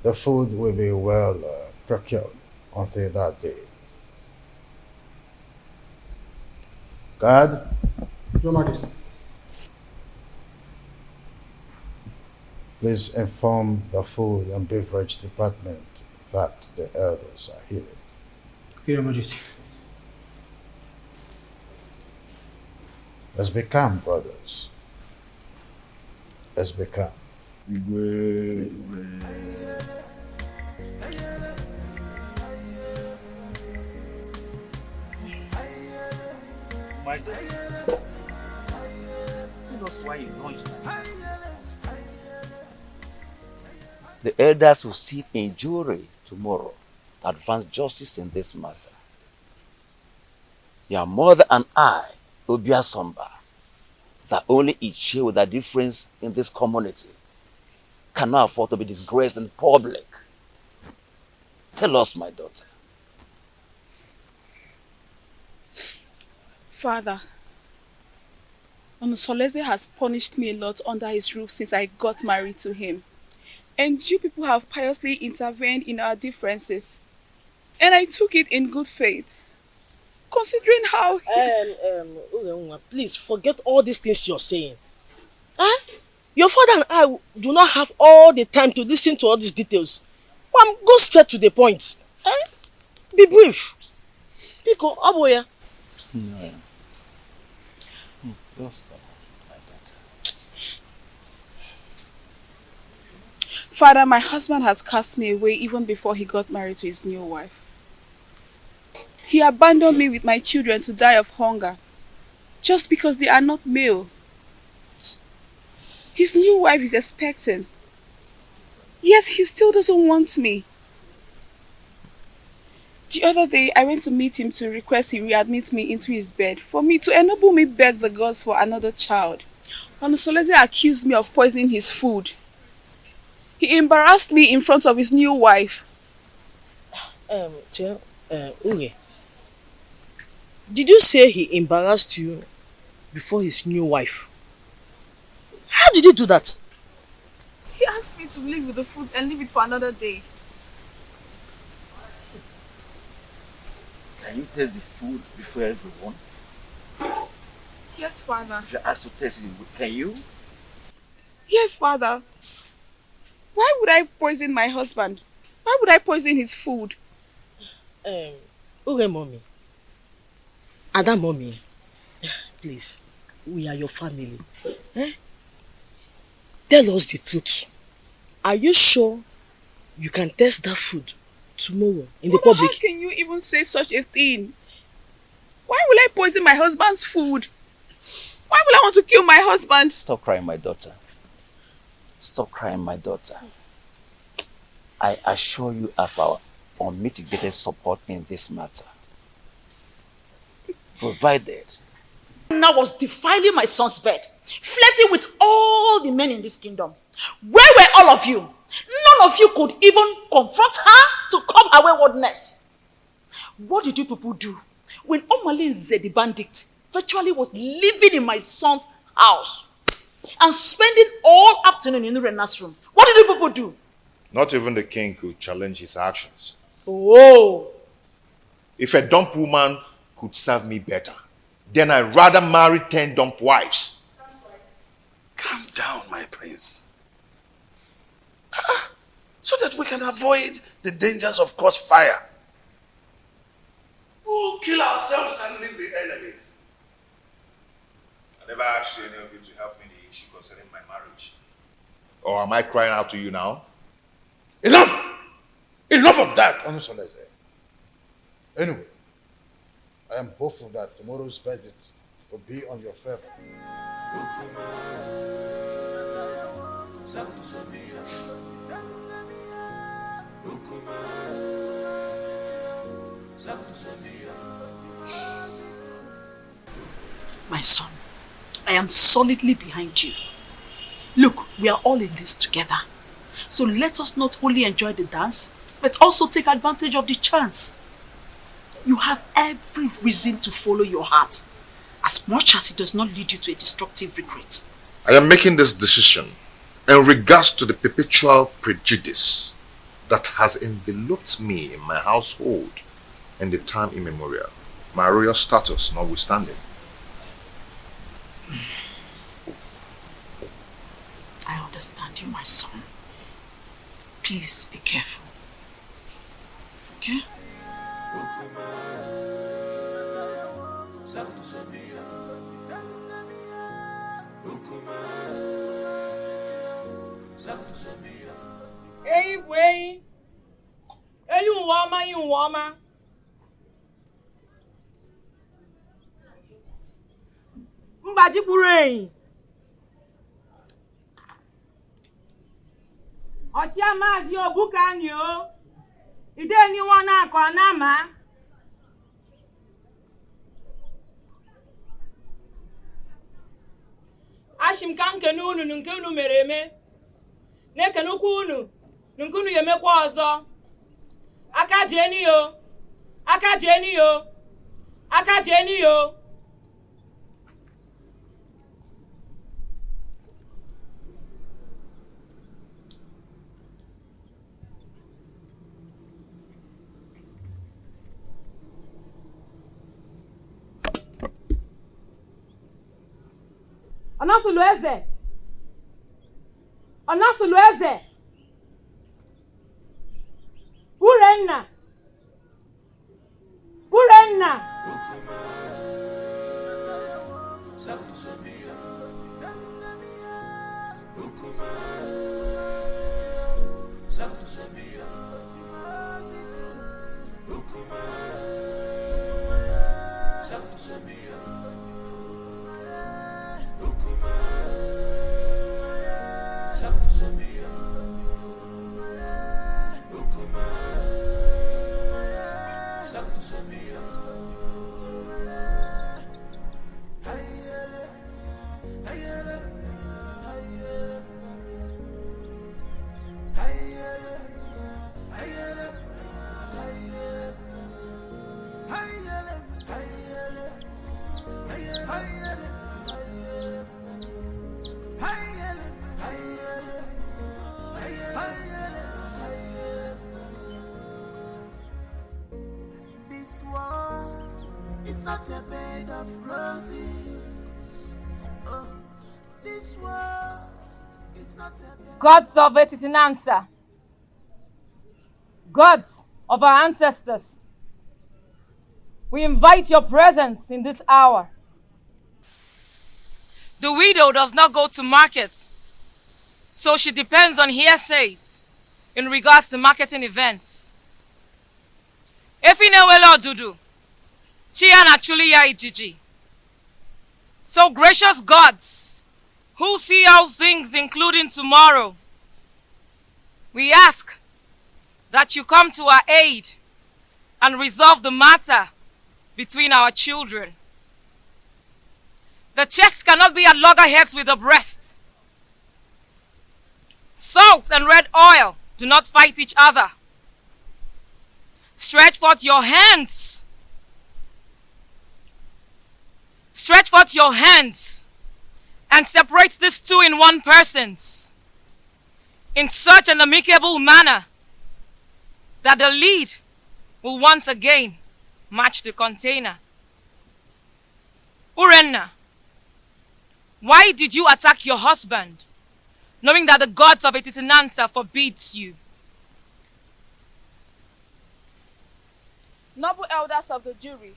The food will be well procured until that day. Guard? Your Majesty. Please inform the food and beverage department that the elders are here. Okay, Your Majesty. Let's be calm, brothers. Let's be calm. The elders will sit in jury tomorrow to advance justice in this matter. Your mother and I, Obia Somba, that only each with a difference in this community, cannot afford to be disgraced in public. Tell us, my daughter. Father, Onusoleze has punished me a lot under his roof since I got married to him. And you people have piously intervened in our differences. And I took it in good faith. Considering how... Please forget all these things you're saying. Huh? Your father and I do not have all the time to listen to all these details. Go straight to the point. Eh? Be brief. Pico, Aboya. No. Just stop, my daughter. Father, my husband has cast me away even before he got married to his new wife. He abandoned me with my children to die of hunger, just because they are not male. His new wife is expecting, yet he still doesn't want me. The other day, I went to meet him to request he readmit me into his bed for me to enable me beg the gods for another child. Onusoleze accused me of poisoning his food. He embarrassed me in front of his new wife. Unge, did you say he embarrassed you before his new wife? How did he do that? He asked me to leave with the food and leave it for another day. Can you taste the food before everyone? Yes, Father. If you ask to taste it, can you? Yes, Father. Why would I poison my husband? Why would I poison his food? Okay, Mommy. Ada Mommy, please, we are your family. Eh? Tell us the truth. Are you sure you can taste that food tomorrow in the public? How can you even say such a thing? Why will I poison my husband's food? Why will I want to kill my husband? Stop crying, my daughter. Stop crying, my daughter. I assure you of our unmitigated support in this matter. Provided Now was defiling my son's bed, flirting with all the men in this kingdom. Where were all of you? None of you could even confront her to curb her waywardness. What did you people do when Omalinze the bandit virtually was living in my son's house and spending all afternoon in the Rena's room? What did you people do? Not even the king could challenge his actions. Oh. If a dump woman could serve me better, then I'd rather marry 10 dump wives. That's right. Calm down, my prince. So that we can avoid the dangers of crossfire. We'll kill ourselves and leave the enemies. I never asked any of you to help me in the issue concerning my marriage. Or am I crying out to you now? Enough! Enough of that, Onusoleze. Anyway, I am hopeful that tomorrow's verdict will be on your favor. My son, I am solidly behind you. Look, we are all in this together. So let us not only enjoy the dance, but also take advantage of the chance. You have every reason to follow your heart, as much as it does not lead you to a destructive regret. I am making this decision in regards to the perpetual prejudice that has enveloped me in my household in the time immemorial, my royal status notwithstanding. I understand you, my son. Please be careful. Okay? Hey, way. Hey, you woman. Mbaji Burain. Ochia mas yo bukan yo. Ide ni wana kwa nama. Ashim kam kenunu nkunu mereme. Ne kenukunu nkunu yemekwa ọzọ. Aka Jenny yo. Aka Jenny yo. Aka Jenny yo. Onasulu eze. Onasulu eze. Urenna. Urenna. This war is not a bed of roses. Oh, this war is not a bed. Gods of Etitinansa. Gods of our ancestors. We invite your presence in this hour. The widow does not go to market, so she depends on hearsays in regards to marketing events. Efinewelo Dudu, Chia Nachuli ya Ijiji. So gracious gods, who see all things including tomorrow, we ask that you come to our aid and resolve the matter between our children. The chest cannot be at loggerheads with the breast. Salt and red oil do not fight each other. Stretch forth your hands. Stretch forth your hands and separate these two in one persons in such an amicable manner that the lead will once again match the container. Urenna, why did you attack your husband, knowing that the gods of Etitinansa forbids you? Noble elders of the jury,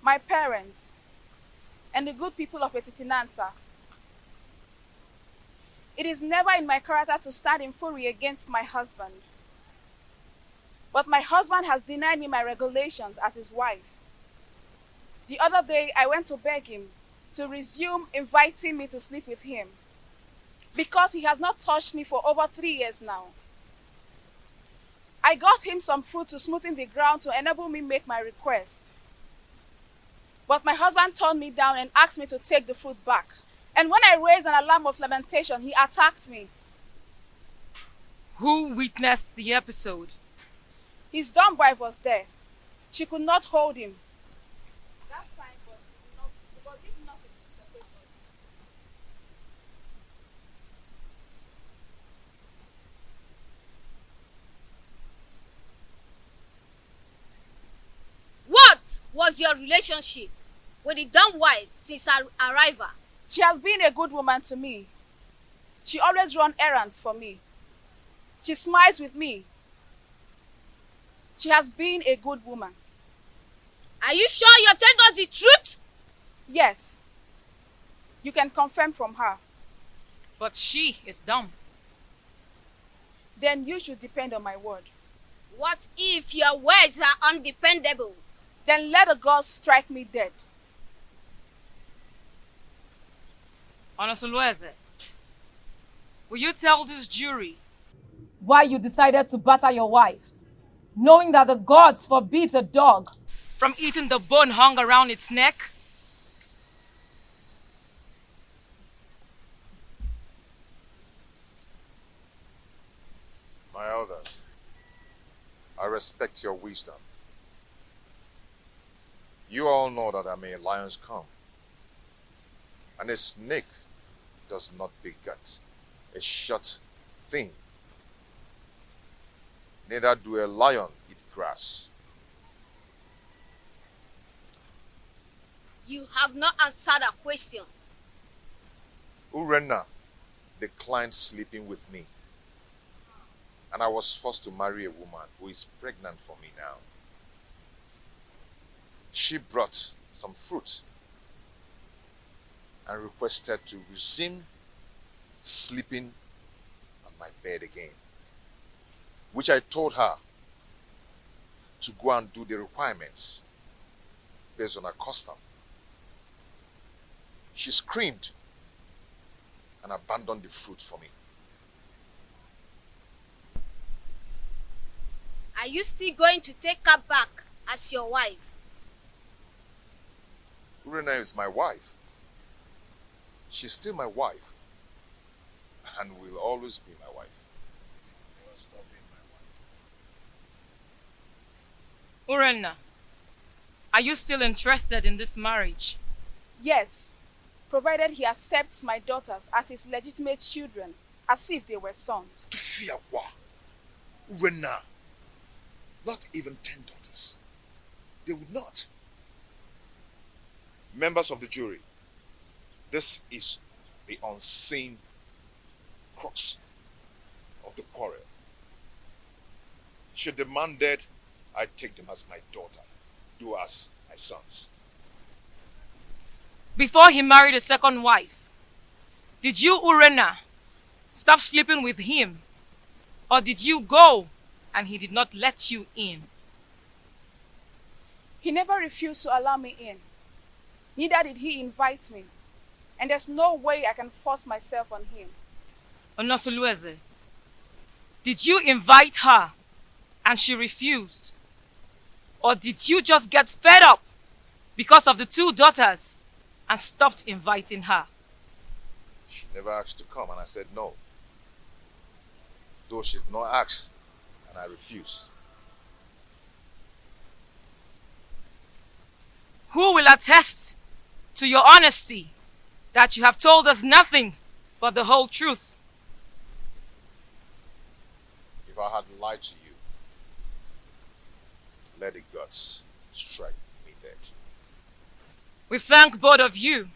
my parents, and the good people of Etitinansa, it is never in my character to stand in fury against my husband. But my husband has denied me my regulations as his wife. The other day, I went to beg him to resume inviting me to sleep with him because he has not touched me for over 3 years now. I got him some food to smoothen the ground to enable me make my request. But my husband turned me down and asked me to take the food back. And when I raised an alarm of lamentation, he attacked me. Who witnessed the episode? His dumb wife was there. She could not hold him. That time was not separate us. What was your relationship with the dumb wife since her arrival? She has been a good woman to me. She always runs errands for me. She smiles with me. She has been a good woman. Are you sure you're telling us the truth? Yes. You can confirm from her. But she is dumb. Then you should depend on my word. What if your words are undependable? Then let the gods strike me dead. Onosulueze, will you tell this jury why you decided to batter your wife, knowing that the gods forbid a dog from eating the bone hung around its neck? My elders, respect your wisdom. You all know that I'm a lion's come, and a snake does not beget a short thing. Neither do a lion eat grass. You have not answered a question. Urena declined sleeping with me, and I was forced to marry a woman who is pregnant for me now. She brought some fruit and requested to resume sleeping on my bed again, which I told her to go and do the requirements based on her custom. She screamed and abandoned the fruit for me. Are you still going to take her back as your wife? Urena is my wife. She's still my wife and will always be my wife. Urena, are you still interested in this marriage? Yes, provided he accepts my daughters as his legitimate children, as if they were sons. Fiawa, Urena, not even 10 daughters. They would not. Members of the jury, this is the unseen crux of the quarrel. Should the man dead, I take them as my daughter, do as my sons. Before he married a second wife, did you, Urena, stop sleeping with him? Or did you go and he did not let you in? He never refused to allow me in. Neither did he invite me. And there's no way I can force myself on him. Onosulueze, did you invite her and she refused? Or did you just get fed up because of the 2 daughters and stopped inviting her? She never asked to come and I said no. Though she did not ask and I refused. Who will attest to your honesty that you have told us nothing but the whole truth? If I had lied to you, let the gods strike me dead. We thank both of you.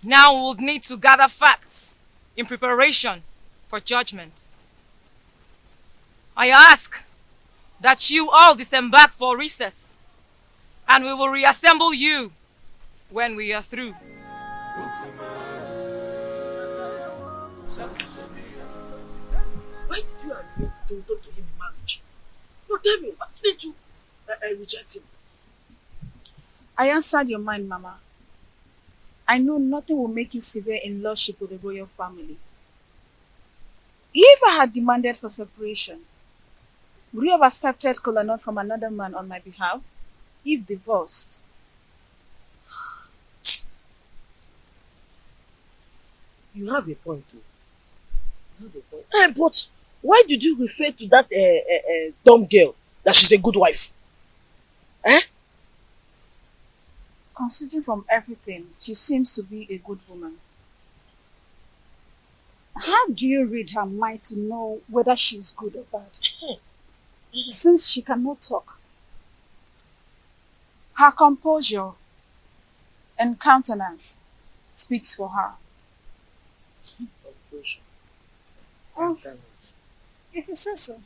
Now we will need to gather facts in preparation for judgment. I ask that you all disembark for recess, and we will reassemble you when we are through. Why did you agree to talk to him in marriage? No, tell me, why didn't you reject him? I answered your mind, Mama. I know nothing will make you severe in lordship with the royal family. If I had demanded for separation, would you have accepted Kolanut from another man on my behalf? If divorced? You have a point too. But why did you refer to that dumb girl that she's a good wife? Considering from everything, she seems to be a good woman. How do you read her mind to know whether she's good or bad? Since she cannot talk, her composure and countenance speaks for her. Oh, if you say so.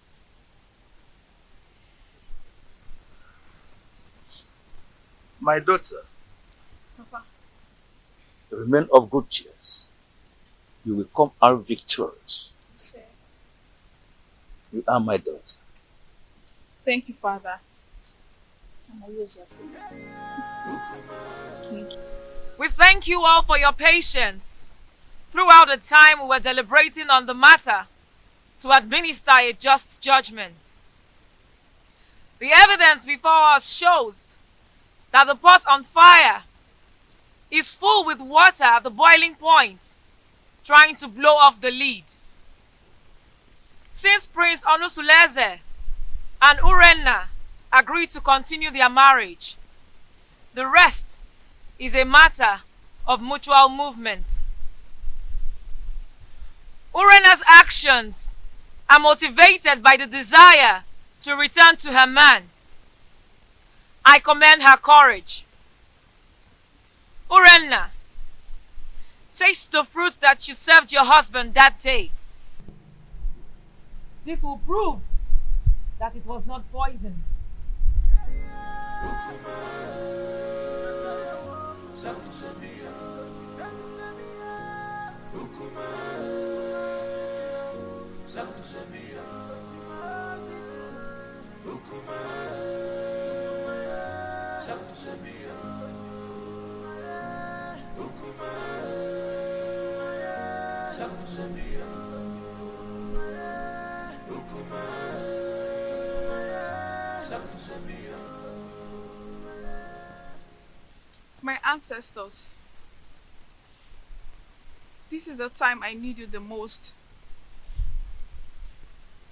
My daughter, Papa. remain of good cheer. You will come out victorious. Sir. You are my daughter. Thank you, Father. I'm always your friend. Thank you. We thank you all for your patience throughout the time we were deliberating on the matter to administer a just judgment. The evidence before us shows that the pot on fire is full with water at the boiling point, trying to blow off the lid. Since Prince Onusuleze and Urenna agree to continue their marriage. The rest is a matter of mutual movement. Urenna's actions are motivated by the desire to return to her man. I commend her courage. Urenna, taste the fruit that you served your husband that day. This will prove that it was not poison. My ancestors, this is the time I need you the most.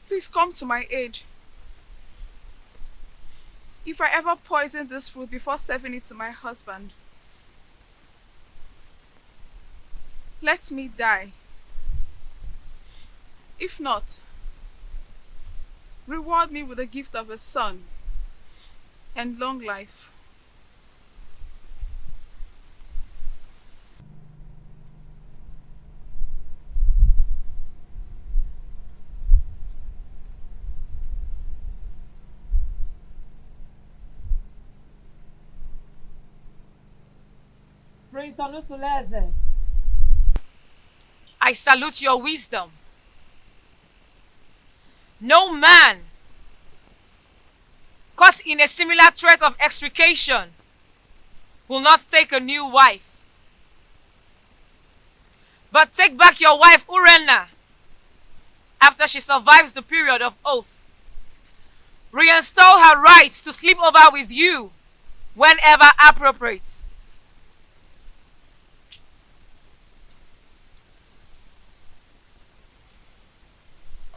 Please come to my aid. If I ever poison this food before serving it to my husband, let me die. If not, reward me with the gift of a son and long life. I salute your wisdom. No man caught in a similar threat of extrication will not take a new wife. But take back your wife Urenna after she survives the period of oath. Reinstall her rights to sleep over with you whenever appropriate.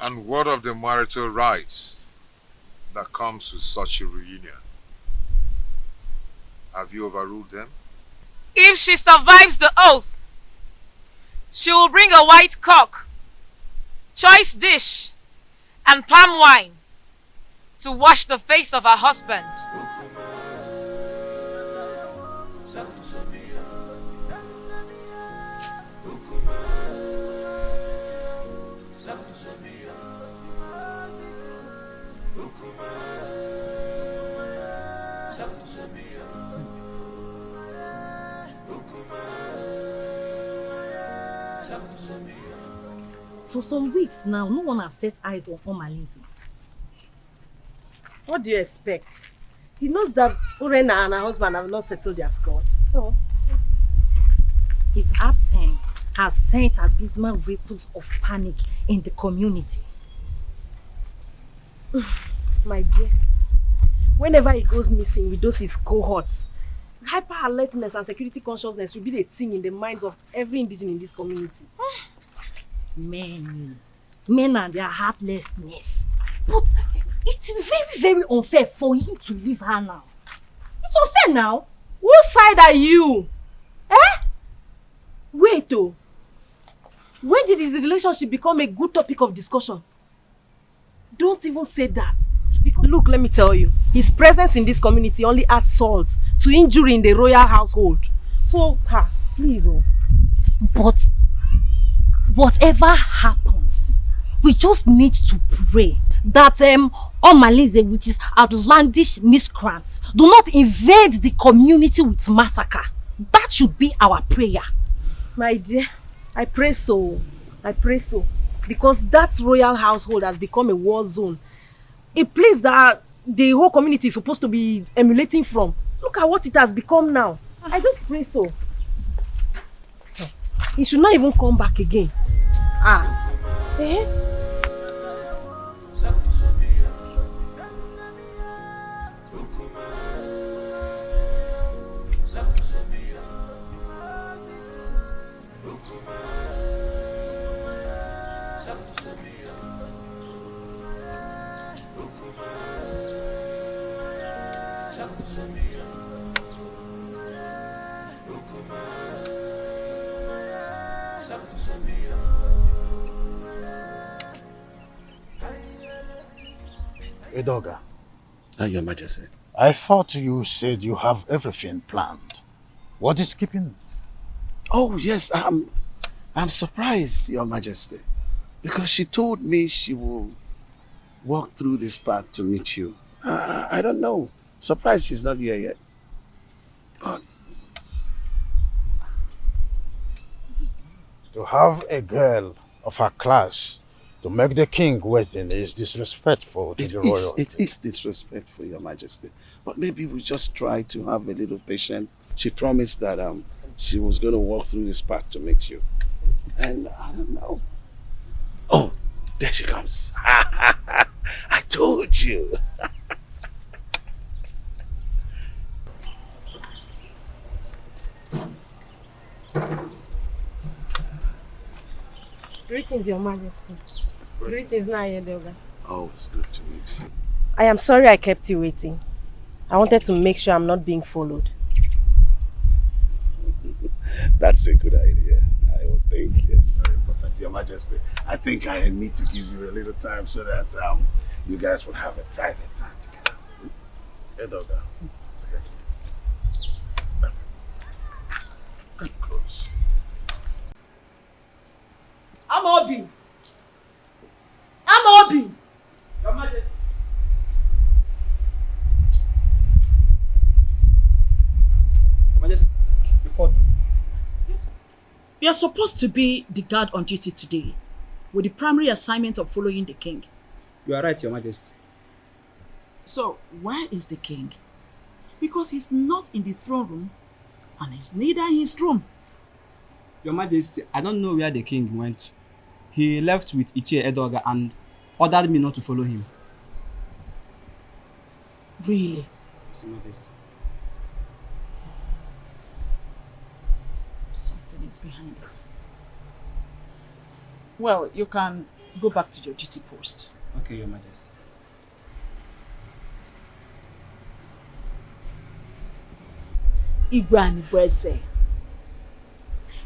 And what of the marital rights that comes with such a reunion? Have you overruled them? If she survives the oath, she will bring a white cock, choice dish, and palm wine to wash the face of her husband. For some weeks now, no one has set eyes on Omalinze. What do you expect? He knows that Urenna and her husband have not settled their scores. So, His absence has sent abysmal ripples of panic in the community. my dear, whenever he goes missing with those his cohorts, hyper alertness and security consciousness will be the thing in the minds of every indigene in this community. Men and their heartlessness. But it is very, very unfair for him to leave her now. It's unfair now. Whose side are you? Wait oh. When did his relationship become a good topic of discussion? Don't even say that. Because look, let me tell you, his presence in this community only adds salt to injury in the royal household. So, please oh. But whatever happens, we just need to pray that Omalinze with his outlandish miscreants do not invade the community with massacre. That should be our prayer. My dear, I pray so. I pray so. Because that royal household has become a war zone. A place that the whole community is supposed to be emulating from. Look at what it has become now. I just pray so. He should not even come back again. Edoga. Your Majesty. I thought you said you have everything planned. What is keeping? Oh, yes, I'm surprised, Your Majesty. Because she told me she will walk through this path to meet you. I don't know. Surprised she's not here yet. But to have a girl of her class to make the king waiting is disrespectful to the royal. It is disrespectful, Your Majesty. But maybe we just try to have a little patience. She promised that she was going to walk through this path to meet you. And I don't know. Oh, there she comes. I told you. Greetings, Your Majesty. Greetings, Edoga. Oh, it's good to meet you. I am sorry I kept you waiting. I wanted to make sure I'm not being followed. That's a good idea. I would think, yes. Very important, Your Majesty. I think I need to give you a little time so that you guys will have a private time together. Edoga. Come close. Amobi! Amobi! Your Majesty. Your Majesty, you called me. Yes, sir. You are supposed to be the guard on duty today, with the primary assignment of following the king. You are right, Your Majesty. So, where is the king? Because he's not in the throne room, and he's neither in his room. Your Majesty, I don't know where the king went. He left with Ichie Edoga and ordered me not to follow him. Really? Yes, Your Majesty. Something is behind this. Well, you can go back to your duty post. Okay, Your Majesty. Igwe Anibweze,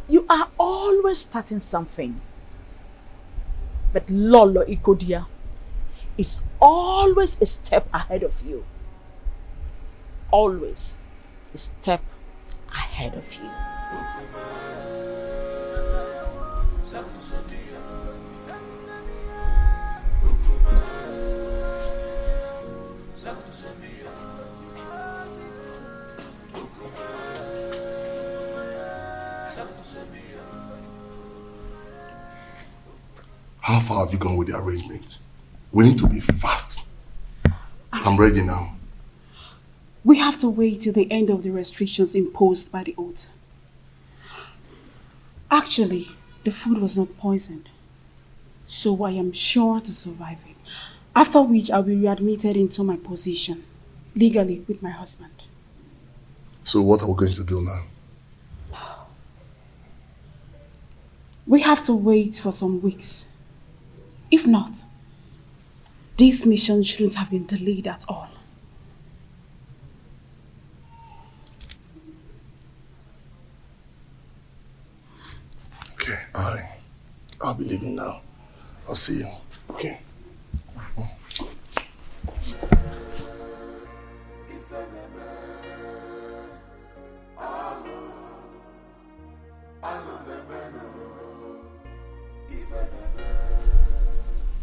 you are always starting something. But Lolo Ikodia is always a step ahead of you. Always a step ahead of you. How far have you gone with the arrangement? We need to be fast. I'm ready now. We have to wait till the end of the restrictions imposed by the oath. Actually, the food was not poisoned, so I am sure to survive it. After which I'll be readmitted into my position, legally with my husband. So what are we going to do now? We have to wait for some weeks. If not, this mission shouldn't have been delayed at all. Okay, I'll be leaving now. I'll see you. Okay.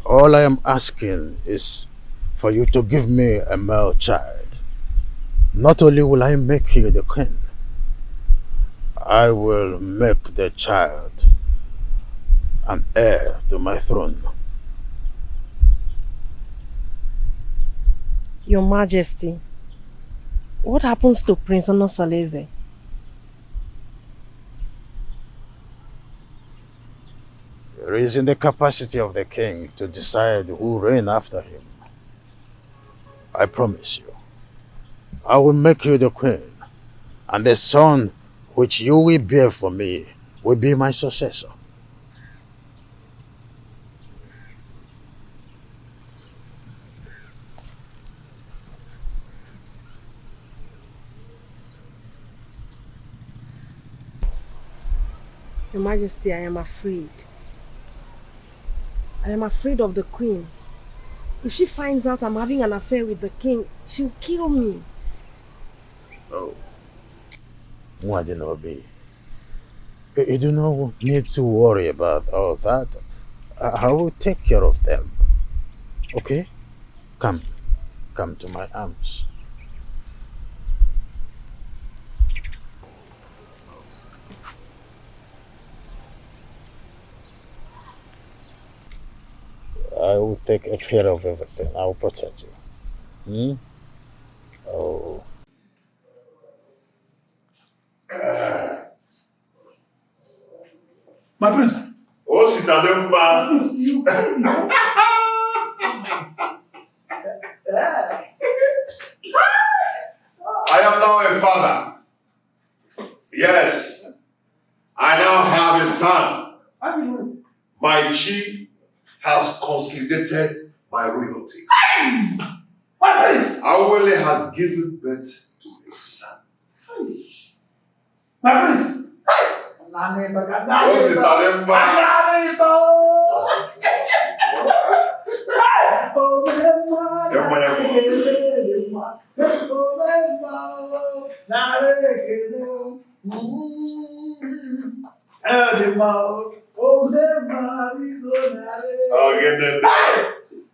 All I am asking is for you to give me a male child. Not only will I make you the queen, I will make the child an heir to my throne. Your Majesty, what happens to Prince Onosaleze? It is in the capacity of the king to decide who reign after him. I promise you, I will make you the queen, and the son which you will bear for me will be my successor. Your Majesty, I am afraid. I am afraid of the queen. If she finds out I'm having an affair with the king, she'll kill me. Oh. Mwadinobi, you do not need to worry about all that. I will take care of them. Okay? Come to my arms. I will take care of everything. I will protect you. Oh. My prince. Oh, Sitademba. I am now a father. Yes. I now have a son. My chi has consolidated my royalty. My prince. Awele has given birth to a son. My prince. Oh, Sitademba.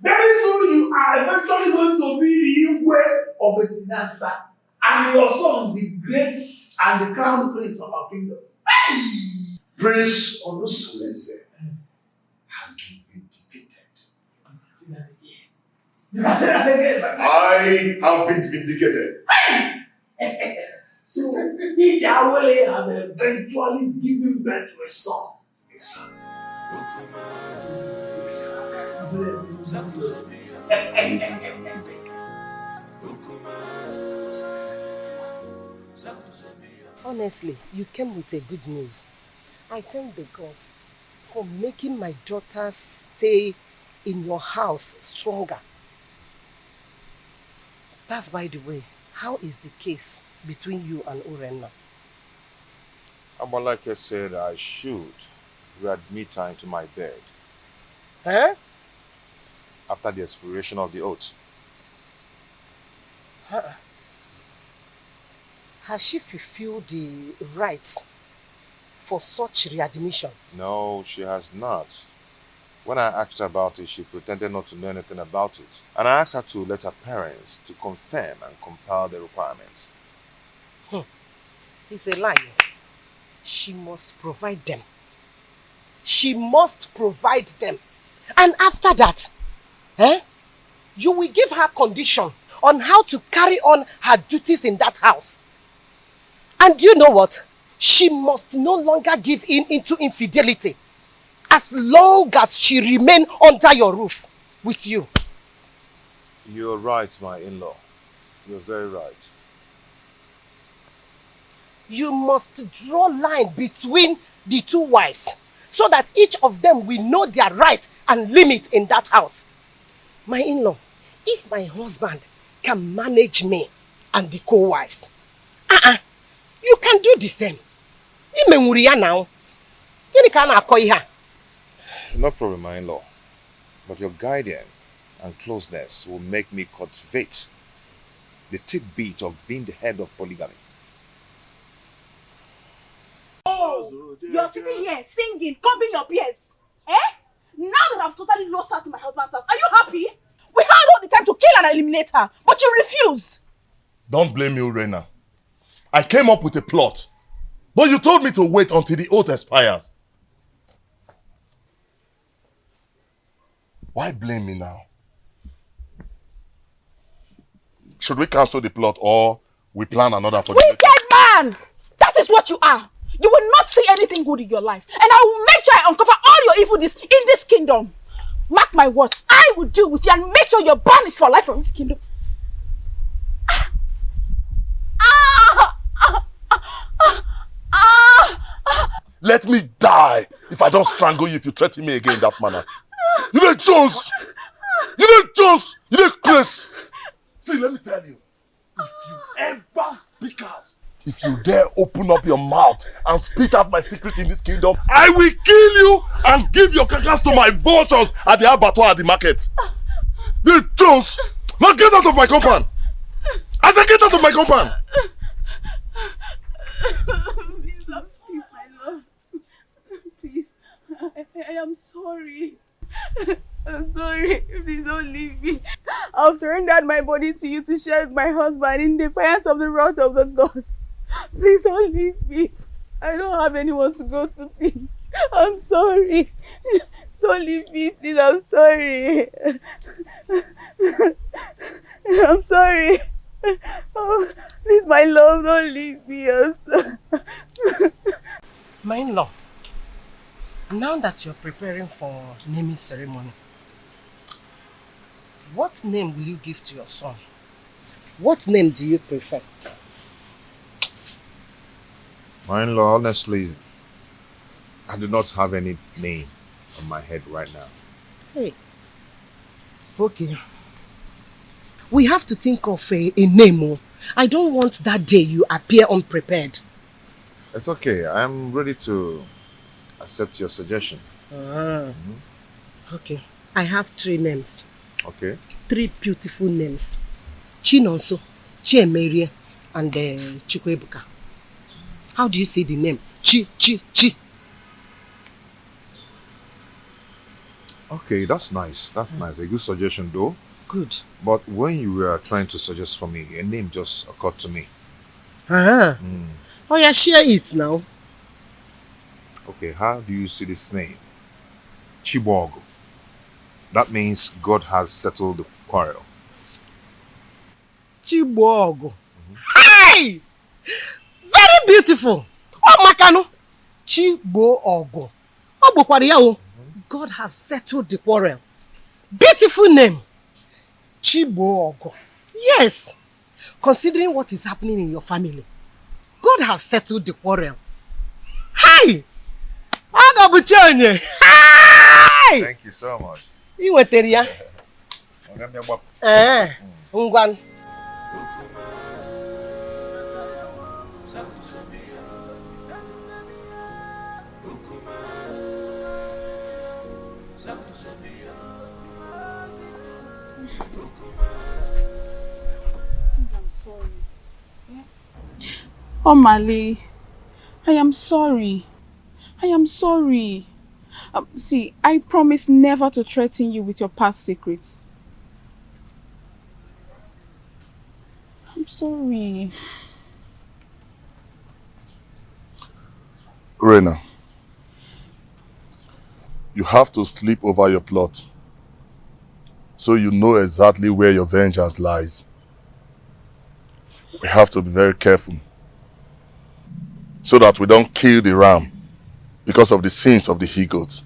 Very soon you are eventually going to be the Igwe of Betinasa, and your son the great and the crown prince of our kingdom. Prince Onusuleze has been vindicated. You can say that again. I have been vindicated. So, Ijawele has eventually given birth to a son. Honestly, you came with a good news. I thank the gods for making my daughter's stay in your house stronger. That's by the way, how is the case between you and Urenna? Amalake said I should readmit her into my bed. Huh? After the expiration of the oath. Has she fulfilled the rites for such readmission? No, she has not. When I asked her about it, she pretended not to know anything about it. And I asked her to let her parents to confirm and compile the requirements. He's a liar. She must provide them. She must provide them. And after that, you will give her condition on how to carry on her duties in that house. And you know what? She must no longer give in into infidelity as long as she remain under your roof with you. You're right, my in-law. You're very right. You must draw line between the two wives so that each of them will know their right and limit in that house. My in-law, if my husband can manage me and the co-wives, you can do the same. Now. No problem, my in-law. But your guidance and closeness will make me cultivate the tidbit of being the head of polygamy. Oh, you're sitting here singing, combing your ears. Now that I've totally lost her to my husband's house, are you happy? We had all the time to kill and eliminate her, but you refused. Don't blame you, Rena. I came up with a plot, but you told me to wait until the oath expires. Why blame me now? Should we cancel the plot or we plan another for the wicked man! That is what you are. You will not see anything good in your life. And I will make sure I uncover all your evil deeds in this kingdom. Mark my words. I will deal with you and make sure you're banished for life from this kingdom. Let me die if I don't strangle you if you threaten me again in that manner. You know Jones! You know Jones! You know Chris! See, let me tell you. If you ever speak out, if you dare open up your mouth and spit out my secret in this kingdom, I will kill you and give your carcass to my vultures at the abattoir at the market. The Jones! Now get out of my compound! I said get out of my compound! Please don't leave, my love. Please, I am sorry. I'm sorry. Please don't leave me. I've surrendered my body to you to share with my husband in defiance of the wrath of the gods. Please don't leave me. I don't have anyone to go to, please. I'm sorry. Don't leave me, please. I'm sorry. I'm sorry. Oh, please, my love, don't leave me. I'm sorry. My in-law, now that you're preparing for naming ceremony, what name will you give to your son? What name do you prefer? My in-law, honestly, I do not have any name on my head right now. Hey. Okay. We have to think of a name. Oh. I don't want that day you appear unprepared. It's okay. I'm ready to accept your suggestion. Okay. I have 3 names. Okay. 3 beautiful names. Chinonso, Chiemerie, and Chukwebuka. How do you say the name? Chi. Okay, that's nice. That's nice. A good suggestion though. Good. But when you were trying to suggest for me, a name just occurred to me. Oh yeah, share it now. Okay, how do you see this name? Chibogo. That means God has settled the quarrel. Chibogo. Hey! Very beautiful. Oh, Makano. Chibogo. Oh, Bokwariao. God have settled the quarrel. Beautiful name. Chibogo. Yes. Considering what is happening in your family, God have settled the quarrel. Hi! Hi! Thank you so much. You were there. Ngwan. Oh, Mali, I am sorry. I am sorry. See, I promise never to threaten you with your past secrets. I'm sorry. Rena, you have to sleep over your plot so you know exactly where your vengeance lies. We have to be very careful so that we don't kill the ram because of the sins of the he-goats.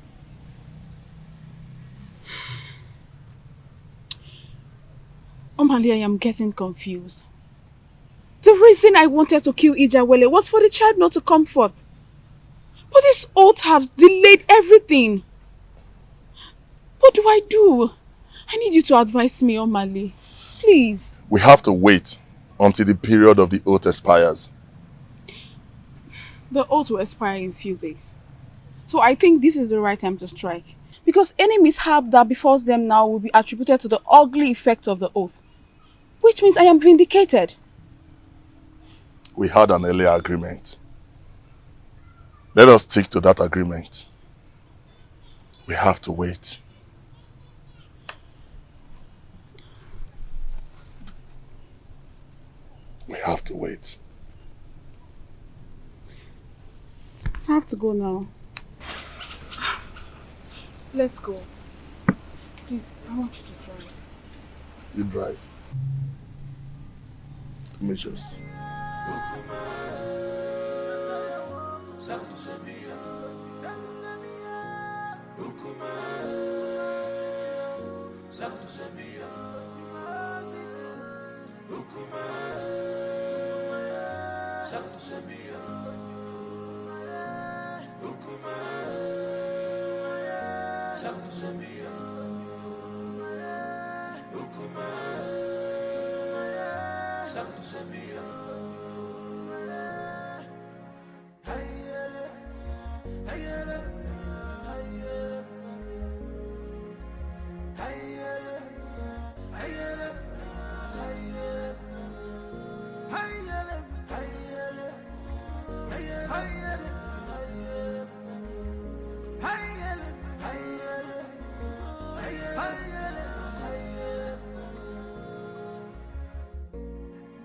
Omali, I am getting confused. The reason I wanted to kill Ijawele was for the child not to come forth. But these oaths have delayed everything. What do I do? I need you to advise me, Omali. Please. We have to wait until the period of the oath expires. The oath will expire in a few days. So I think this is the right time to strike. Because any mishap that befalls them now will be attributed to the ugly effect of the oath. Which means I am vindicated. We had an earlier agreement. Let us stick to that agreement. We have to wait. We have to wait. I have to go now. Let's go. Please, I want you to drive. You drive. Let me just...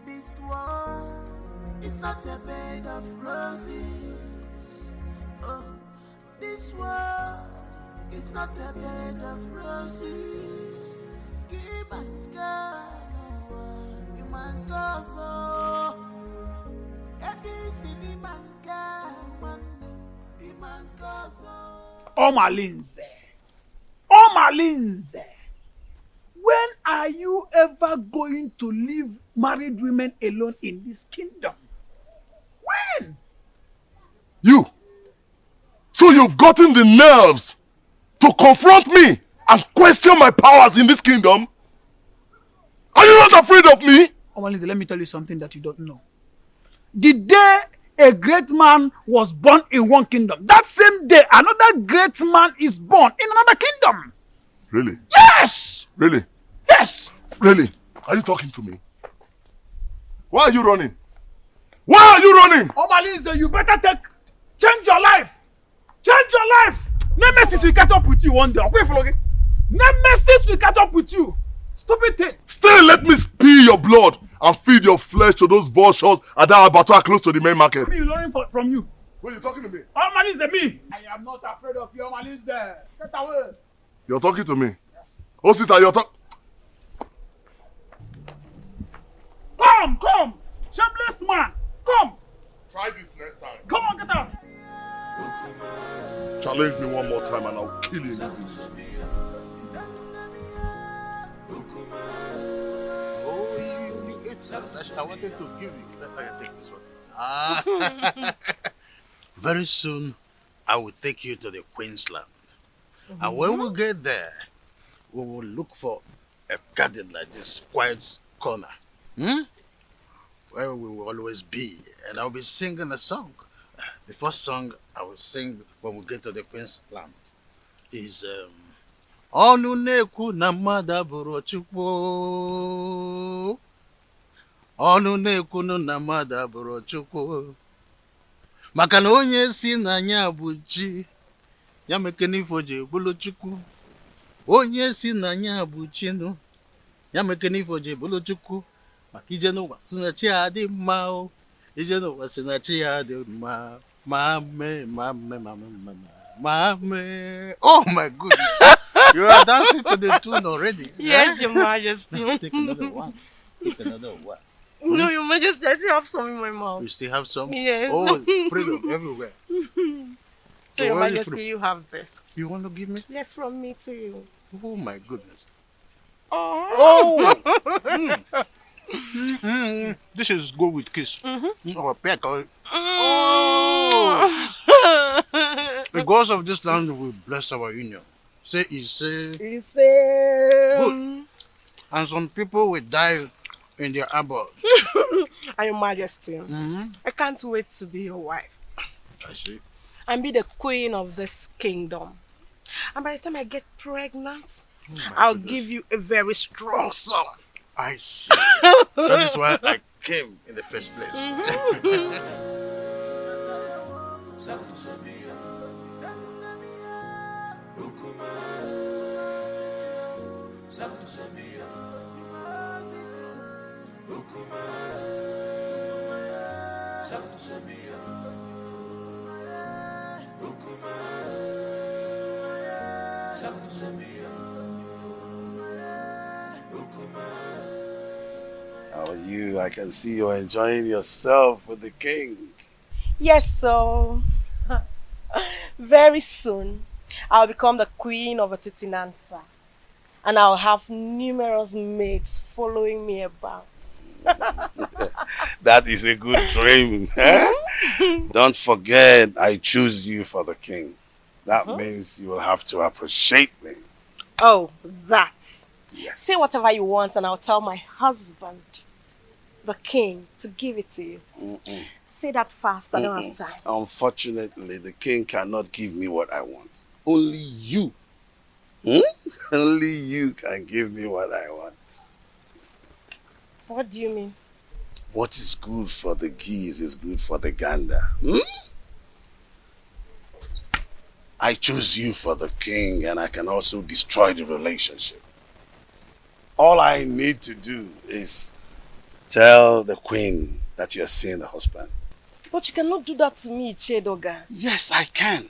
This world is not a bed of roses. Oh, this world is not a bed of roses. Keep on going, be my cousin. Omalinze, when are you ever going to leave married women alone in this kingdom? When? You! So you've gotten the nerves to confront me and question my powers in this kingdom? Are you not afraid of me? Omalinze, let me tell you something that you don't know. The day a great man was born in one kingdom, that same day another great man is born in another kingdom. Really? Yes! Really? Yes! Really? Are you talking to me? Why are you running? Why are you running? Omalinze, you better change your life. Change your life. Nemesis will catch up with you one day. Okay, Nemesis will catch up with you. Stupid thing. Still let me spill your blood and feed your flesh to those vultures at that abattoir close to the main market. What are you learning from you? Wait, you talking to me? Omalinze, me. I am not afraid of you, Omalinze. Get away. You're talking to me. Oh, sister, you're talking. Come. Shameless man. Come. Try this next time. Come on, get out. Challenge me one more time and I'll kill you. I wanted to give you. Take this one. Very soon, I will take you to the Queensland. And when we get there, we will look for a garden like this, quiet corner. Where we will always be. And I'll be singing a song. The first song I will sing when we get to the Queensland is Onu nekwu na mmadụ abụrụ Chukwu. Onu nekwu na mmadụ abụrụ Chukwu. Maka na onye si na anya bụ chi, ya mekene ifo ji bụrụ Chukwu. Onye si na anya bụ chi nụ, ya mekene ifo ji bụrụ Chukwu. Maka ije n'ụwa si na chi adị mma o. Ije n'ụwa si na chi adị mma. Mame. Oh my goodness. You are dancing to the tune already. Yes, Your Majesty. Take another one. No, Your Majesty, I still have some in my mouth. You still have some? Yes. Oh, freedom everywhere. So, Your Majesty, you have this. You want to give me? Yes, from me too. Oh my goodness. Oh! This is good with kiss. Or peck. Oh! The gods of this land will bless our union. Say, good. And some people will die in their arbor. And Your Majesty, I can't wait to be your wife. I see. And be the queen of this kingdom. And by the time I get pregnant, I'll give you a very strong son. I see. That is why I came in the first place. How are you? I can see you're enjoying yourself with the king. Yes, so very soon I'll become the queen of Atitinansa, and I'll have numerous maids following me about. That is a good dream. Don't forget, I choose you for the king. That means you will have to appreciate me. Oh, that. Yes. Say whatever you want and I'll tell my husband, the king, to give it to you. Say that fast, I don't have time. Unfortunately, the king cannot give me what I want. Only you. Only you can give me what I want. What do you mean? What is good for the geese is good for the gander. I choose you for the king and I can also destroy the relationship. All I need to do is tell the queen that you're seeing the husband. But you cannot do that to me, Chedoga. Yes, I can.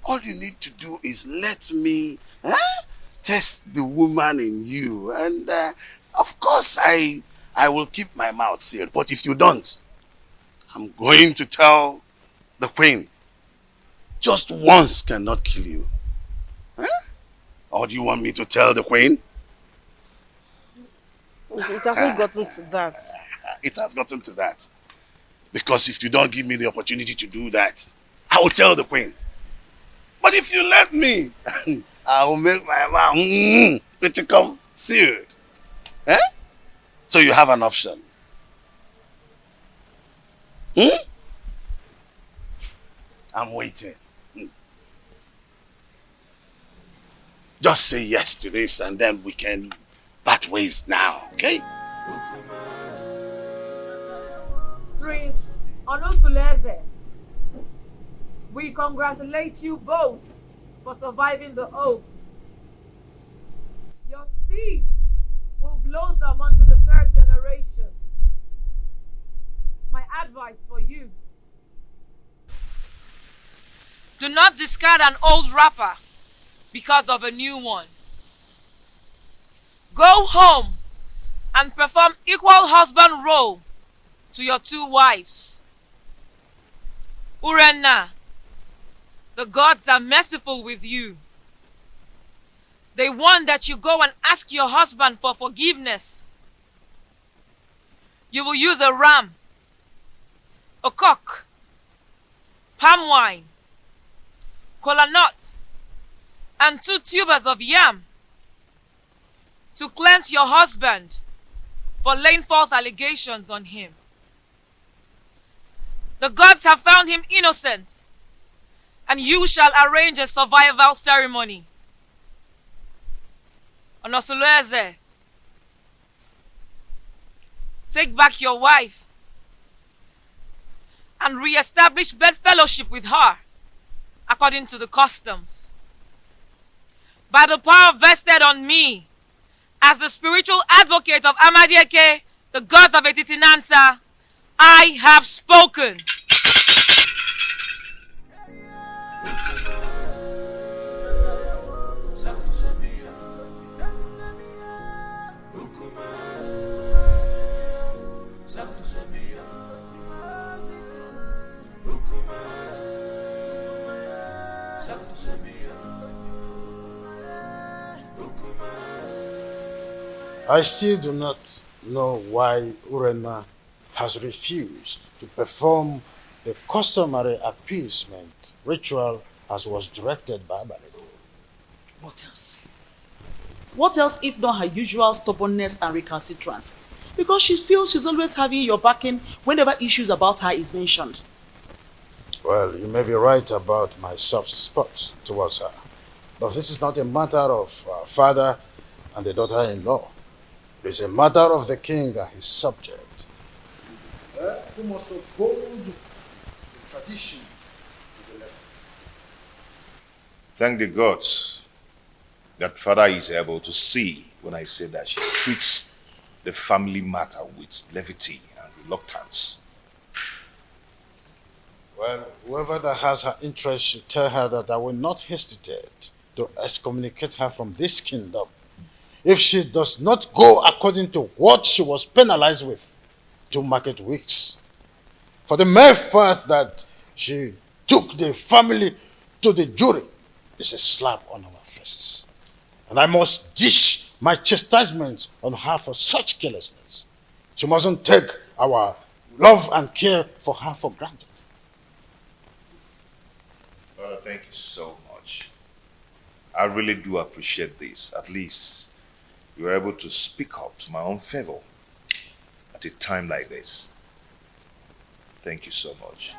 All you need to do is let me test the woman in you. And of course, I will keep my mouth sealed. But if you don't, I'm going to tell the queen. Just once cannot kill you. Or do you want me to tell the queen? It hasn't gotten to that. It has gotten to that. Because if you don't give me the opportunity to do that, I will tell the queen. But if you let me, I will make my mouth to come sealed. So you have an option. I'm waiting. Just say yes to this and then we can part ways now, okay? Prince Onosuleze, we congratulate you both for surviving the oath. Your seed will blossom unto the 3rd generation. My advice for you: do not discard an old wrapper because of a new one. Go home and perform equal husband role to your 2 wives. Urenna, the gods are merciful with you. They want that you go and ask your husband for forgiveness. You will use a ram, a cock, palm wine, kola nut, and 2 tubers of yam to cleanse your husband for laying false allegations on him. The gods have found him innocent, and you shall arrange a survival ceremony. Onosuleze, take back your wife and re-establish bedfellowship with her according to the customs. By the power vested on me as the spiritual advocate of Amadieke, the gods of Etitinansa, I have spoken. I still do not know why Urenna has refused to perform the customary appeasement ritual as was directed by Abale. What else? What else if not her usual stubbornness and recalcitrance? Because she feels she's always having your backing whenever issues about her is mentioned. Well, you may be right about my soft spots towards her. But this is not a matter of father and the daughter-in-law. It is a matter of the king and his subject. Who must uphold the tradition of the letter. Thank the gods that father is able to see when I say that she treats the family matter with levity and reluctance. Well, whoever that has her interest should tell her that I will not hesitate to excommunicate her from this kingdom if she does not go according to what she was penalized with 2 market weeks. For the mere fact that she took the family to the jury is a slap on our faces. And I must dish my chastisement on her for such carelessness. She mustn't take our love and care for her for granted. Father, thank you so much. I really do appreciate this. At least you were able to speak up to my own favor at a time like this. Thank you so much.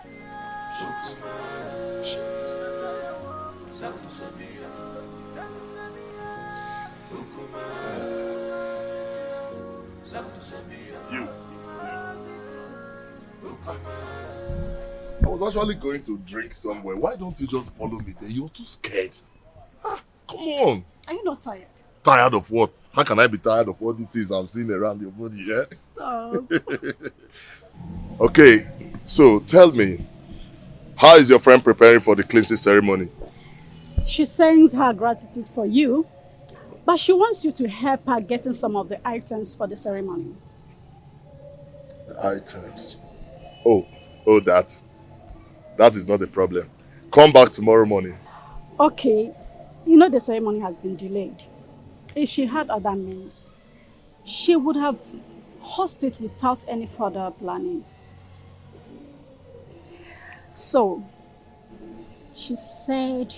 I was actually going to drink somewhere. Why don't you just follow me there? You're too scared. Ah, come on. Are you not tired? Tired of what? How can I be tired of all these things I'm seeing around your body, yeah? Stop. Okay, so tell me, how is your friend preparing for the cleansing ceremony? She sends her gratitude for you, but she wants you to help her getting some of the items for the ceremony. The items? Oh, that is not a problem. Come back tomorrow morning. Okay, you know the ceremony has been delayed. If she had other means, she would have hosted it without any further planning. So, she said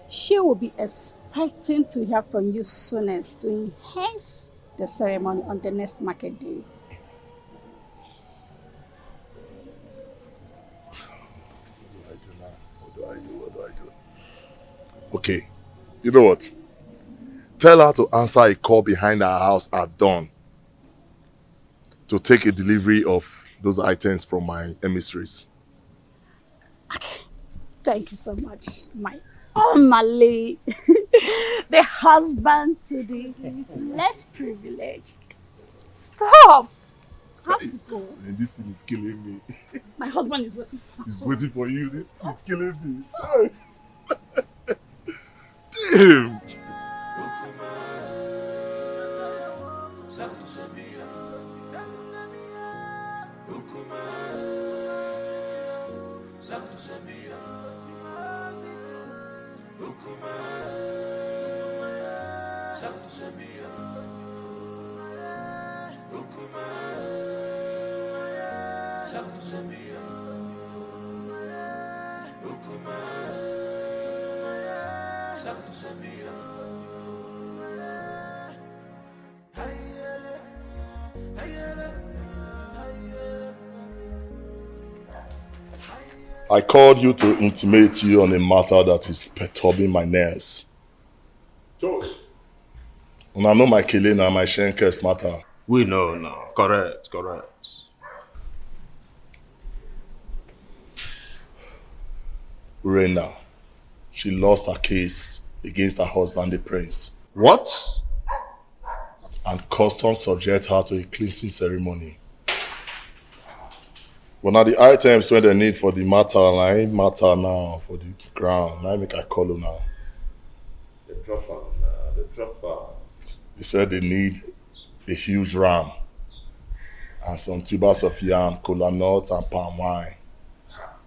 she will be expecting to hear from you soonest to enhance the ceremony on the next market day. What do I do? Okay, you know what? Tell her to answer a call behind her house at dawn to take a delivery of those items from my emissaries. Okay. Thank you so much, my Omale, the husband to the less privileged. Stop! I have to go. And this thing is killing me. My husband is waiting. He's waiting for you. This is killing me. Damn! I called you to intimate you on a matter that is perturbing my nerves. Joy. And I know my killing and my Shenkers matter. We know now. Correct. Urena, she lost her case against her husband, the prince. What? And customs subject her to a cleansing ceremony. But now the items when they need for the matter, and I ain't matter now for the ground. I make I call you now. The dropper. They said they need a huge ram and some tubers of yam, cola nuts and palm wine.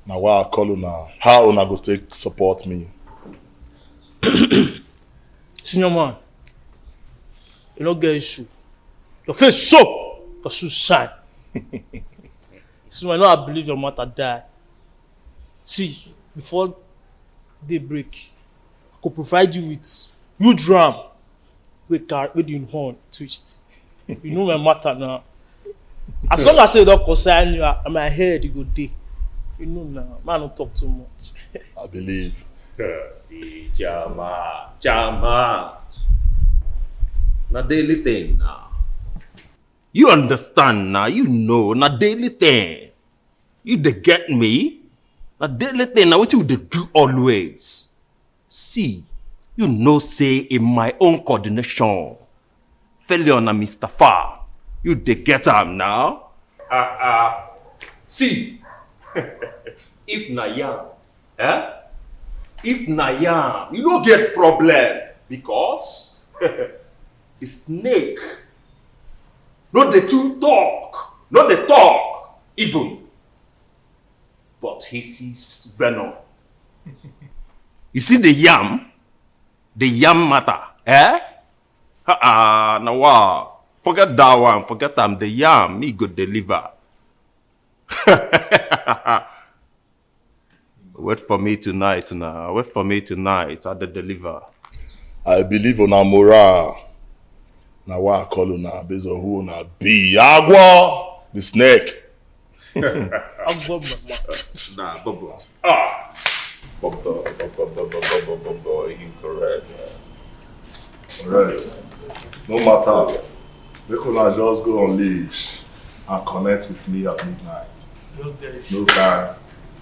Now why I call you now? How una go take support me? Senior man, you don't get issue. Your face so, your shoes shine. So I know I believe your mother died. See, before daybreak, I could provide you with huge ram with the horn twist. You know my matter now. As long as I don't concern you, my head you go day. You know now, man don't talk too much. I believe. See, Jama. Na daily thing now. You understand now, you know, na daily thing. You dey get me? Na daily thing, now what you dey do always. See, you know say in my own coordination, failure na Mr. Far, you dey get am now? See, if na yam, if na yam, you don't get problem because the snake, not the two talk, not the talk even, but he sees venom. You see the yam matter, now wow, forget that one, forget them, the yam, me go deliver. Wait for me tonight now. Wait for me tonight at the deliver. I believe on our morale. Now why I call you now based on who na be Agua, the snake. Nah, Bobo. Bobo, you correct. Alright. No matter. They could not just go on leash and connect with me at midnight. No time.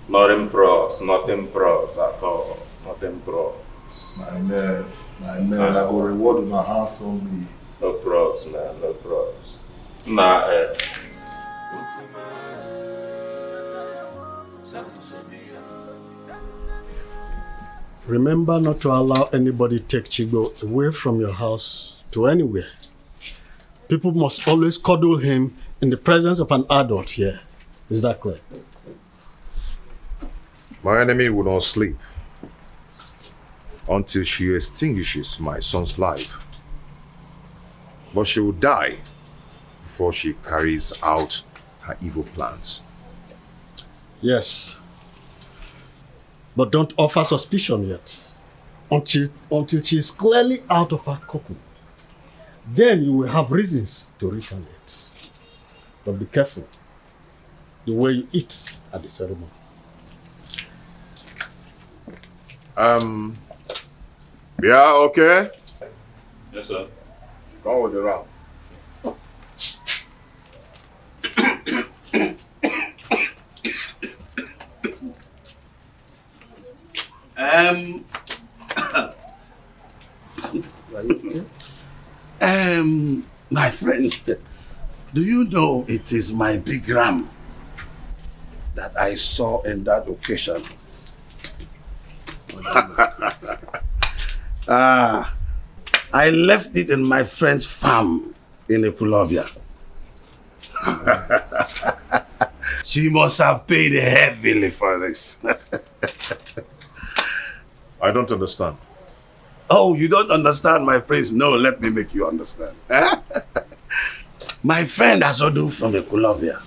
Nothing props at all. Nothing props. My man, I go reward my house on me. No props, man, no props. Nah, Remember not to allow anybody take Chigo away from your house to anywhere. People must always cuddle him in the presence of an adult here. Is that clear? my enemy will not sleep until she extinguishes my son's life. But she will die before she carries out her evil plans. Yes. But don't offer suspicion yet. Until she is clearly out of her cocoon. Then you will have reasons to retaliate. But be careful the way you eat at the ceremony. Yeah, okay? Yes, sir. Go with the round. My friend, do you know it is my big ram that I saw in that occasion? I left it in my friend's farm in Epulovia. She must have paid heavily for this. I don't understand. Oh, you don't understand, my prince? No, let me make you understand. My friend Azodu from Epulovia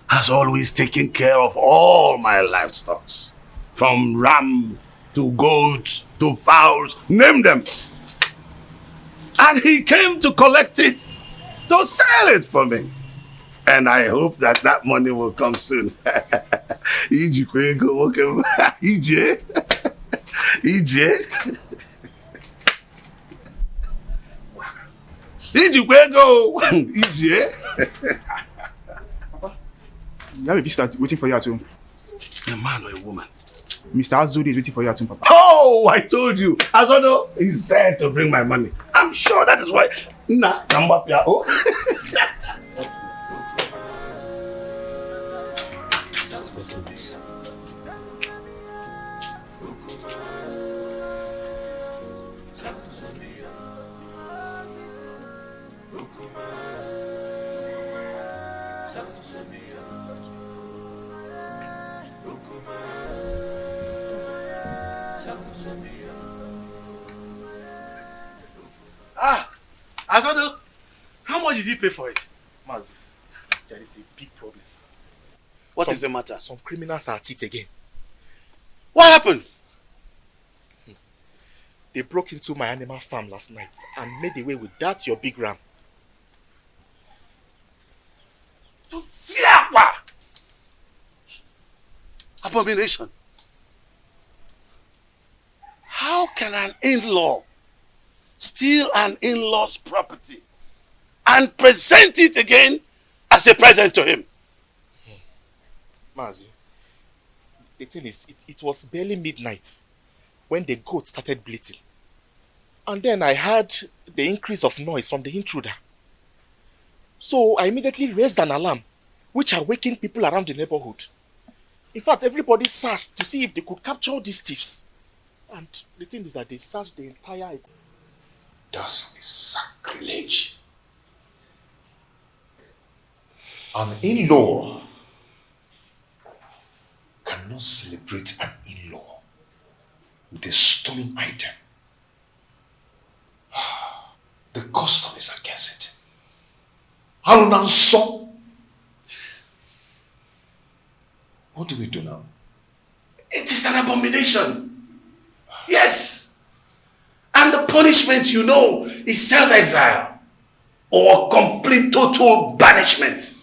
has always taken care of all my livestock. From ram to goats to fowls, name them. And he came to collect it, to sell it for me. And I hope that that money will come soon. EJ. You have a visitor waiting for you at home. A man or a woman? Mr. Azodi is waiting for you at home, Papa. Oh, I told you. Azodo is there to bring my money. I'm sure that is why. Nah, come up here. Oh. Azodo, how much did you pay for it? Mazi, there is a big problem. What is the matter? Some criminals are at it again. What happened? They broke into my animal farm last night and made away with that your big ram. Abomination. How can an in-law steal an in-law's property and present it again as a present to him? Mazi, the thing is, it was barely midnight when the goat started bleating. And then I heard the increase of noise from the intruder. So I immediately raised an alarm, which awakened people around the neighborhood. In fact, everybody searched to see if they could capture these thieves. And the thing is that they searched the entire... That's a sacrilege. An in-law cannot celebrate an in-law with a stolen item. The custom is against it. Arunanso. What do we do now? It is an abomination. Yes. And the punishment, you know, is self-exile or complete total banishment.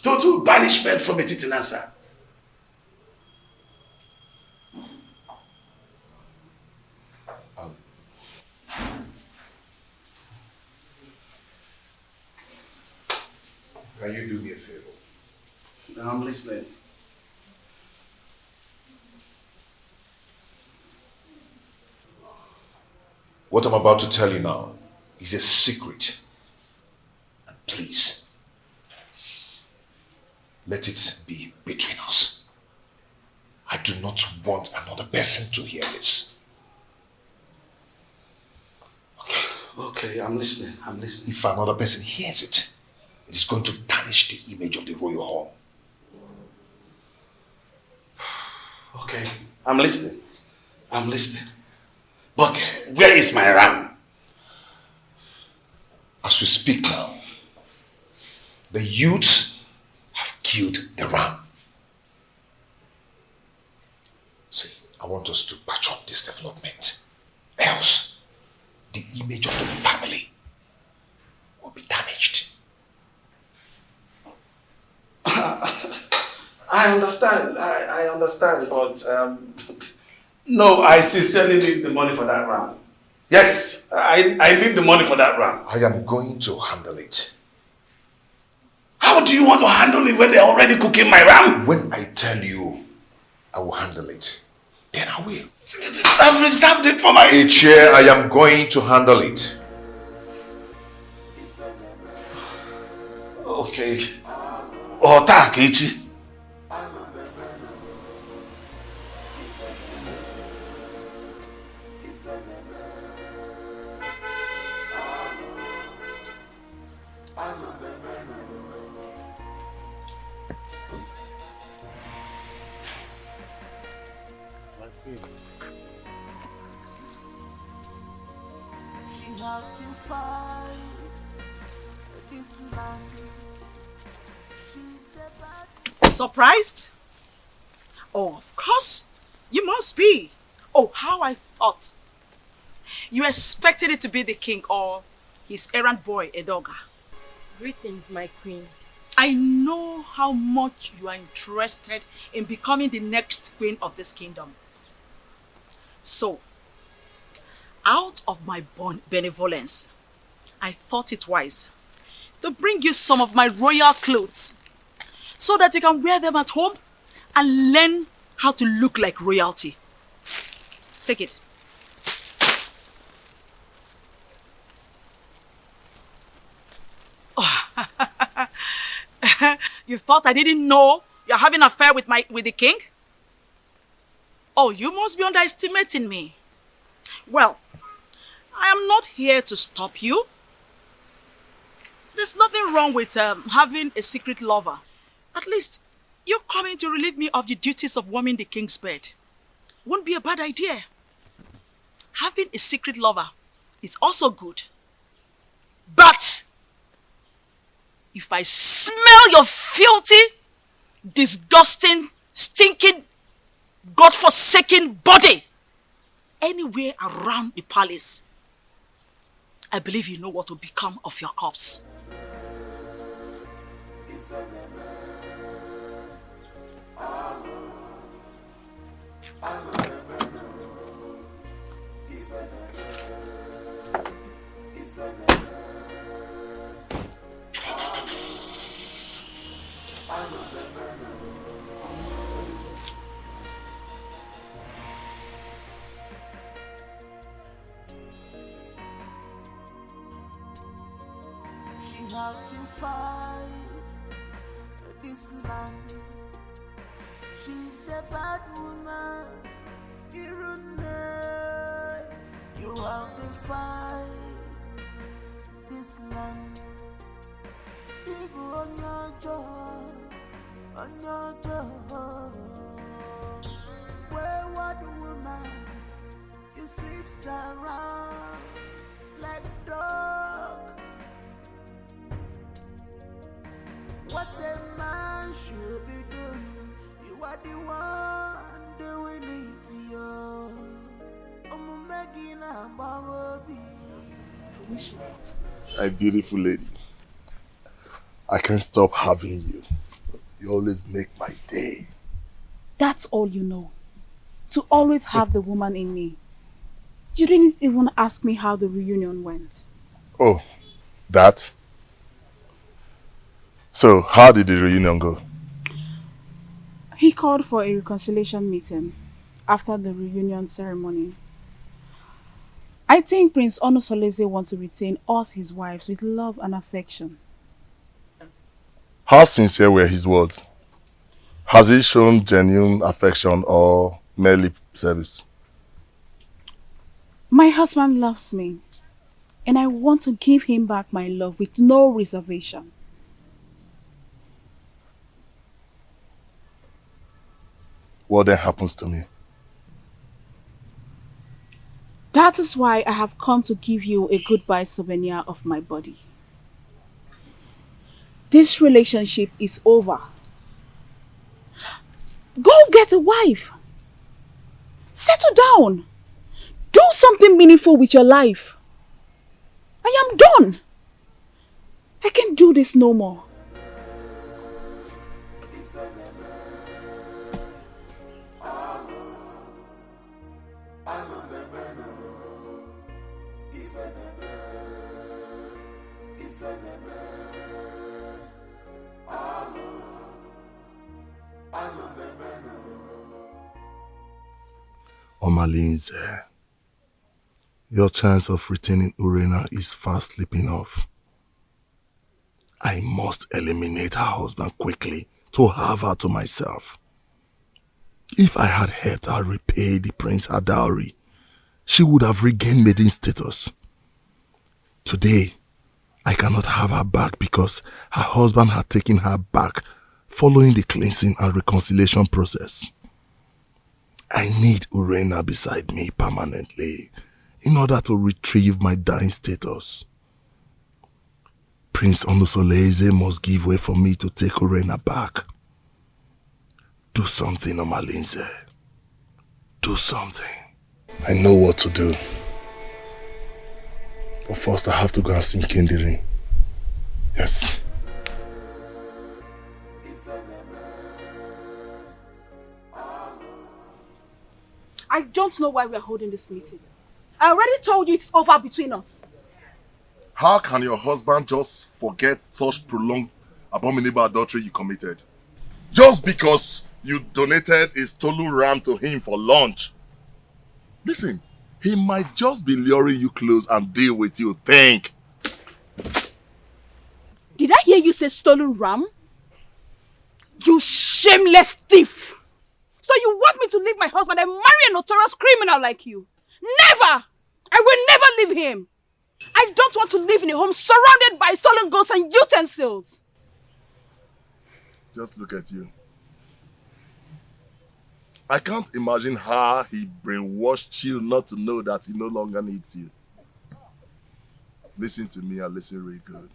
Total banishment from Etitinansa. Can you do me a favor? I'm listening. What I'm about to tell you now is a secret. And please, let it be between us. I do not want another person to hear this. Okay, I'm listening. If another person hears it, it is going to tarnish the image of the royal home. Okay, I'm listening. But where is my ram? As we speak now, the youths have killed the ram. See, I want us to patch up this development. Else, the image of the family will be damaged. I understand. I understand, but no, I sincerely need the money for that ram. Yes, I need the money for that ram. I am going to handle it. How do you want to handle it when they're already cooking my ram? When I tell you I will handle it, then I will. I've reserved it for my... Chair, I am going to handle it. Okay. Ota Kechi. Surprised? Oh, of course. You must be. Oh, how I thought. You expected it to be the king or his errand boy, Edoga. Greetings, my queen. I know how much you are interested in becoming the next queen of this kingdom. So, out of my benevolence, I thought it wise to bring you some of my royal clothes so that you can wear them at home and learn how to look like royalty. Take it. Oh. You thought I didn't know you're having an affair with the king? Oh, you must be underestimating me. Well, I am not here to stop you. There's nothing wrong with having a secret lover. At least, you're coming to relieve me of the duties of warming the king's bed. Won't be a bad idea. Having a secret lover is also good. But, if I smell your filthy, disgusting, stinking, God-forsaken body anywhere around the palace, I believe you know what will become of your corpse. How to fight this land. She's a bad woman. You have to fight this land. Big on your jaw, wayward woman, you sleeps around like dog. What a man should be doing, you are the one doing it to you. My beautiful lady, I can't stop having you. You always make my day. That's all you know. To always have the woman in me. You didn't even ask me how the reunion went. Oh, that? So, how did the reunion go? He called for a reconciliation meeting after the reunion ceremony. I think Prince Onosolese wants to retain us, his wives, with love and affection. How sincere were his words? Has he shown genuine affection or merely service? My husband loves me, and I want to give him back my love with no reservation. What then happens to me? That is why I have come to give you a goodbye souvenir of my body. This relationship is over. Go get a wife. Settle down. Do something meaningful with your life. I am done. I can't do this no more. Omalinze, your chance of retaining Urena is fast slipping off. I must eliminate her husband quickly to have her to myself. If I had helped her repay the prince her dowry, she would have regained maiden status. Today, I cannot have her back because her husband had taken her back following the cleansing and reconciliation process. I need Urena beside me permanently in order to retrieve my dying status. Prince Onosolese must give way for me to take Urena back. Do something, Omalinze. Do something. I know what to do. But first I have to go and see Kindiri. Yes. I don't know why we are holding this meeting. I already told you it's over between us. How can your husband just forget such prolonged abominable adultery you committed? Just because you donated a stolen ram to him for lunch. Listen, he might just be luring you close and deal with you. Think. Did I hear you say stolen ram? You shameless thief! So you want me to leave my husband and marry a notorious criminal like you? Never! I will never leave him! I don't want to live in a home surrounded by stolen goods and utensils! Just look at you. I can't imagine how he brainwashed you not to know that he no longer needs you. Listen to me and listen really good.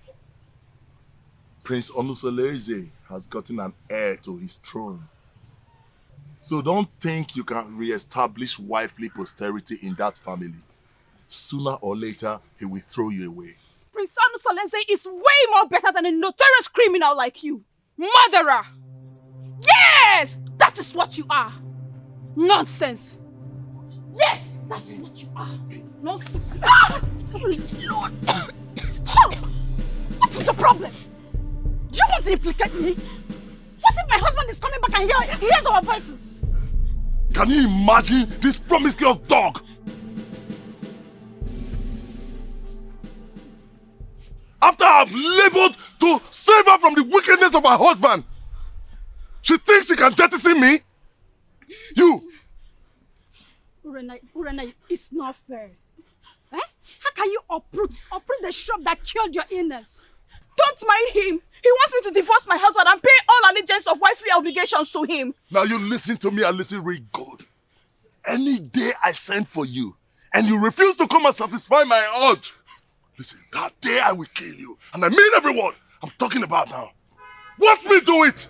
Prince Onosolese has gotten an heir to his throne. So don't think you can re-establish wifely posterity in that family. Sooner or later, he will throw you away. Prince Onosolese is way more better than a notorious criminal like you. Murderer! Yes! That is what you are. Nonsense. Yes, that is what you are. Nonsense. Ah! Please, Lord. Stop! What is the problem? Do you want to implicate me? What if my husband is coming back and he hears our voices? Can you imagine this promiscuous dog? After I've labored to save her from the wickedness of her husband, she thinks she can jettison me? You! Urena, it's not fair. Eh? How can you uproot the shrub that killed your illness? Don't marry him. He wants me to divorce my husband and pay all allegiance of wifely obligations to him. Now you listen to me and listen real good. Any day I send for you and you refuse to come and satisfy my urge, listen, that day I will kill you. And I mean every word I'm talking about now. Watch me do it!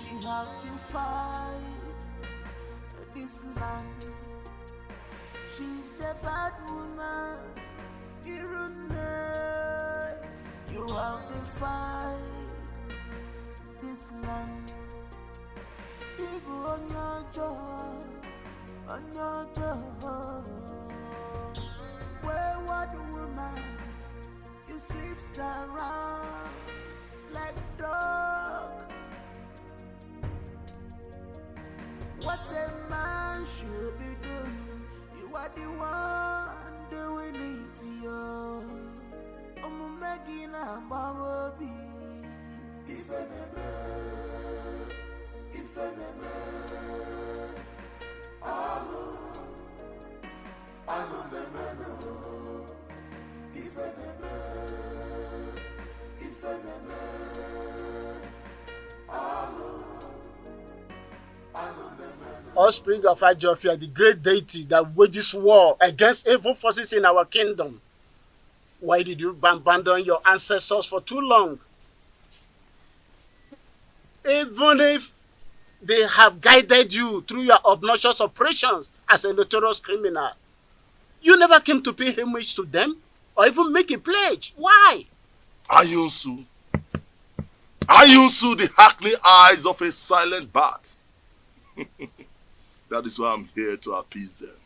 She has to fight this land. She's a bad woman. You have defied this land. People on your job, wayward woman, you sleep around like dog. What a man should be doing, you are the one doing it to you. I'm making a baby. If Offspring of Ajofia, the great deity that wages war against evil forces in our kingdom. Why did you abandon your ancestors for too long? Even if they have guided you through your obnoxious operations as a notorious criminal, you never came to pay homage to them or even make a pledge. Why? Ayunsu, the hackney eyes of a silent bat. That is why I'm here to appease them.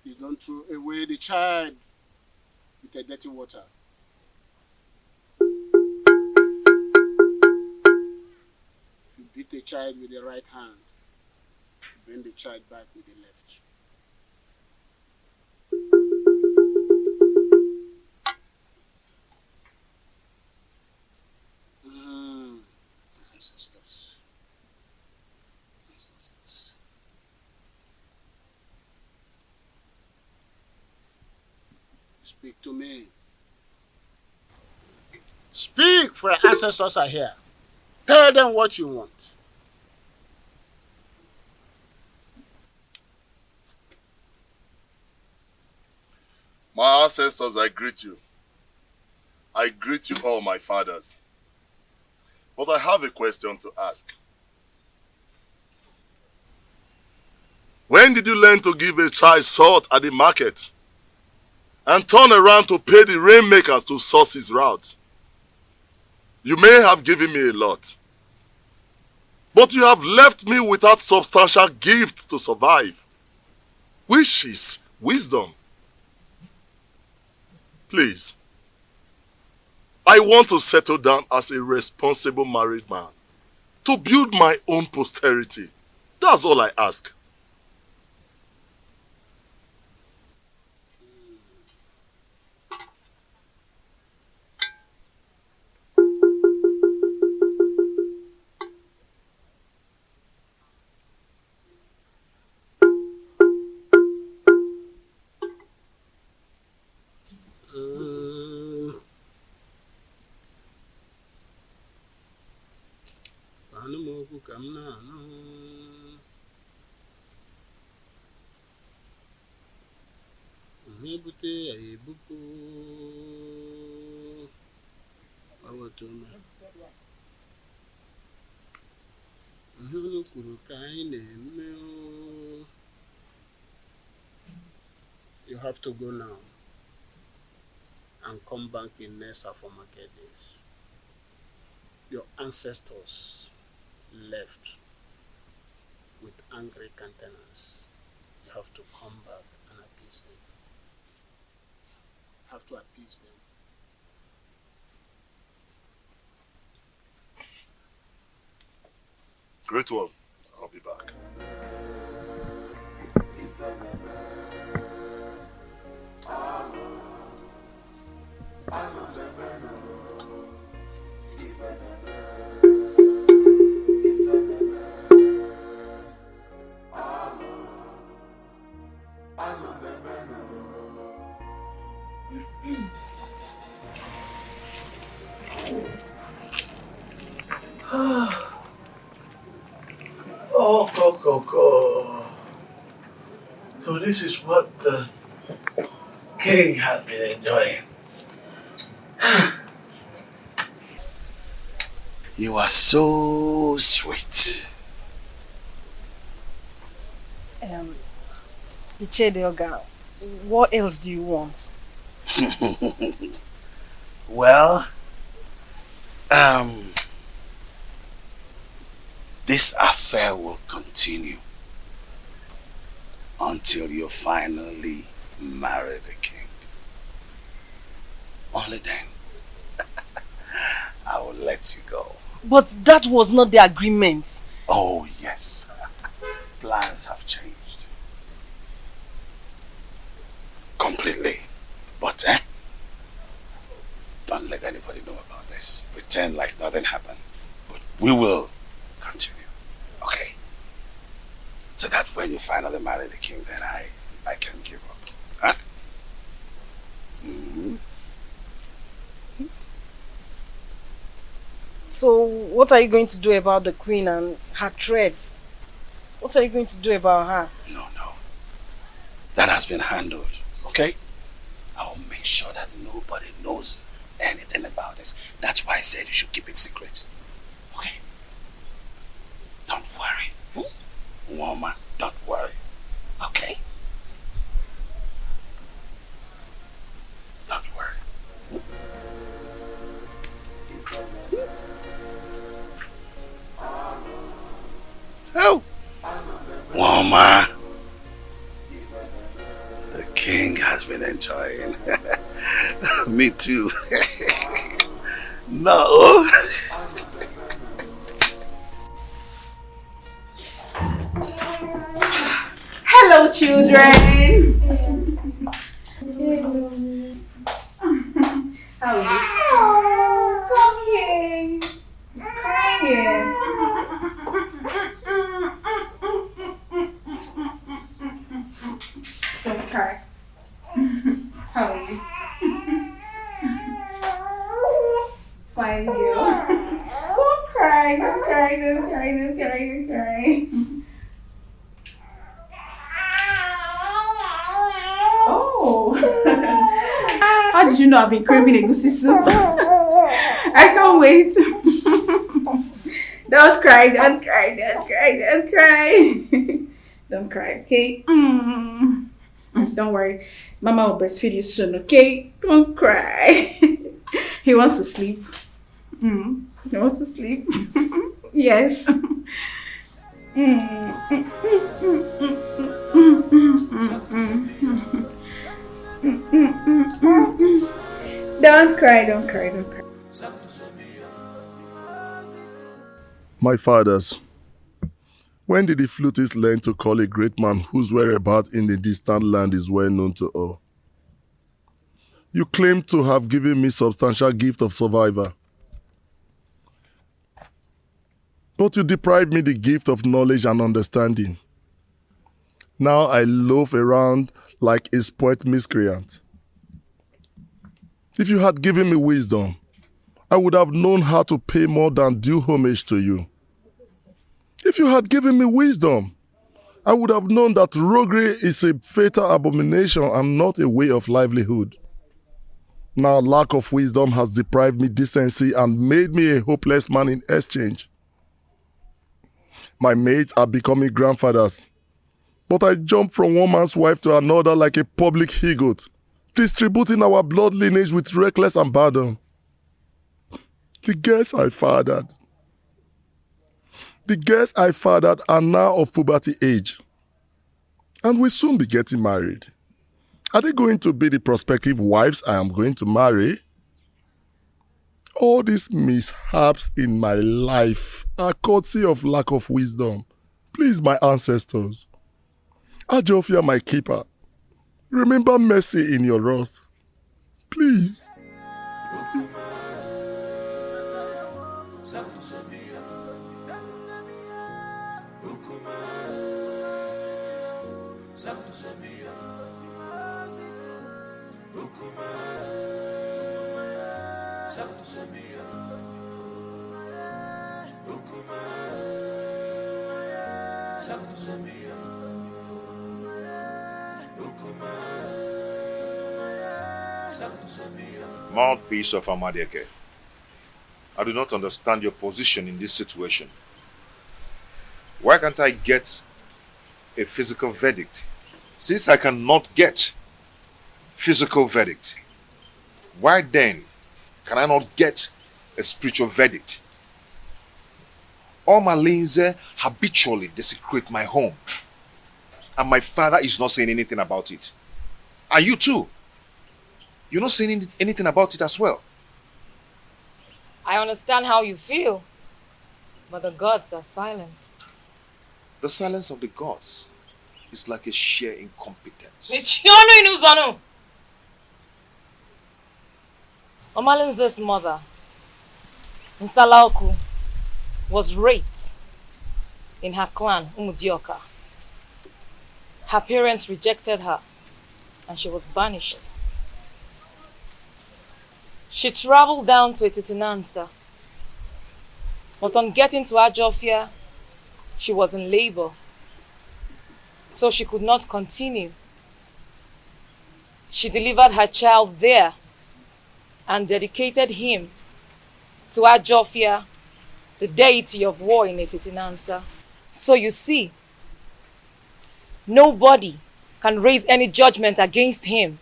You don't throw away the child with a dirty water. If you beat a child with the right hand, bring the child back with the left. Ancestors. Speak to me. Speak, for your ancestors are here. Tell them what you want. My ancestors, I greet you. I greet you all, my fathers. But I have a question to ask. When did you learn to give a child salt at the market and turn around to pay the rainmakers to source his route? You may have given me a lot, but you have left me without substantial gift to survive, which is wisdom. Please, I want to settle down as a responsible married man to build my own posterity. That's all I ask. You have to go now and come back in Nessa for market days. Your ancestors left with angry countenance. You have to come back and appease them. You have to appease them. Great one. I'll be back. Oh. So this is what the king has been enjoying. You are so sweet. Ichedioga, what else do you want? Well, this affair will continue until you finally marry the king. Only then I will let you go. But that was not the agreement. Oh yes, plans have changed. Completely. But don't let anybody know about this. Pretend like nothing happened. But we will continue. Okay? So that when you finally marry the king, then I can give up. Huh? Mm-hmm. So what are you going to do about the queen and her threats? What are you going to do about her? No. That has been handled. Okay? I will make sure that nobody knows anything about this. That's why I said you should keep it secret. Okay? Don't worry. Woman, don't worry. Okay? Don't worry. Oh! Woman! The king has been enjoying. Me too. No. Hello, children. How are you? Oh, come here. Crying. Don't cry. How are you? Fine, girl. Don't cry, don't cry, don't cry, don't cry, don't cry. Oh. How did you know I've been craving egusi soup? I can't wait. Don't cry, don't cry, don't cry, don't cry. Don't cry, okay? Don't worry. Mama will breastfeed you soon, okay? Don't cry. He wants to sleep. He wants to sleep. Yes. Don't cry, don't cry, don't cry. My fathers, when did the flutist learn to call a great man whose whereabouts in the distant land is well known to all? You claim to have given me substantial gift of survivor. But you deprived me the gift of knowledge and understanding. Now I loaf around like a spoilt miscreant. If you had given me wisdom, I would have known how to pay more than due homage to you. If you had given me wisdom, I would have known that roguery is a fatal abomination and not a way of livelihood. Now lack of wisdom has deprived me decency and made me a hopeless man in exchange. My mates are becoming grandfathers, but I jump from one man's wife to another like a public he-goat, distributing our blood lineage with reckless abandon. The girls I fathered are now of puberty age and will soon be getting married. Are they going to be the prospective wives I am going to marry? All these mishaps in my life are courtesy of lack of wisdom. Please, my ancestors, Ajofia, my keeper, remember mercy in your wrath. Please. Mouthpiece of Amadeke, I do not understand your position in this situation. Why can't I get a physical verdict? Since I cannot get physical verdict, why then can I not get a spiritual verdict? All Malinze habitually desecrate my home, and my father is not saying anything about it. And you too. You're not saying anything about it as well. I understand how you feel, but the gods are silent. The silence of the gods is like a sheer incompetence. Omalinze's mother, Nsalaoku, was raped in her clan, Umudioka. Her parents rejected her and she was banished. She traveled down to Etitinansa, but on getting to Ajofia, she was in labor, so she could not continue. She delivered her child there and dedicated him to Ajofia, the deity of war in Etitinansa. So you see, nobody can raise any judgment against him,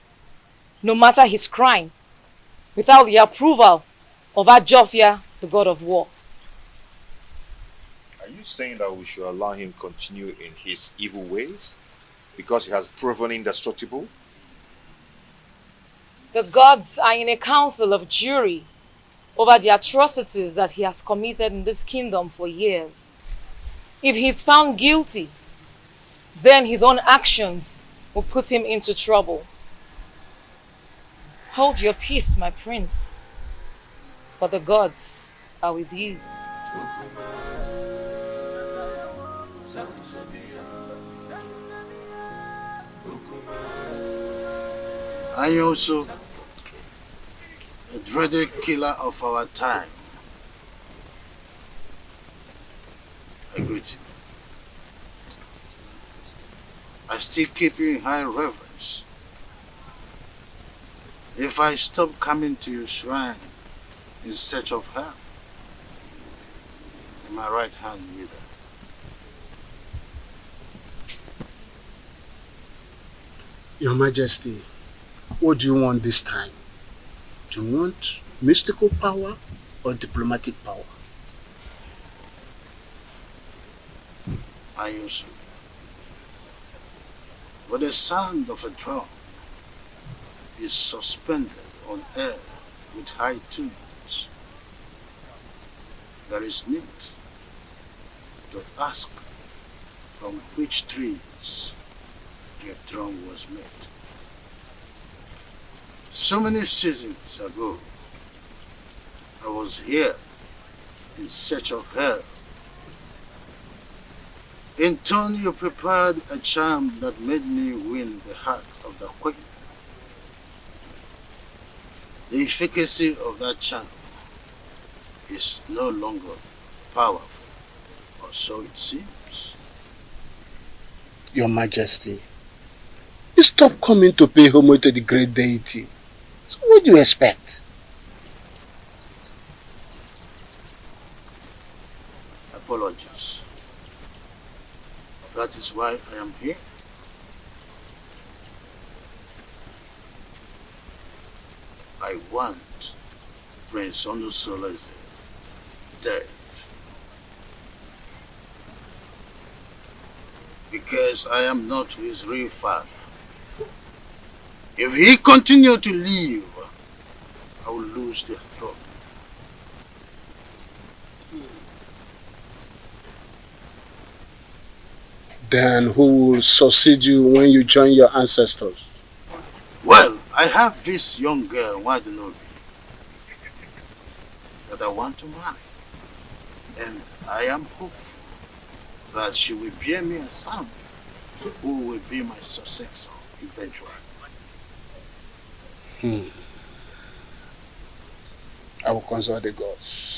no matter his crime, without the approval of Ajofia, the god of war. Are you saying that we should allow him continue in his evil ways because he has proven indestructible? The gods are in a council of jury over the atrocities that he has committed in this kingdom for years. If he is found guilty, then his own actions will put him into trouble. Hold your peace, my prince, for the gods are with you. I also, a dreaded killer of our time, I greet you. I still keep you in high reverence. If I stop coming to your shrine in search of her, in my right hand wither. Your Majesty, what do you want this time? Do you want mystical power or diplomatic power? I also. But the sound of a drum is suspended on air with high tunes. There is need to ask from which trees the drum was made. So many seasons ago, I was here in search of her. In turn, you prepared a charm that made me win the heart of the queen. The efficacy of that charm is no longer powerful, or so it seems. Your Majesty, you stop coming to pay homage to the great deity. So what do you expect? Apologies. That is why I am here. I want Prince Onusoleze dead. Because I am not his real father. If he continue to live, I will lose the throne. Then who will succeed you when you join your ancestors? Well, I have this young girl, Wadenobi, that I want to marry. And I am hopeful that she will bear me a son who will be my successor eventually. I will consult the gods.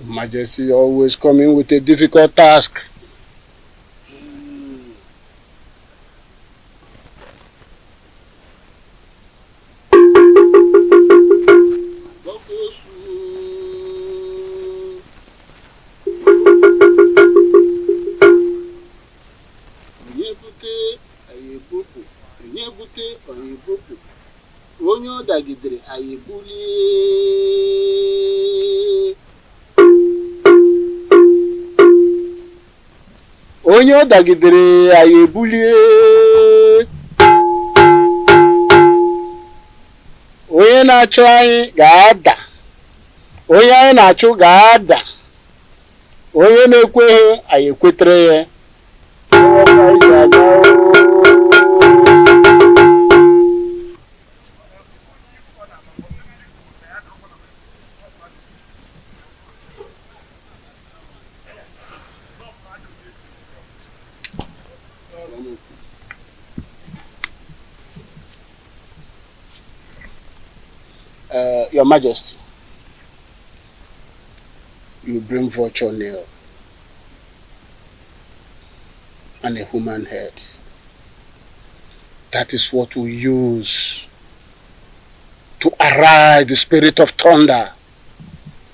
Majesty always coming with a difficult task. dagidere ayebuli. Onye ọ dagidere ayebuli. Onye na-achụ anyị ga-ada. Onye anyị na-achụ ga-ada. Onye na-ekweghị anyị ekwetere ya. Your Majesty, you bring vulture nail and a human head. That is what we use to arise the spirit of thunder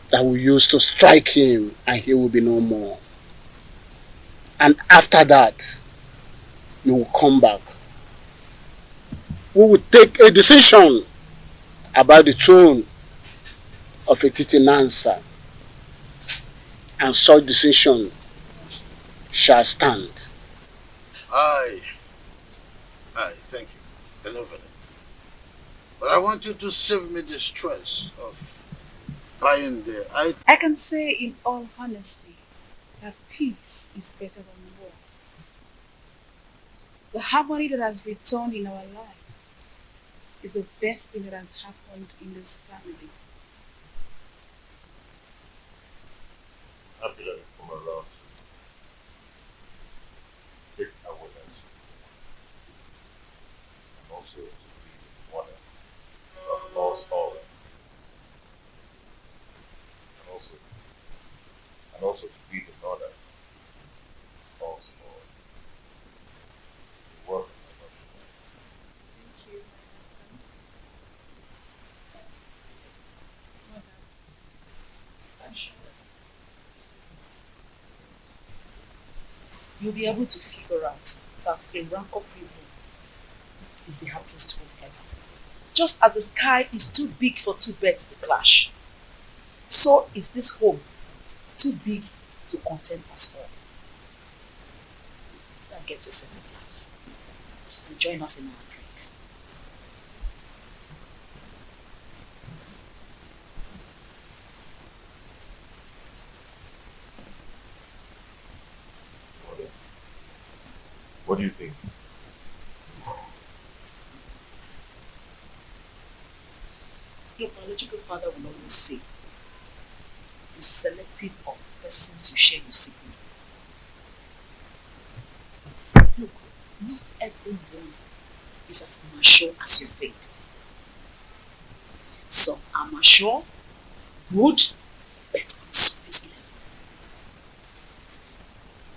that we use to strike him, and he will be no more. And after that, you will come back. We will take a decision about the throne of Etiti Nansa, and such decision shall stand. Aye, thank you. Benevolent. But I want you to save me the stress of buying the item. I can say in all honesty that peace is better than war. The harmony that has returned in our lives is the best thing that has happened in this family. Happy that you've come around to take away as and also to be the mother of us all. And also to be the mother of us all. You're welcome, my love. Thank you, my husband. Mother, I'm sure you'll be able to figure out that a rancor-free home is the happiest home ever. Just as the sky is too big for two birds to clash, so is this home too big to contain us all. Now get yourself a glass and join us in our drink. What do you think? Your biological father will always say, be selective of persons you share your secret with. Look, not everyone is as mature as you think. Some are mature, good, but on surface level.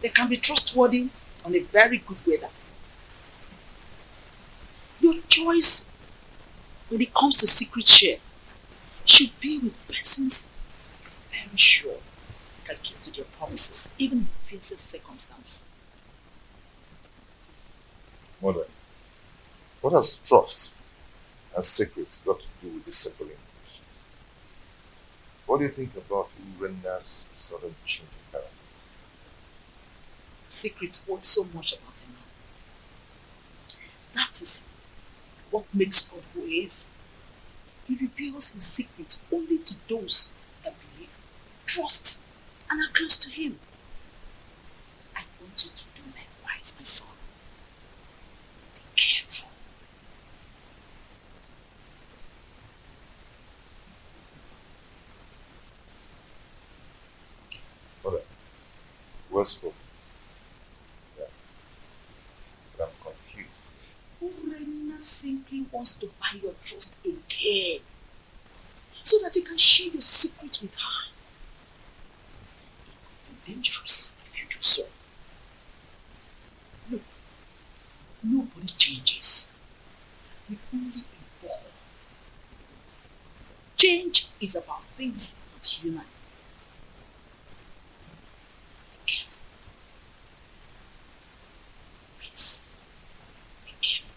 They can be trustworthy on a very good weather. Your choice when it comes to secret share should be with persons very sure can keep to their promises, even in the fiercest circumstance. Mother, what has trust and secrets got to do with this simple English? What do you think about Urenda's sudden change in character? Secrets hold so much about him. That is what makes God who he is. He reveals his secret only to those that believe, trust, and are close to him. I want you to do likewise, my son. Be careful. Mother, well spoken. Yeah. But I'm confused. Urena simply wants to buy your trust again, so that you can share your secret with her. It could be dangerous if you do so. Look, nobody changes. We only evolve. Change is about things not human. Be careful. Please, be careful.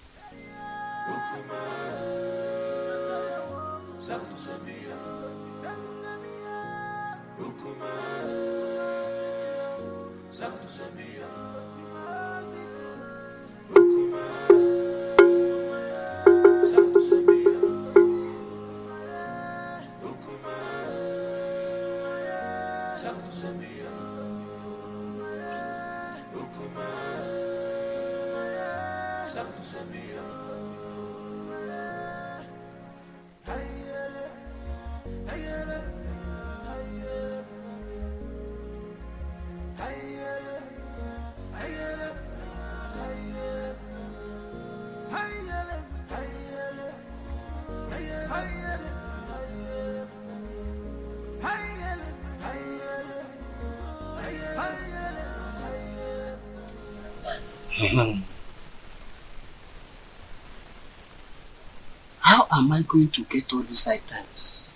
How am I going to get all these items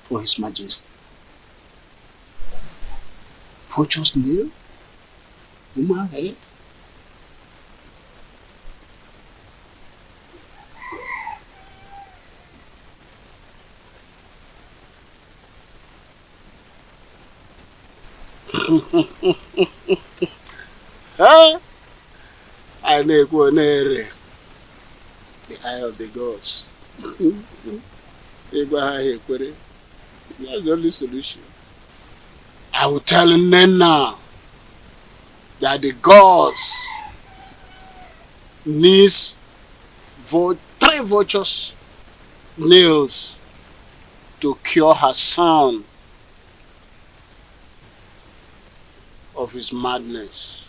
for His Majesty? Vulture's nail? Human head? Huh? I never the eye of the gods. That's the only solution. I will tell Nena that the gods needs 3 vultures nails to cure her son of his madness.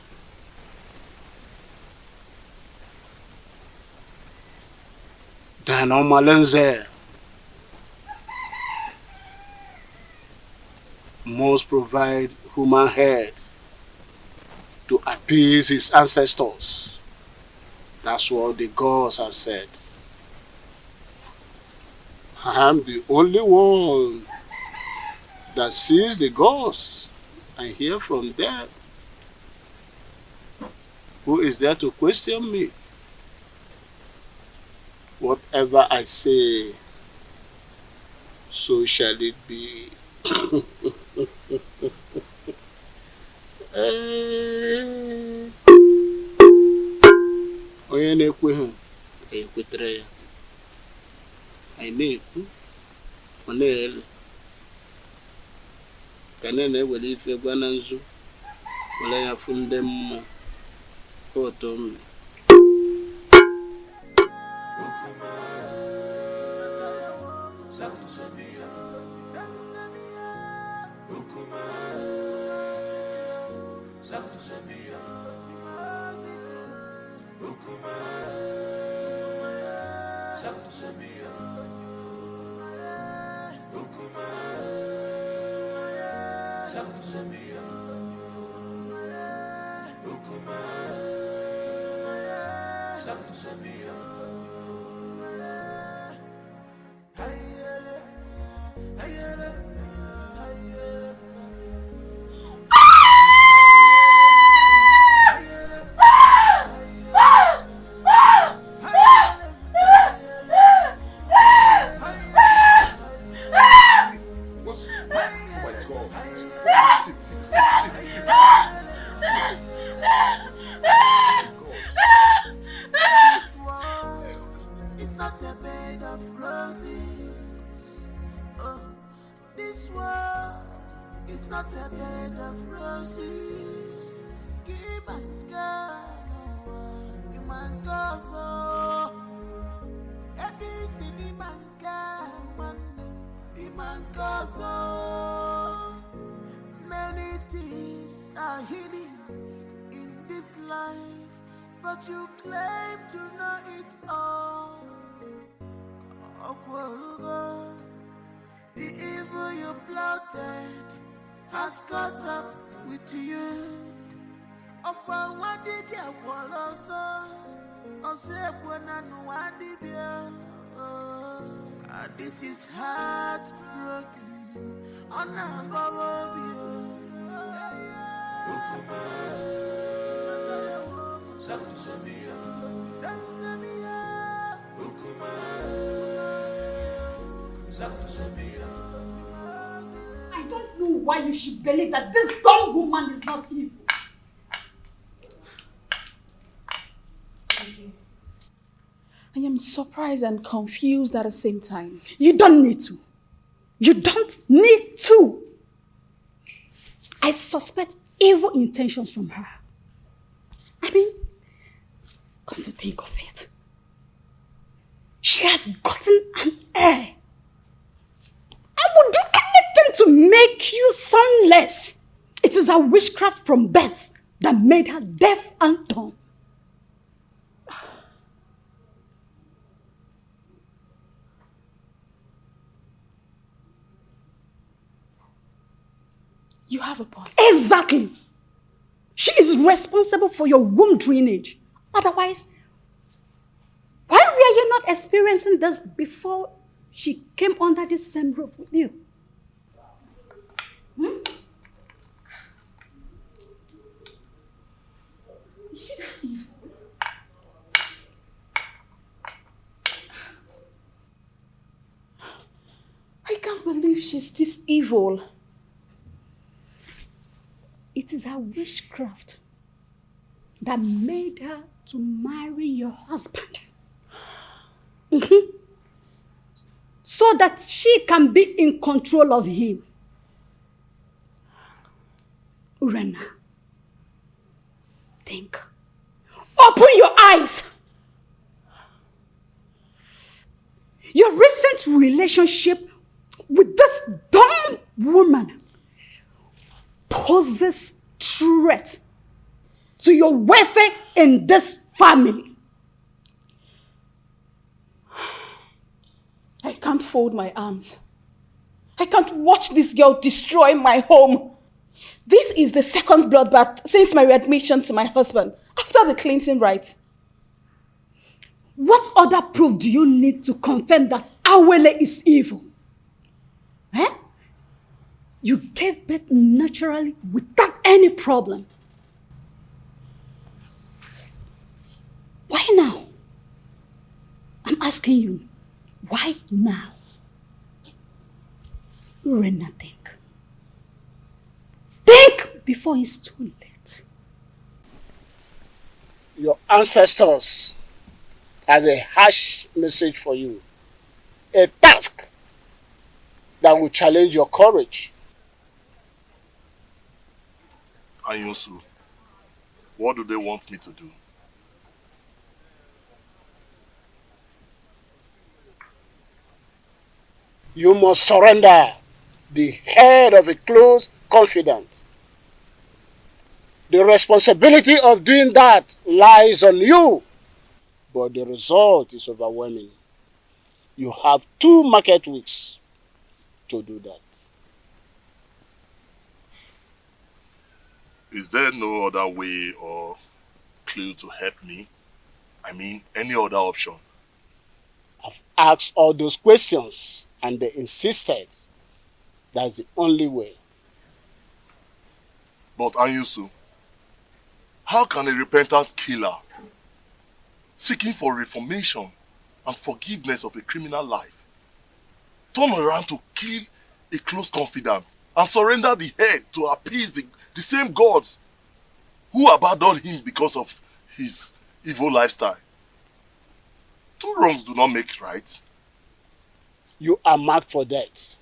Then Omalenze must provide human head to appease his ancestors. That's what the gods have said. I am the only one that sees the gods and hear from them. Who is there to question me? Whatever I say, so shall it be. Onye na-ekwe ha, ekwetere ya. Anyị na-ekwu, ọ na-ele. Ka na-ewere ife gwa na nzu, were ya fụ ndị mmụọ, otu mme. Many things are hidden in this life, but you claim to know it all. The evil you plotted has caught up with you. This is heartbroken. I don't know why you should believe that this dumb woman is not evil. am surprised and confused at the same time. You don't need to. You don't need to. I suspect evil intentions from her. I mean, come to think of it, she has gotten an heir. I would do anything to make you sonless. It is a witchcraft from birth that made her deaf and dumb. You have a point. Exactly. She is responsible for your womb drainage. Otherwise, why were you not experiencing this before she came under this same roof with you? Is she that evil? I can't believe she's this evil. It is her witchcraft that made her to marry your husband. So that she can be in control of him. Urena, think. Open your eyes. Your recent relationship with this dumb woman poses threat to your welfare in this family. I can't fold my arms. I can't watch this girl destroy my home. This is the second bloodbath since my readmission to my husband after the cleansing rite. What other proof do you need to confirm that Awele is evil? Eh? You gave birth naturally without any problem. Why now? I'm asking you, why now? Urena, think. Think before it's too late. Your ancestors had a harsh message for you. A task that will challenge your courage. Ayunsu, what do they want me to do? You must surrender the head of a close confidant. The responsibility of doing that lies on you, but the result is overwhelming. You have 2 market weeks to do that. Is there no other way or clue to help me? I mean, any other option? I've asked all those questions and they insisted that's the only way. But Anyusu, how can a repentant killer seeking for reformation and forgiveness of a criminal life turn around to kill a close confidant and surrender the head to appease the same gods who abandoned him because of his evil lifestyle? 2 wrongs do not make right. You are marked for death.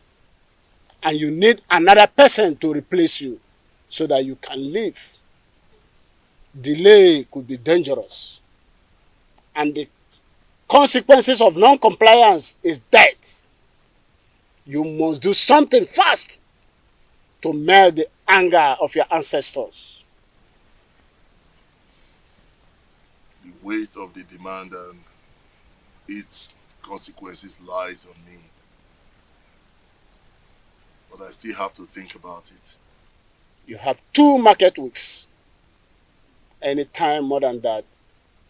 And you need another person to replace you so that you can live. Delay could be dangerous. And the consequences of non-compliance is death. You must do something fast to melt the anger of your ancestors. The weight of the demand and its consequences lies on me. But I still have to think about it. You have 2 market weeks. Any time more than that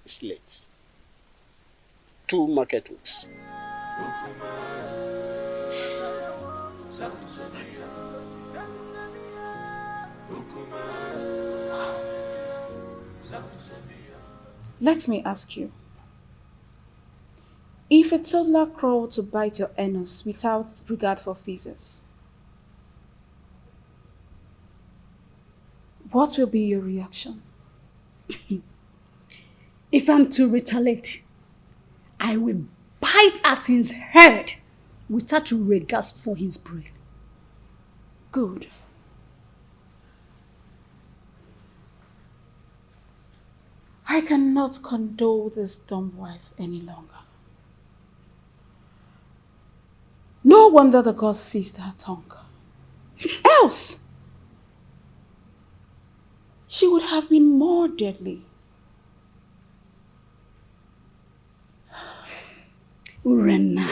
is late. 2 market weeks. Let me ask you. If a toddler crawled to bite your anus without regard for physics, what will be your reaction? If I'm to retaliate, I will bite at his head without regards for his brain. Good. I cannot condole this dumb wife any longer. No wonder the gods seized her tongue. Else, she would have been more deadly. Urenna,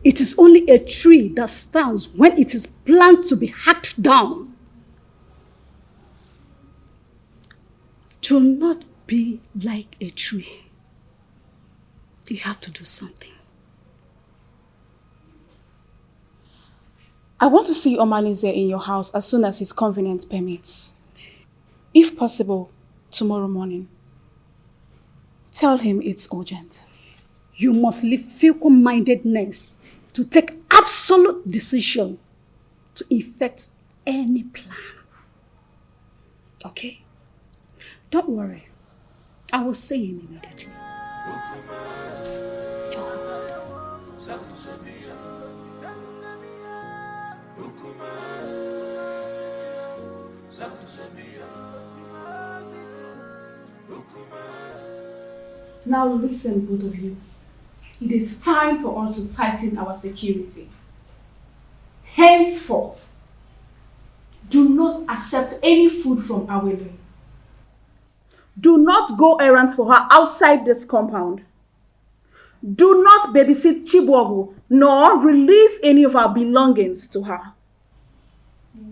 it is only a tree that stands when it is planned to be hacked down. Do not be like a tree. You have to do something. I want to see Omalize in your house as soon as his convenience permits. If possible, tomorrow morning. Tell him it's urgent. You must leave fickle-mindedness to take absolute decision to effect any plan. Okay? Don't worry. I will see him immediately. Just be Now listen, both of you. It is time for us to tighten our security. Henceforth, do not accept any food from Awele. Do not go errands for her outside this compound. Do not babysit Chibuogu, nor release any of our belongings to her.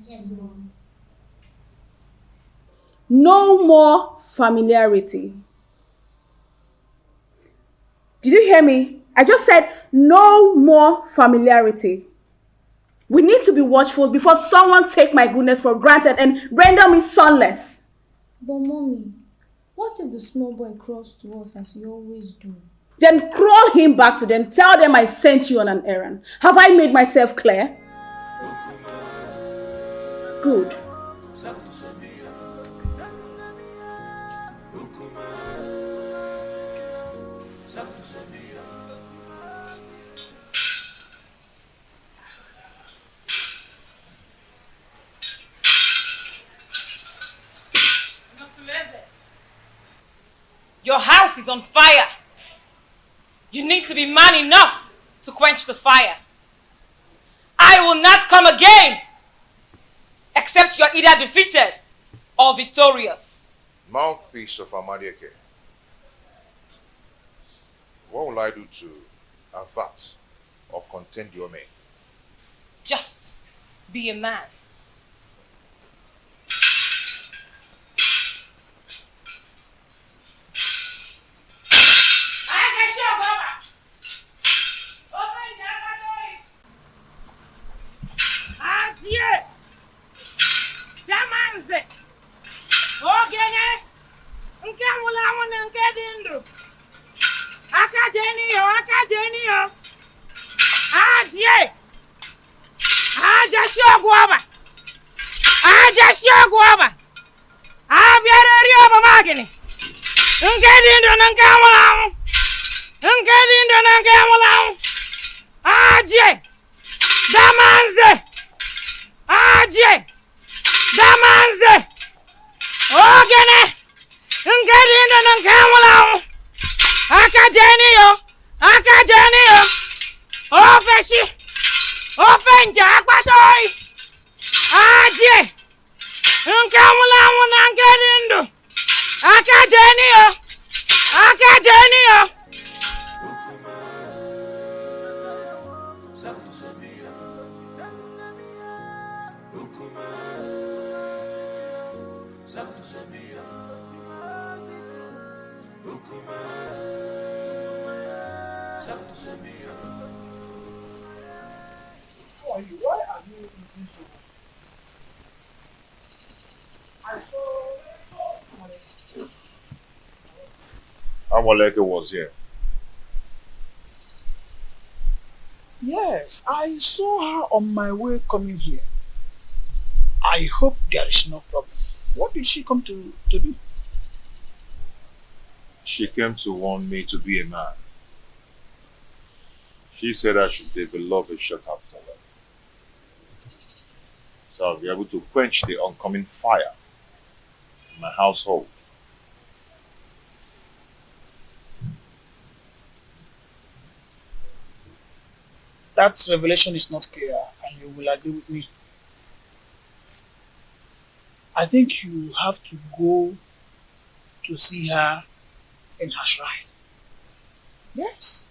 Yes, Mom. No more familiarity. Did you hear me? I just said no more familiarity. We need to be watchful before someone take my goodness for granted and render me sonless. But Mommy, what if the small boy crawls to us as you always do? Then crawl him back to them. Tell them I sent you on an errand. Have I made myself clear? Good. Your house is on fire. You need to be man enough to quench the fire. I will not come again, except you're either defeated or victorious. Mouthpiece of Amadieke. What will I do to avert or contend your men? Just be a man. Why are you eating so much? I saw Amoleke was here. Yes, I saw her on my way coming here. I hope there is no problem. What did she come to do? She came to warn me to be a man She said I should develop a shortcut salad. So I'll be able to quench the oncoming fire in my household. That revelation is not clear, and you will agree with me. I think you have to go to see her in her shrine. Yes.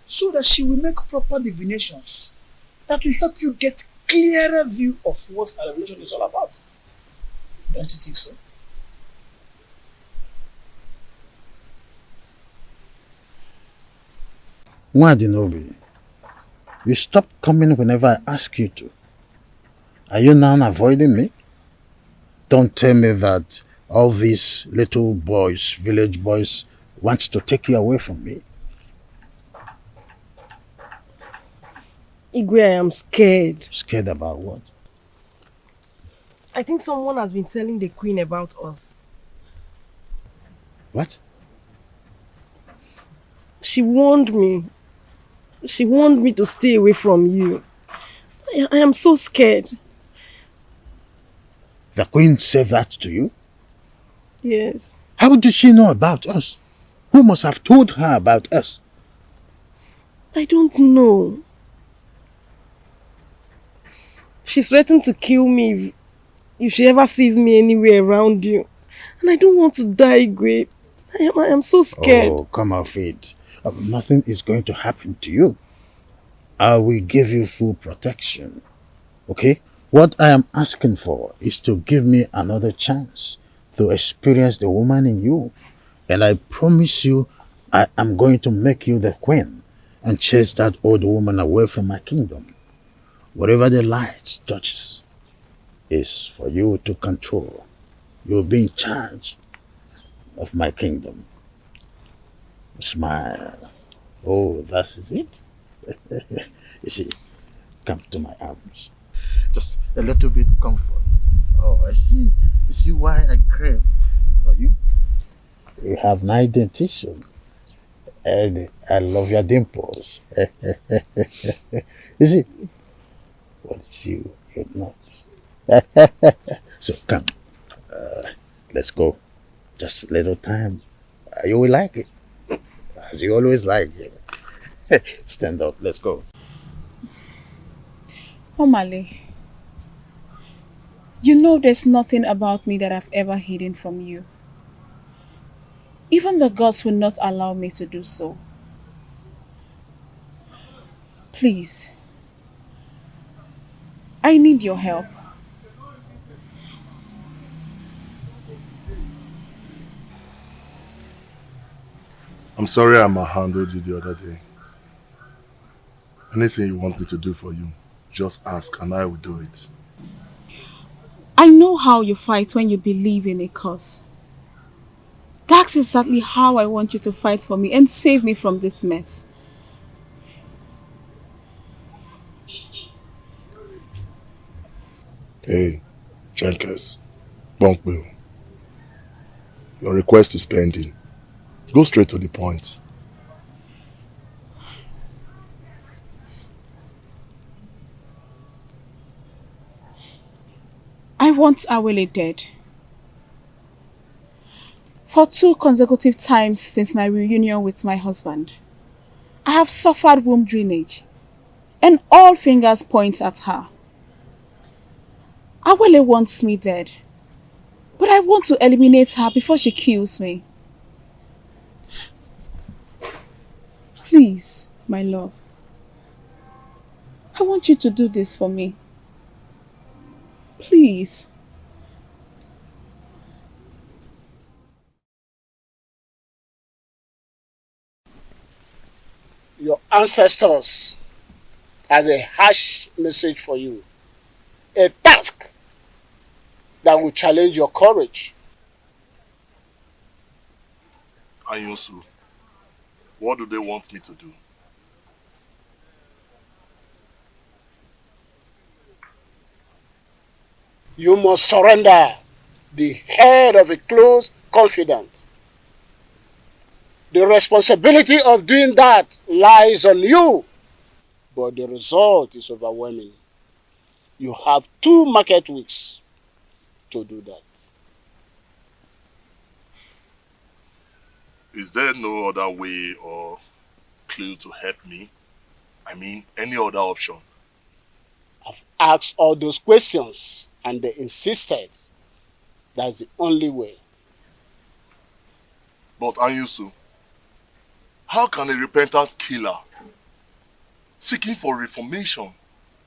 So that she will make proper divinations that will help you get clearer view of what her revelation is all about. Don't you think so? Wadinobi, you stop coming whenever I ask you to. Are you now avoiding me? Don't tell me that all these little boys, village boys, want to take you away from me. Igwe, I am scared. Scared about what? I think someone has been telling the queen about us. What? She warned me. She warned me to stay away from you. I am so scared. The queen said that to you? Yes. How did she know about us? Who must have told her about us? I don't know. She threatened to kill me if she ever sees me anywhere around you. And I don't want to die, Igwe. I am so scared. Oh, come off it. Nothing is going to happen to you. I will give you full protection. Okay? What I am asking for is to give me another chance to experience the woman in you. And I promise you, I am going to make you the queen and chase that old woman away from my kingdom. Whatever the light touches is for you to control. You'll be in charge of my kingdom. Smile. Oh, that is it. You see, come to my arms. Just a little bit comfort. Oh, I see. You see why I crave for you? You have nice dentition. And I love your dimples. You see, what is you? You're not. So come. Let's go. Just a little time. You will like it. As you always like it. Stand up. Let's go. Omale, you know there's nothing about me that I've ever hidden from you. Even the gods will not allow me to do so. Please, I need your help. I'm sorry I mishandled you the other day. Anything you want me to do for you, just ask and I will do it. I know how you fight when you believe in a cause. That's exactly how I want you to fight for me and save me from this mess. Hey, Jenkins, Bunk Bill. Your request is pending. Go straight to the point. I want Awele dead. For 2 consecutive times since my reunion with my husband, I have suffered womb drainage, and all fingers point at her. Awele wants me dead, but I want to eliminate her before she kills me. Please, my love, I want you to do this for me. Please. Your ancestors had a harsh message for you. A task that will challenge your courage. Ayonsu, what do they want me to do? You must surrender the head of a close confidant. The responsibility of doing that lies on you, but the result is overwhelming. You have 2 market weeks to do that. Is there no other way or clue to help me? I mean, any other option? I've asked all those questions and they insisted that's the only way. But Anyusu, how can a repentant killer seeking for reformation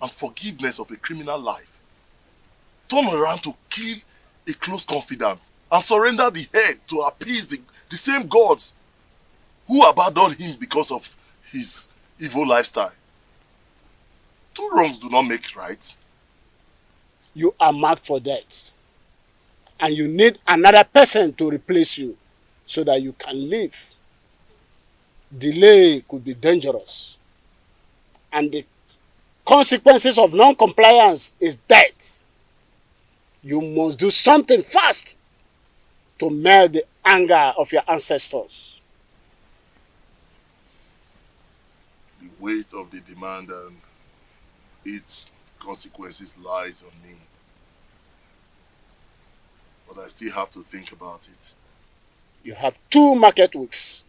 and forgiveness of a criminal life turn around to kill a close confidant and surrender the head to appease the same gods who abandoned him because of his evil lifestyle? 2 wrongs do not make right. You are marked for death, and you need another person to replace you so that you can live. Delay could be dangerous, and the consequences of non-compliance is death. You must do something fast to melt the anger of your ancestors. The weight of the demand and its consequences lies on me. But I still have to think about it. You have 2 market weeks.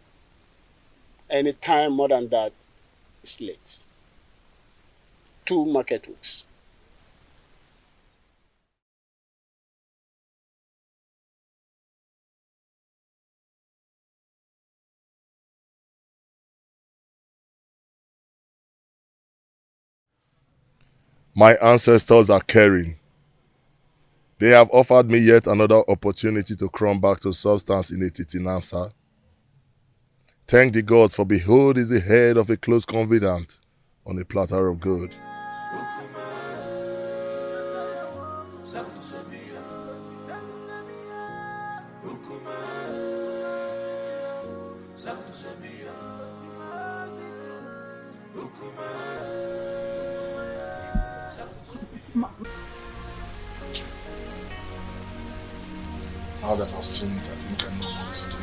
Any time more than that is late. 2 market weeks. My ancestors are caring. They have offered me yet another opportunity to come back to substance in a titinansa. Thank the gods, for behold is the head of a close confidant on a platter of gold. Now that I've seen it, I think I know what to do.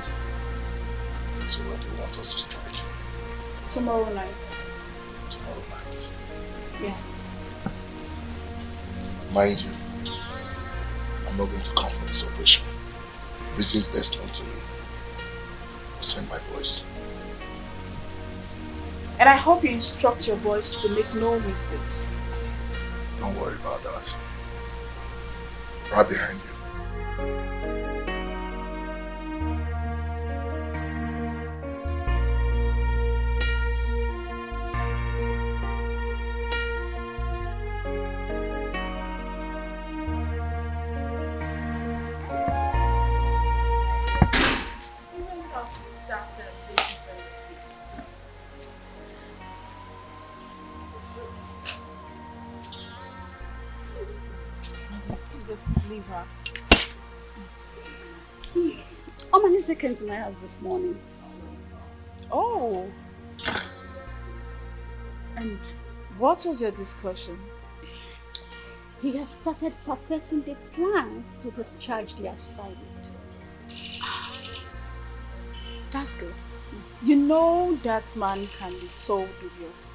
So what do you want us to strike? Tomorrow night. Tomorrow night. Yes. Mind you, I'm not going to come for this operation. Reasons best known to me. I'll send my boys. And I hope you instruct your boys to make no mistakes. Don't worry about that. Right behind you. Just leave her. Omalise came to my house this morning. Oh. And what was your discussion? He has started perfecting the plans to discharge the assignment. That's good. You know that man can be so dubious.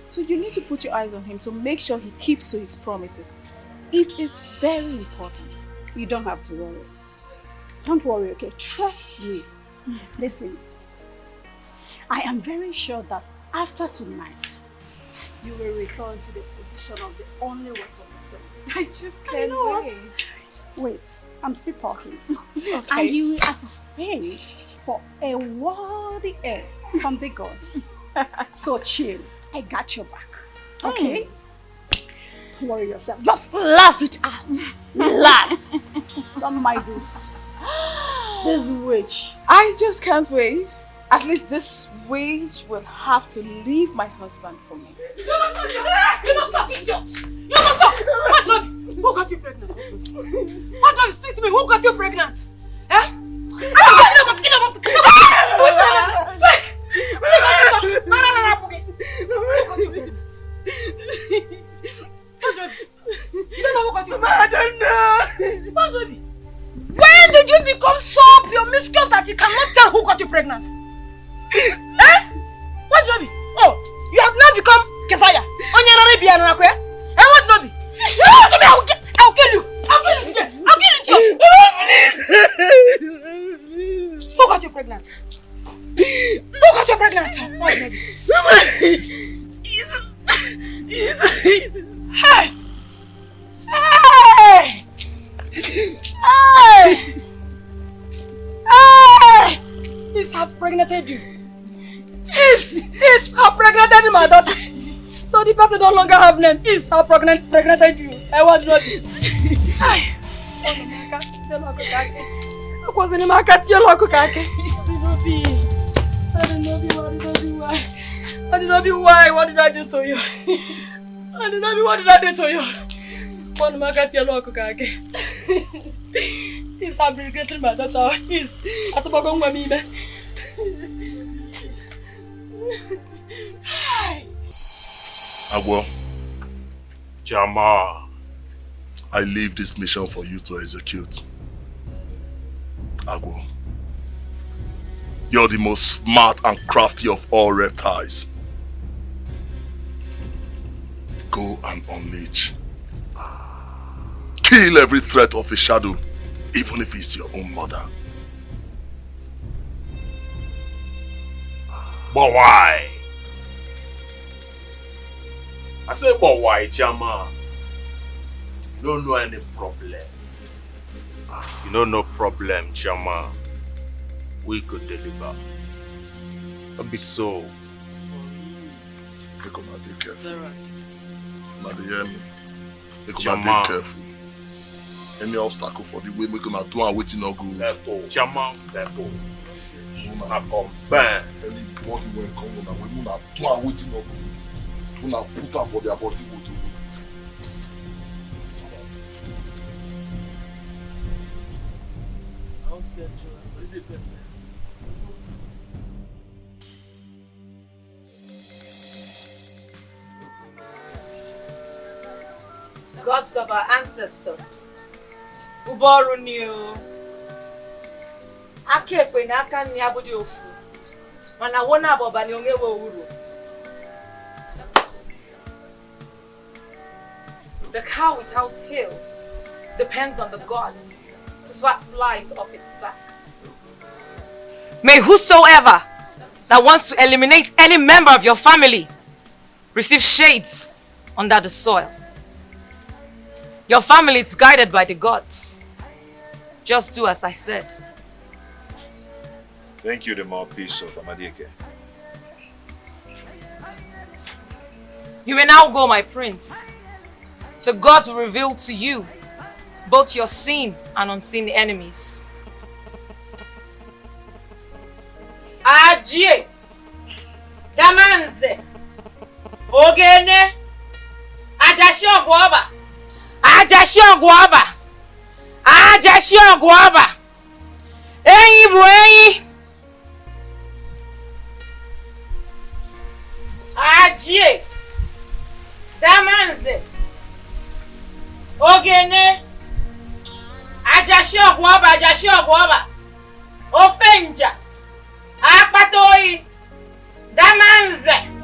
So you need to put your eyes on him to make sure he keeps to his promises. It is very important. You don't have to worry. Don't worry, okay? Trust me. Listen, I am very sure that after tonight, you will return to the position of the only work of the place. I just can't wait. Wait, I'm still talking. Okay. And you will anticipate for a worthy heir from the gods. So chill. I got your back. Okay? Don't worry yourself. Just laugh it out. Laugh. Don't mind this. This witch. I just can't wait. At least this witch will have to leave my husband for me. You must stop, idiot! You must stop! What, Lord? Who got you pregnant? What, Lord? Speak to me. Who got you pregnant? Eh? Fake! I don't know. When did you become so promiscuous that you cannot tell who got you pregnant? What Nobi? Oh, you have now become Kesaya. Onyana Rebian Rakwe. And what Nobi? I'll kill you. I'll kill you. I'll kill you. Please. Who got you pregnant? Who got you pregnant? What Nobi? Hey! Hey! Hey! Hey! He's half pregnanted you. He's half pregnanted my daughter. So the person no longer have name. He's half pregnanted you. I want to Hey! I was in my cat. I did not be why. What did I do to you? I did not be what did I do to you? One my cat yellow cockage. He's fabricating my daughter. He's at the bottom of me. Agwo. Jama. I leave this mission for you to execute. Agwo. You're the most smart and crafty of all reptiles. Go and unleash. Kill every threat of a shadow, even if it's your own mother. But why? I say, but why, Jama? You don't know any problem. You know no problem, Jama. We could deliver. Don't be so. Make una dey careful. Alright. Una dey hear me? Make una dey careful. Any obstacle for the way, make una do and waiting no good. Settle. Jama, settle. Una come. Bang. Anybody when come una way, una do and waiting no good. Una put am for their body. Gods of our ancestors. Uboru new. Akekwe na aka nni abudi ofu. Mana wona aboba ni ongewe owuru. The cow without tail depends on the gods to swat flies off its back. May whosoever that wants to eliminate any member of your family receive shades under the soil. Your family is guided by the gods. Just do as I said. Thank you, the mouthpiece of Amadike. You may now go, my prince. The gods will reveal to you both your seen and unseen enemies. Ajie, Damanze, Ogene, Ajashio Guaba, Ajashio Guaba, Ajashio Guaba, Eyi Bueyi, Ajie, Damanze, Ogene, Ajashio Guaba, Ofenja, Apatoi, Damanze.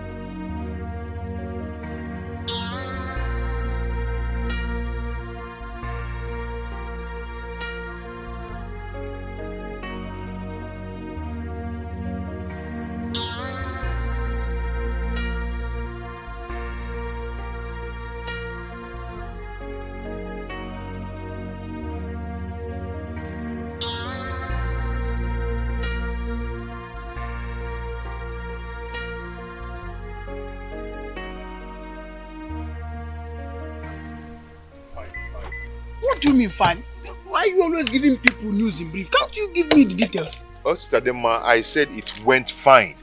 What do you mean fine? Why are you always giving people news in brief? Can't you give me the details? Oh, Sister Dema, I said it went fine.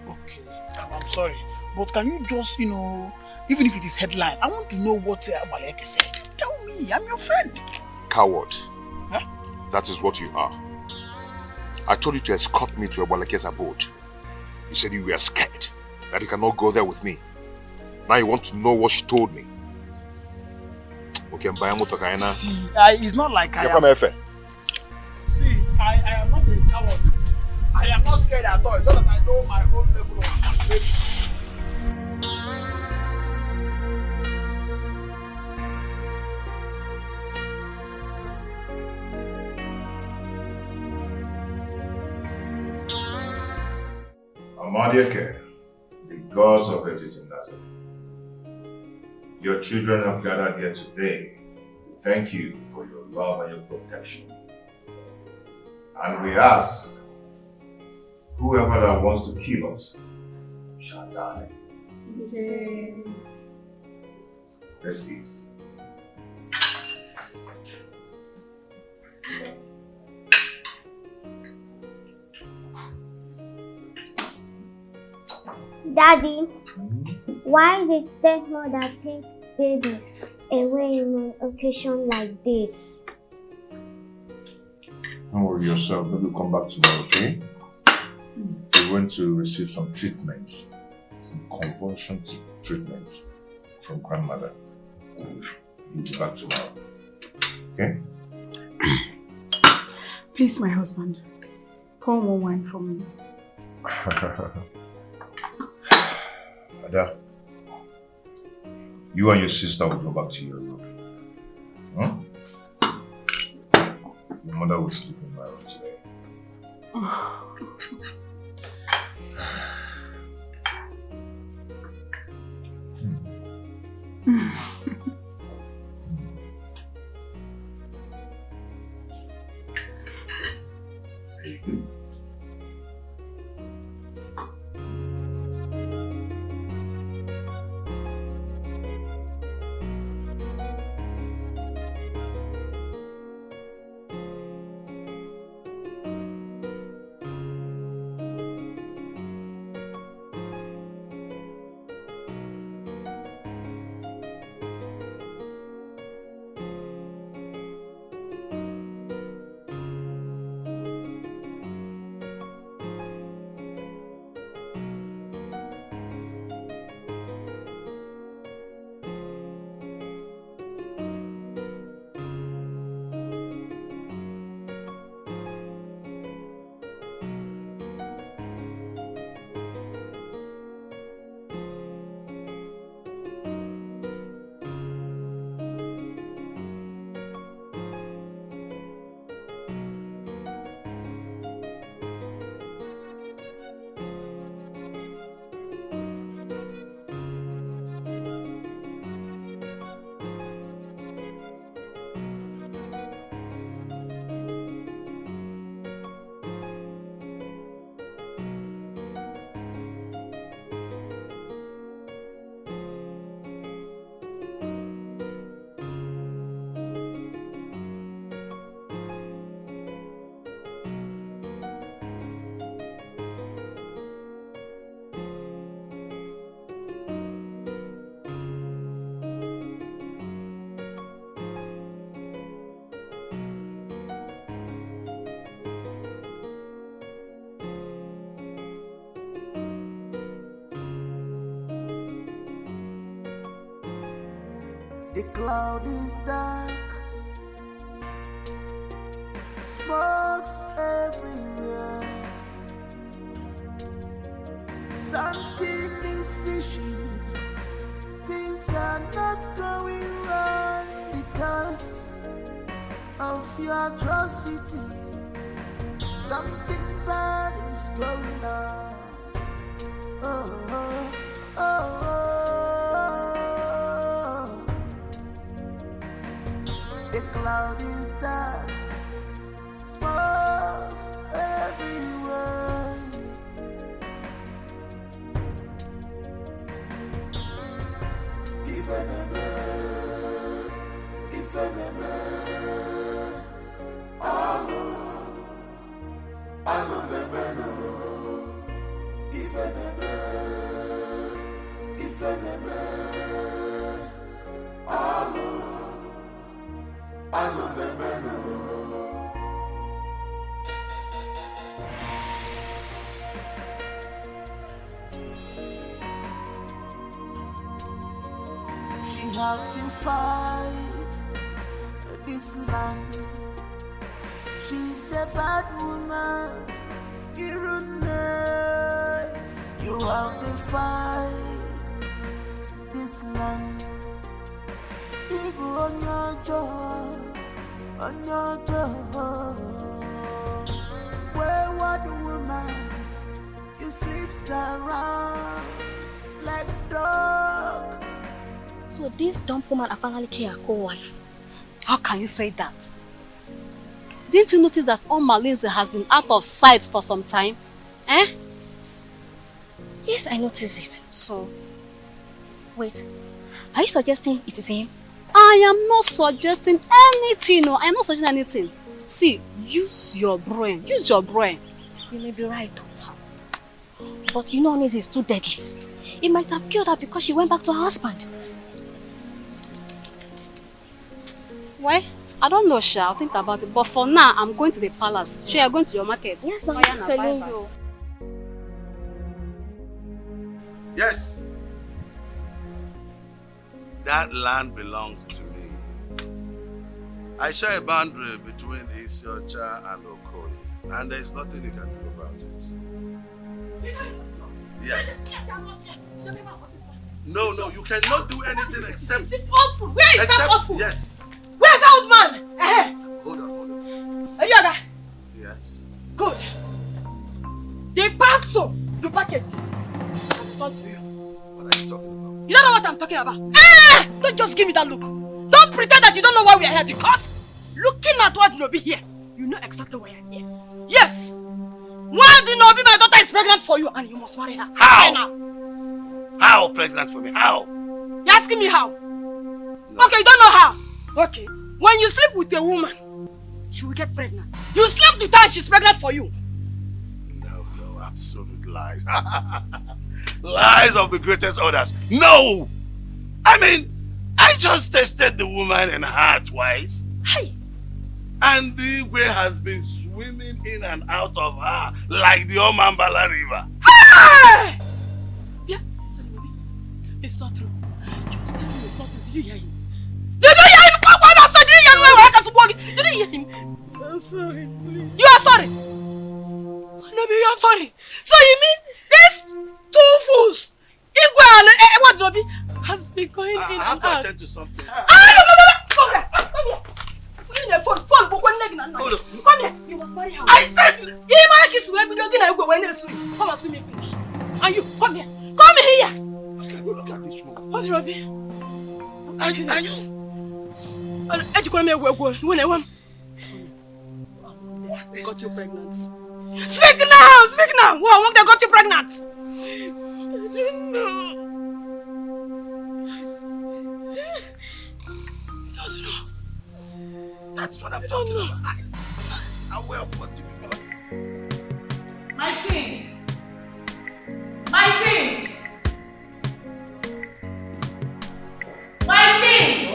Okay, I'm sorry. But can you just, even if it is headline, I want to know what Abaleke said. Tell me, I'm your friend. Coward. Huh? That is what you are. I told you to escort me to Abaleke's abode. You said you were scared, that you cannot go there with me. Now you want to know what she told me. Okay, See, it's not like I am... See, I am not a coward. I I am not scared at all. It's just that I know my own level of maybe. Amadiake, the gods of it is in Nazareth. Your children have gathered here today. Thank you for your love and your protection. And we ask, whoever that wants to kill us shall die. Let's eat. Daddy, why did stepmother take baby away in an occasion like this? Don't worry yourself, maybe we'll come back tomorrow, okay? We're going to receive some treatments, some convulsion treatments from grandmother. We'll be back tomorrow, okay? Please, my husband, pour more wine for me. Ada, you and your sister will go back to your room. Huh? Your mother will sleep in my room today. The cloud is dark, smokes everywhere. Something is fishy, things are not going right because of your atrocity. Something bad is going on. Oh, oh, oh, oh. The cloud is dark, smokes everywhere. If enemy, I know the venom. If enemy, I know the venom. She has defied this land. She's a bad woman. You have defied this land. You go on your job, wayward woman, you sleeps around like dog. So this dumb woman finally killed her co-wife. How can you say that? Didn't you notice that Lindsay has been out of sight for some time? Eh? Yes, I noticed it. So, wait. Are you suggesting it is him? I am not suggesting anything. No, I am not suggesting anything. See, use your brain. Use your brain. You may be right. But you know Lindsay is too deadly. He might have killed her because she went back to her husband. Well, I don't know, Sha. I'll think about it. But for now, I'm going to the palace. Sha, you're going to your market. Yes, no, I'm just telling you. Yes. That land belongs to me. I share a boundary between Isiocha and Okoye, and there is nothing you can do about it. Yes. No, you cannot do anything except... This awful. Where is that awful? Yes. Where's that old man? Hold on. Are you there? Yes. Good. The parcel you packaged. I'll talk to you. What are you talking about? You don't know what I'm talking about. Don't just give me that look. Don't pretend that you don't know why we are here, because looking at what Nobi here, you know exactly why I'm here. Yes. Why do Nobi, my daughter is pregnant for you and you must marry her? How? How pregnant for me? How? You're asking me how? No. Okay, you don't know how. Okay. When you sleep with a woman, she will get pregnant. You slept with her and she's pregnant for you. No, absolute lies. Lies of the greatest orders. No! I mean, I just tested the woman and her twice. Hey! And the Igwe has been swimming in and out of her like the Omambala River. Hey! Yeah. It's not true. Just tell me it's not true. Did you hear him? Did you hear him? Did you hear him? I'm sorry, please. You are sorry? Nobi, you are sorry. So you mean these two fools, Igwe and what Nobi, has been going in and out? I have to attend to something. Come here. Come here. You must marry her. I said... Come and see me finish. And you, come here. Come here. Look at this woman. What's Robbie? Are you? Got you pregnant. Speak now! What they got you pregnant? I don't know. You don't know. That's what I'm talking about. I'm aware of what you mean. My king! My king! My king!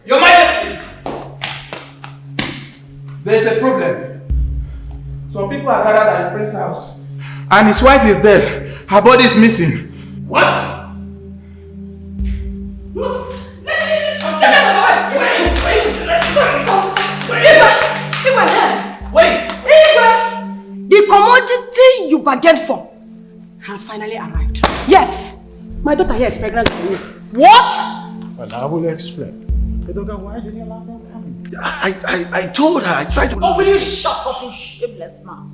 Your Majesty, there's a problem. Some people are gathered at the prince's house, and his wife is dead. Her body is missing. What? Wait! The commodity you bargained for has finally arrived. Yes! My daughter here is pregnant for you. What? Well, I will explain. Why did you allow them coming? I told her, I tried to... Oh, will you shut up, you shameless man?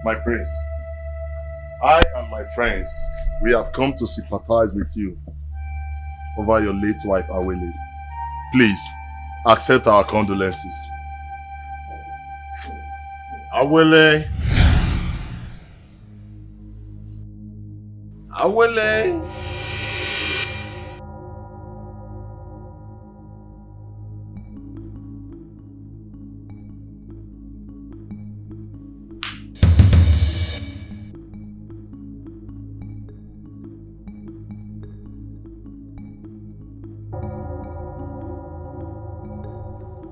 My prince, I and my friends, we have come to sympathize with you over your late wife, Awele. Please, accept our condolences. Awele. Awele.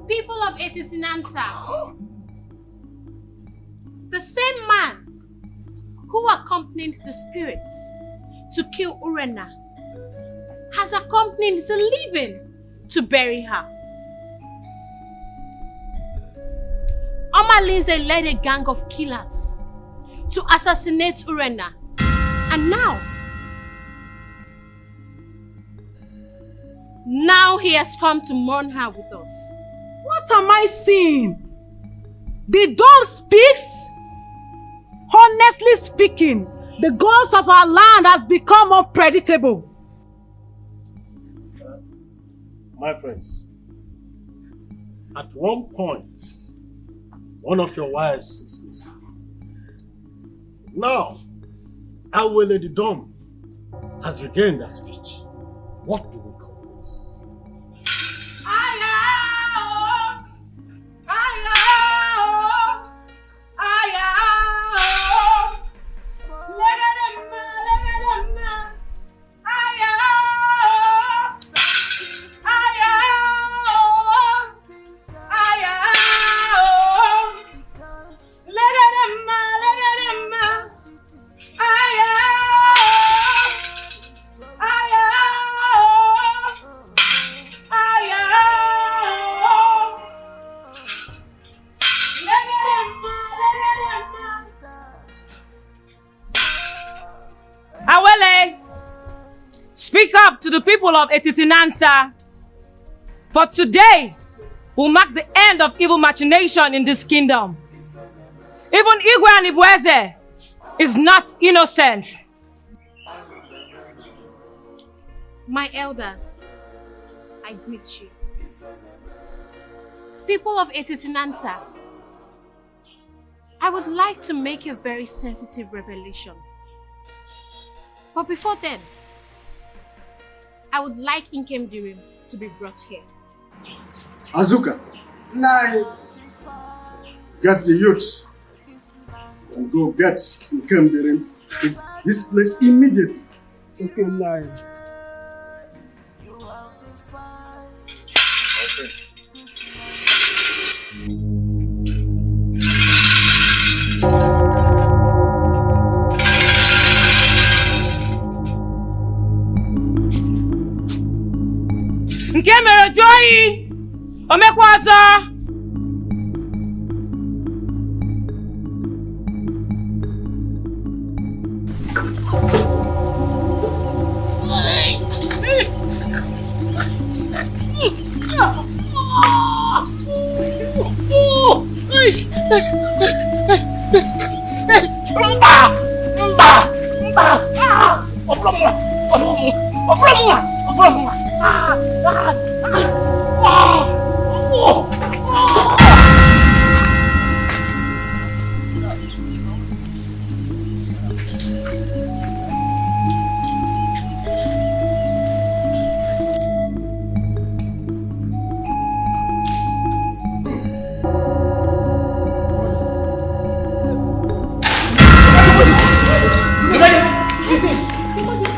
People of Etitinanta, the same man who accompanied the spirits to kill Urena has accompanied the living to bury her. Omalinze led a gang of killers to assassinate Urena, and now he has come to mourn her with us. What am I seeing? The dawn speaks? Honestly speaking, the gods of our land has become unpredictable. My friends, at one point, one of your wives is missing. Now, Awele the Dom has regained her speech. What do we call this? Speak up to the people of Etitinanta. For today will mark the end of evil machination in this kingdom. Even Igwe and Ibueze is not innocent. My elders, I greet you. People of Etitinanta, I would like to make a very sensitive revelation. But before then, I would like Inkemdirim to be brought here. Azuka, get the youths and go get Nkemdirim to this place immediately. Okay, Nai. Nke mere Joyi omekwazo.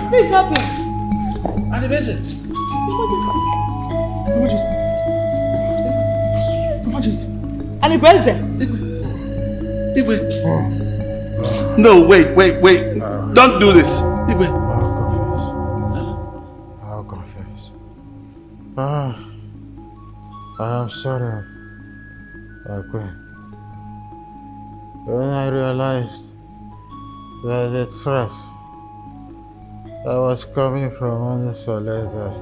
Please help him. Anibeze. Igwe. No, wait. Don't do this. Igwe. I'll confess. I am sorry. When I realized that the threat that was coming from Onisolator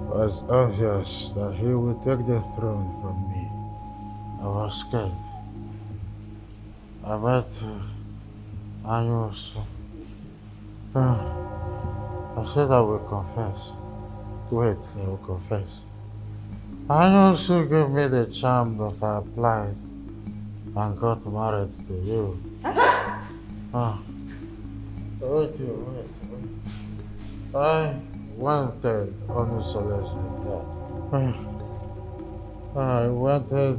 was obvious that he would take the throne from me, I was scared. I bet I also. I said I will confess. Wait, I will confess. I also gave me the charm that I applied and got married to you. Wait. I wanted unsolicited death. I wanted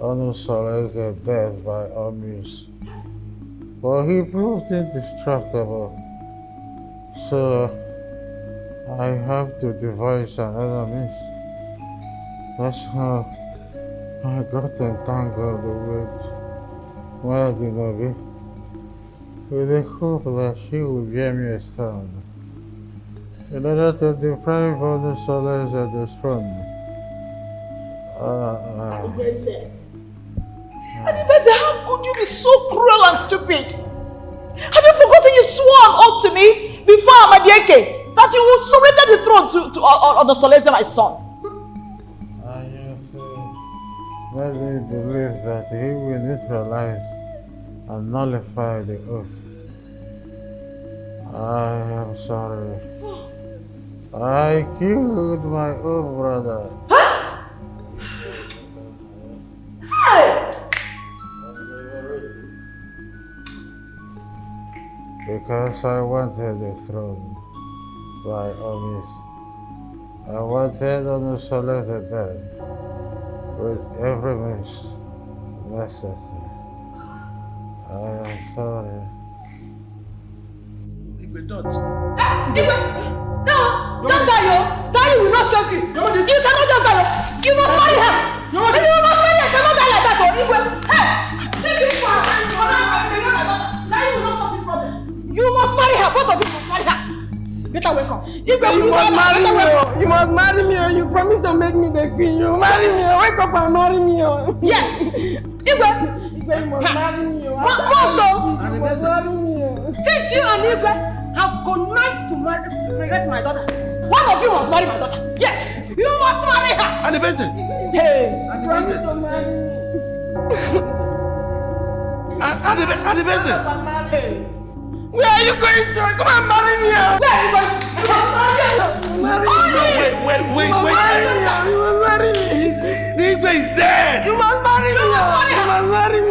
unsolicited death by all means. But he proved indestructible. So I have to devise another means. That's how I got entangled with Madinobi, with the hope that she would bear me a stand, in order to deprive all the solace of the throne. Adibese, how could you be so cruel and stupid? Have you forgotten you swore an oath to me before Amadieke that you will surrender the throne to Onosoleze, my son? Let me believe that he will neutralize and nullify the oath. I am sorry. I killed my own brother. Because I wanted the throne by all means. I wanted unsolicited death with every means necessary. I am sorry. Don't die, yo! Die will not save you! You cannot just die! You must marry her! You must marry her! You cannot die like that, oh! Hey! Take you for her! Die will not solve this problem! You must marry her! Both of you must marry her! Better wake up! You must marry me! You must marry me! You promise to make me the queen! You marry me! Wake up and marry me! Yes! Igwe! You must marry me! You must marry me! Since you and Igwe have connived to regret my daughter, one of you must marry my daughter. Yes, you must marry her. And the person. Hey, promise to marry me. And the person. Where are you going to? Come and marry me. Where are you going to? Marry me. Wait. You must marry me. Igwe is dead. You must marry me. You must marry her. You must marry me.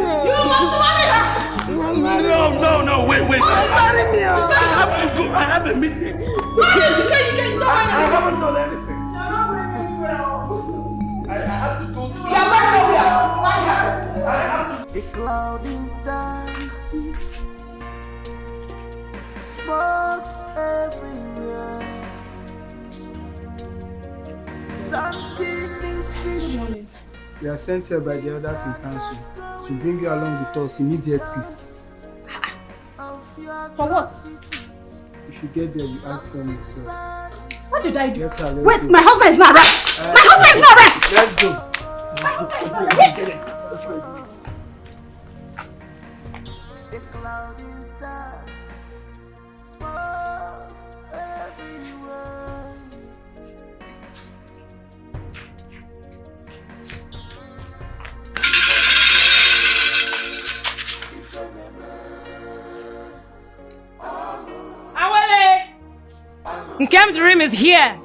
You must marry her. No, wait. Marry me. I have to go. I have a meeting. Why did you say you can stop? I haven't done anything. You're not bringing anywhere. I have to go to. You're going nowhere. Marry her. I have to. The cloud is dark. Smokes everywhere. Something is fishy. We are sent here by the elders in council to bring you along with us immediately. For what? If you get there, you ask them yourself. What did I do? Wait, my husband is not right. My husband is not right. Let's go. The cloud is dark. Smokes everywhere. Awele! Nkem Dream is here.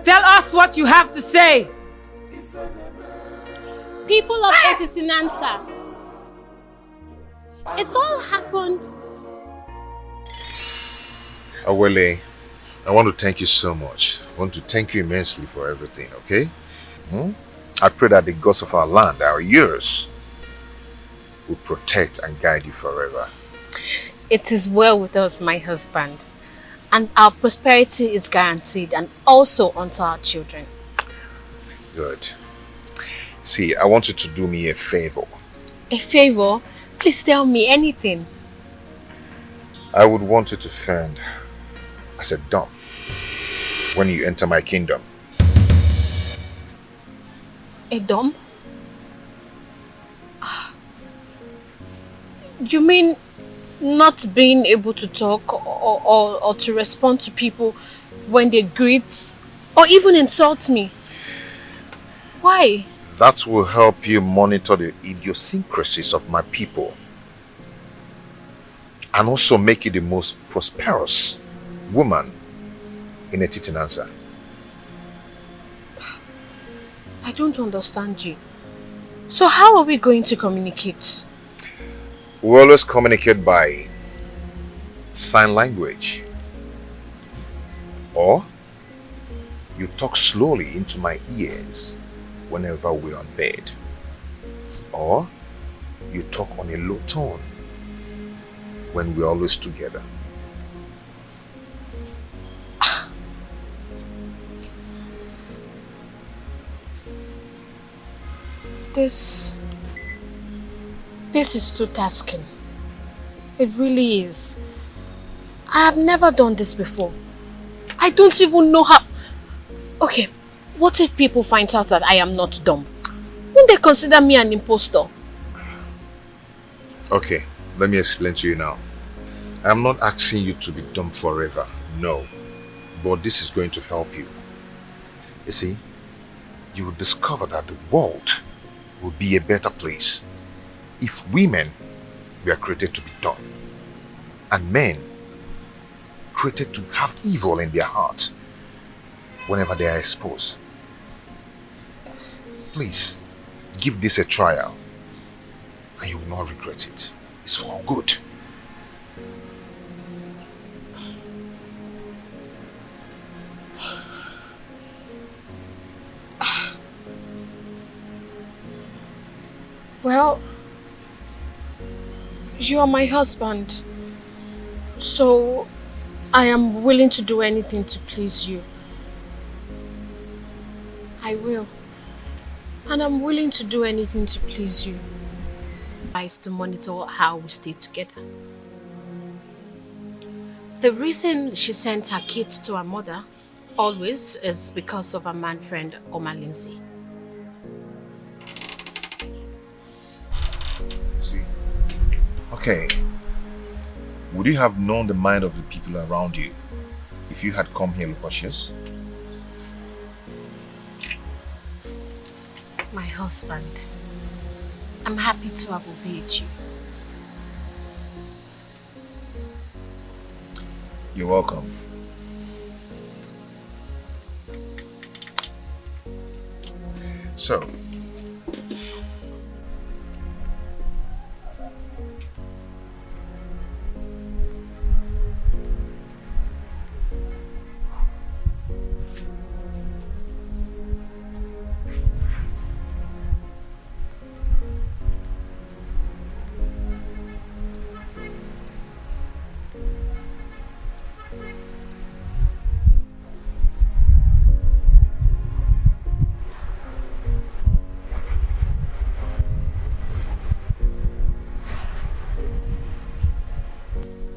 Tell us what you have to say. People of Etitinansa, it all happened. Awele, I want to thank you so much. I want to thank you immensely for everything, okay? I pray that the gods of our land, our years, will protect and guide you forever. It is well with us, my husband, and our prosperity is guaranteed, and also unto our children. Good. See, I want you to do me a favor. A favor? Please tell me anything. I would want you to fend as a dump when you enter my kingdom. A dump? You mean not being able to talk or to respond to people when they greet or even insult me? Why? That will help you monitor the idiosyncrasies of my people and also make you the most prosperous woman in a Titinansa. I don't understand you. So how are we going to communicate? We always communicate by sign language. Or you talk slowly into my ears whenever we're on bed. Or you talk on a low tone when we're always together. This is too tasking. It really is. I have never done this before. I don't even know how... Okay, what if people find out that I am not dumb? Won't they consider me an impostor? Okay, let me explain to you now. I'm not asking you to be dumb forever, no. But this is going to help you. You see, you will discover that the world will be a better place if women were created to be dumb and men created to have evil in their hearts whenever they are exposed. Please, give this a trial and you will not regret it. It's for good. Well, you are my husband, so I am willing to do anything to please you. I will. And I'm willing to do anything to please you. Is to monitor how we stay together. The reason she sent her kids to her mother always is because of her man friend Oma Lindsay. See? Okay. Would you have known the mind of the people around you if you had come here cautious? My husband, I'm happy to have obeyed you. You're welcome. So,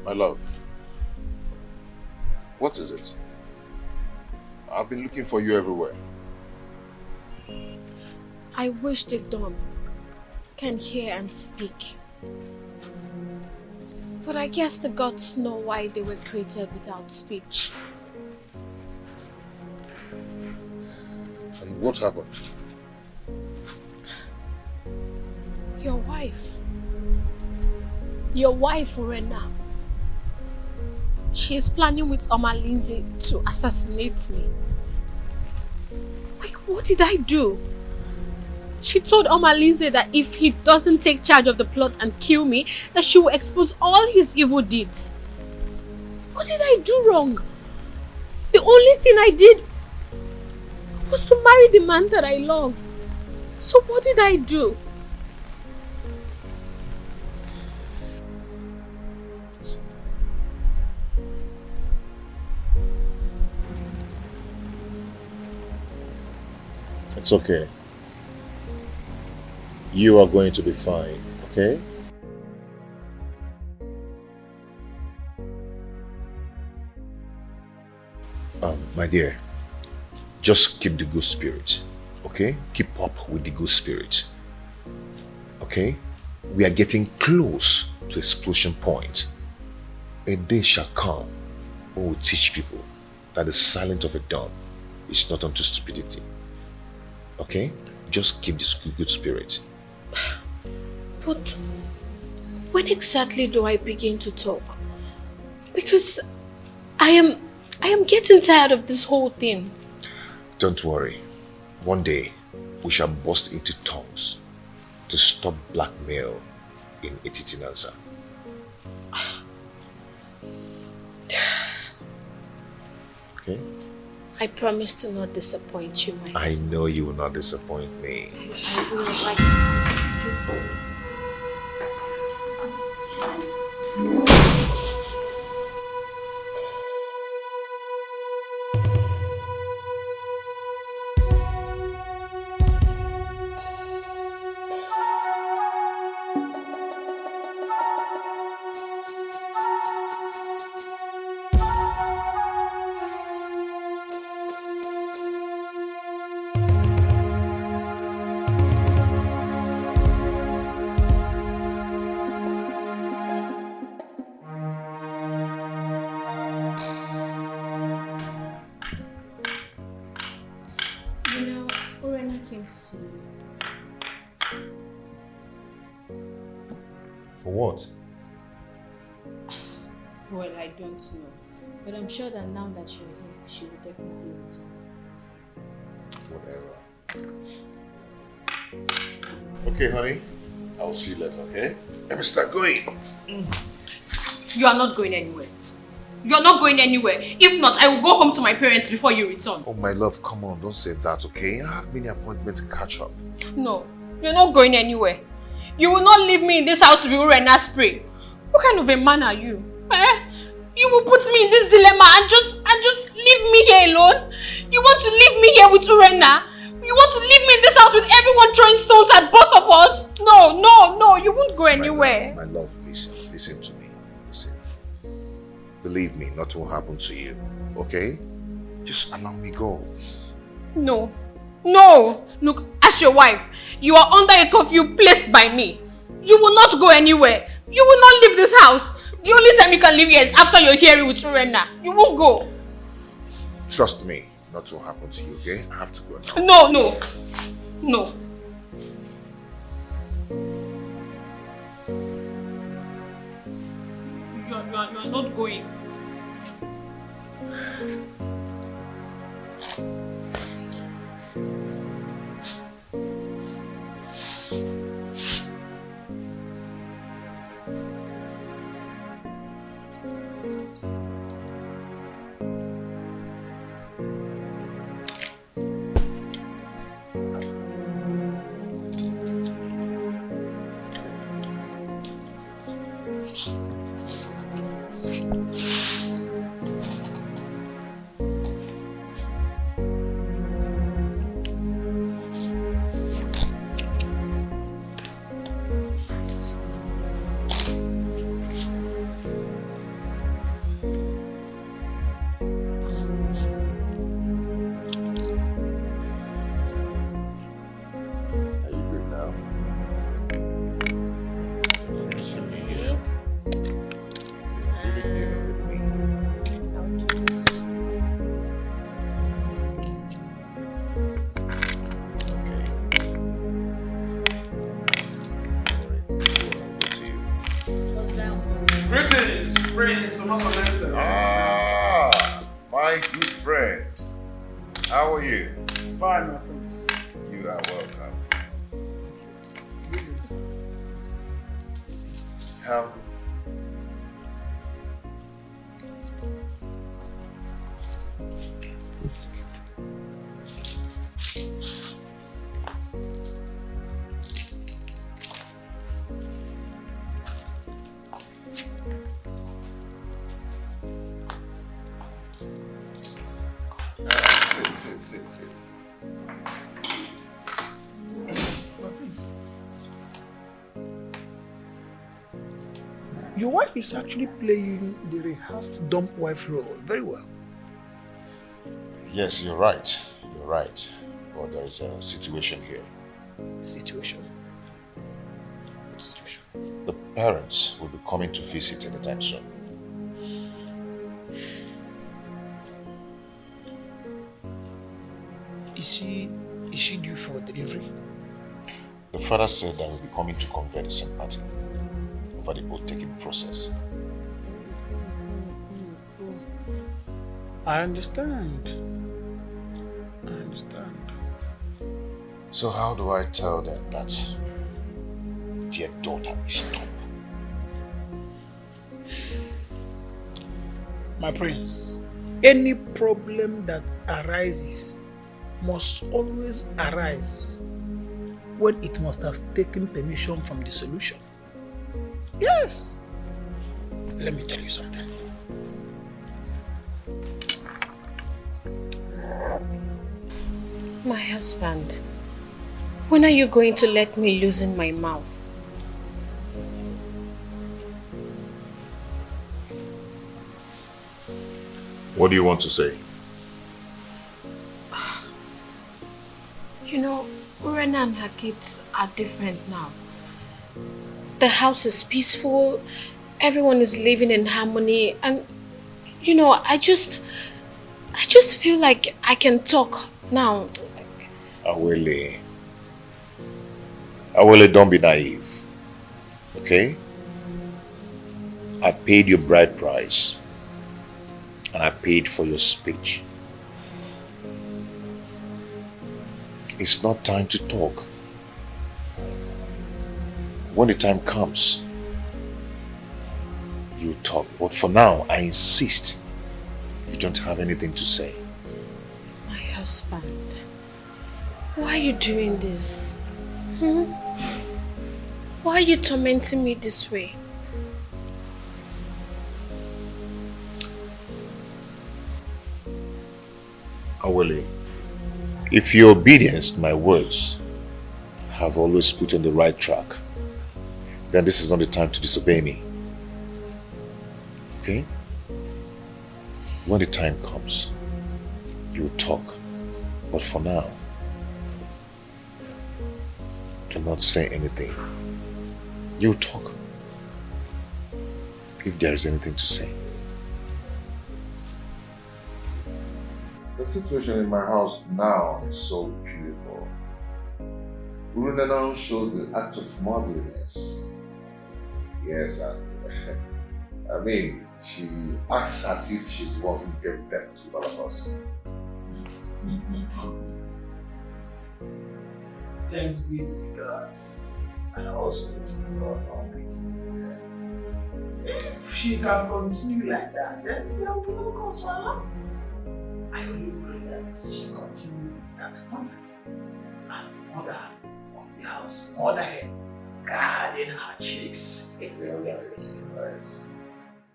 my love, what is it? I've been looking for you everywhere. I wish the dawn can hear and speak. But I guess the gods know why they were created without speech. And what happened? Your wife. Your wife, Rena. She is planning with Oma Lindsay to assassinate me. Like, what did I do? She told Oma Lindsay that if he doesn't take charge of the plot and kill me, that she will expose all his evil deeds. What did I do wrong? The only thing I did was to marry the man that I love. So what did I do? It's okay. You are going to be fine, okay? My dear, just keep the good spirit, okay? Keep up with the good spirit, okay? We are getting close to explosion point. A day shall come when we teach people that the silence of a dawn is not unto stupidity. Okay? Just keep this good spirit. But when exactly do I begin to talk? Because I am getting tired of this whole thing. Don't worry. One day, we shall burst into tongues to stop blackmail in Etitinansa. Okay? I promise to not disappoint you, my husband. I know you will not disappoint me. I will. For what? Well, I don't know. But I'm sure that now that you're here, she will definitely return. Whatever. Okay, honey. I'll see you later, okay? Let me start going. You are not going anywhere. You are not going anywhere. If not, I will go home to my parents before you return. Oh, my love, come on. Don't say that, okay? I have many appointments to catch up. No, you're not going anywhere. You will not leave me in this house to be Urena spray. What kind of a man are you? You will put me in this dilemma and just leave me here alone? You want to leave me here with Urena? You want to leave me in this house with everyone throwing stones at both of us? No, you won't go anywhere. My love, listen to me. Listen. Believe me, nothing will happen to you, okay? Just allow me go. No. Look, as your wife, you are under a curfew placed by me. You will not go anywhere. You will not leave this house. The only time you can leave here is after you're here with Urena. You won't go. Trust me, nothing will happen to you, okay? I have to go now. No. You are not going. My good friend. How are you? Fine, my friends. You are welcome. Sit. Your wife is actually playing the rehearsed dumb wife role very well. Yes, you're right. But there is a situation here. Situation? What situation? The parents will be coming to visit anytime soon. Is she she due for delivery? The father said that he'll be coming to convey the sympathy over the oath-taking process. I understand. I understand. So how do I tell them that their daughter is dumb? My prince, any problem that arises must always arise when it must have taken permission from the solution. Yes. Let me tell you something. My husband, when are you going to let me loosen my mouth? What do you want to say? You know, Urena and her kids are different now. The house is peaceful, everyone is living in harmony, and you know, I just feel like I can talk now. Awele, don't be naive, okay? I paid your bride price, and I paid for your speech. It's not time to talk. When the time comes, you talk. But for now, I insist you don't have anything to say. My husband, why are you doing this? Why are you tormenting me this way? Awele, if your obedience to my words have always put you on the right track, then this is not the time to disobey me. Okay? When the time comes, you talk. But for now, do not say anything. You talk. If there is anything to say. The situation in my house now is so beautiful. Urena now shows the act of motherliness. Yes, and I mean, she acts as if she's the one who gave birth to all of us. Thanks be to the gods, and also to the Lord Almighty. If she can continue like that, then there will be no cause for alarm. I only pray that she continue with that honor as the mother of the house, motherhead, guarding her chase. Right.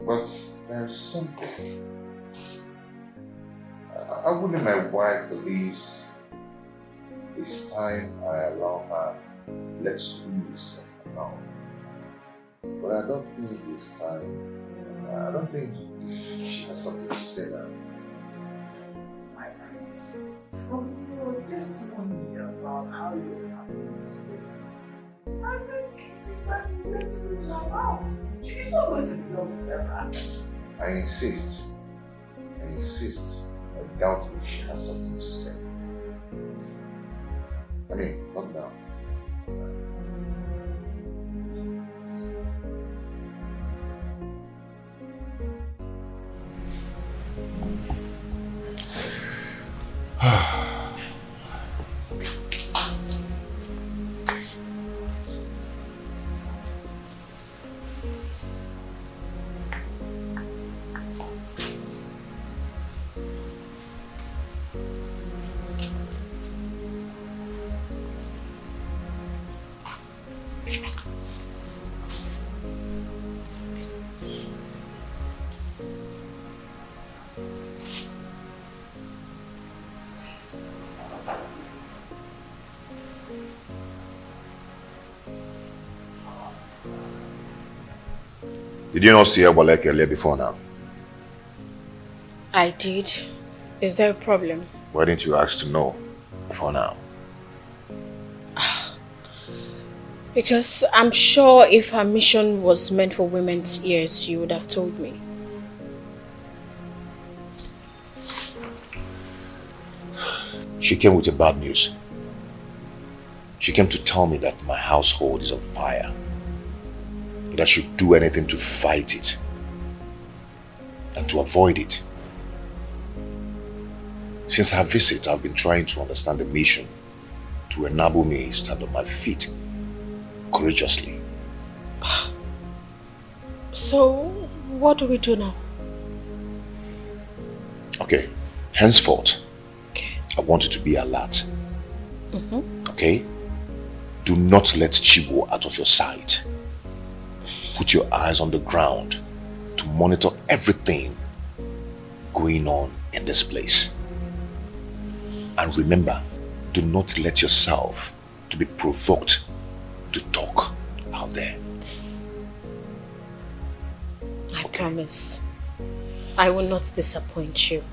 But there's something. I wouldn't my wife believes it's time I allow her let's loose now. But I don't think it's time. I don't think if she has something to say now. My prince, from your testimony about how your family is doing, I think it is time you let loose her mouth. She is not going to be done forever. I insist. I doubt if she has something to say. I mean, not now. Did you not see Abalek earlier before now? I did. Is there a problem? Why didn't you ask to know before now? Because I'm sure if her mission was meant for women's ears, you would have told me. She came with the bad news. She came to tell me that my household is on fire. That I should do anything to fight it and to avoid it. Since her visit, I've been trying to understand the mission to enable me stand on my feet courageously. So, what do we do now? Okay, henceforth, I want you to be alert. Okay? Do not let Chibo out of your sight. Put your eyes on the ground to monitor everything going on in this place. And remember, do not let yourself to be provoked to talk out there. I promise. I will not disappoint you.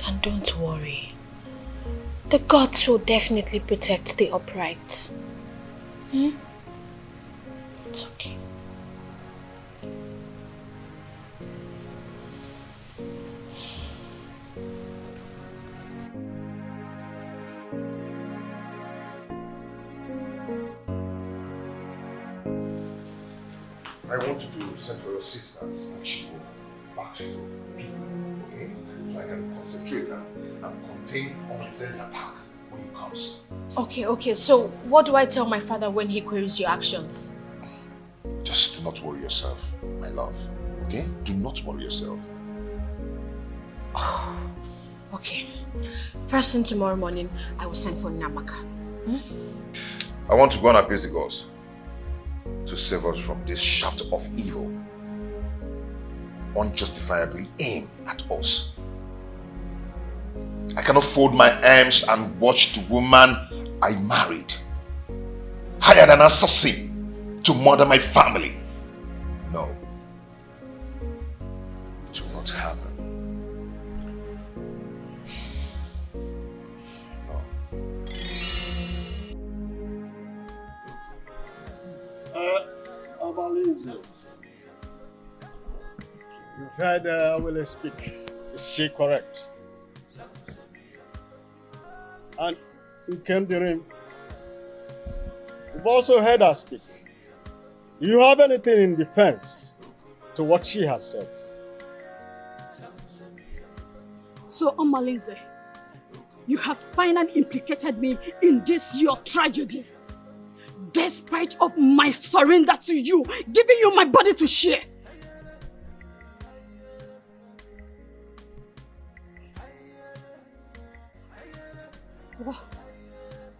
And don't worry. The gods will definitely protect the upright. It's okay. I want you to send for your sisters and she will back to your people, okay? So I can concentrate and contain Omalize's attack when he comes. Okay, so what do I tell my father when he queries your actions? Just do not worry yourself, my love, okay? Do not worry yourself. Okay. First thing tomorrow morning, I will send for Namaka. I want to go and appease the gods to save us from this shaft of evil unjustifiably aimed at us. I cannot fold my arms and watch the woman I married hired an assassin to murder my family. No. It will not happen. You've heard Awele speak. Is she correct? And Impending, you've also heard her speak. Do you have anything in defense to what she has said? So, Omalize, you have finally implicated me in this your tragedy. Despite of my surrender to you, giving you my body to share.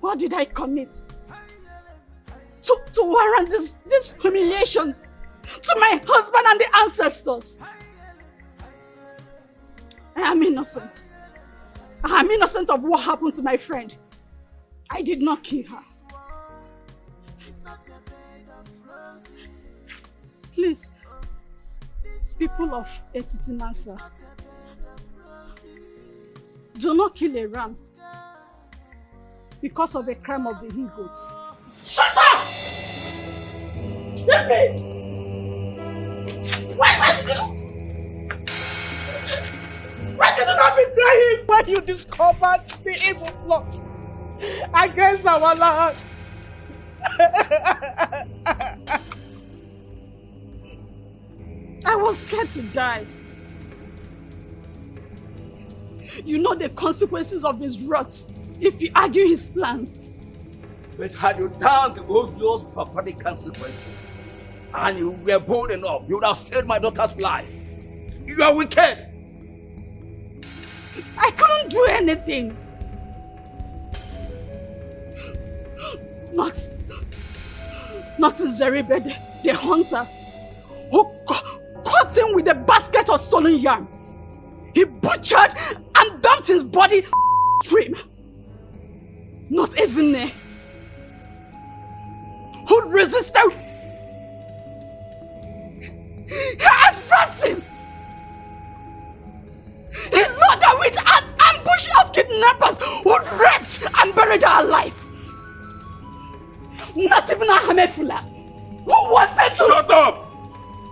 What did I commit? To warrant this humiliation to my husband and the ancestors? I am innocent. I am innocent of what happened to my friend. I did not kill her. Please, people of Etitinasa, do not kill a ram because of a crime of the he-goats. Shut up! Why did you not betray him when you discovered the evil plot against our land? I was scared to die. You know the consequences of his wrath if you argue his plans. But had you done the obvious barbaric consequences and you were bold enough, you would have saved my daughter's life. You are wicked. I couldn't do anything. Not Zeribede, the hunter, who caught him with a basket of stolen yam. He butchered and dumped his body stream. Not Ezine, who resisted her advances. He lured her with an ambush of kidnappers who raped and buried her alive. Not even a Hamefula, who wanted to— Shut up!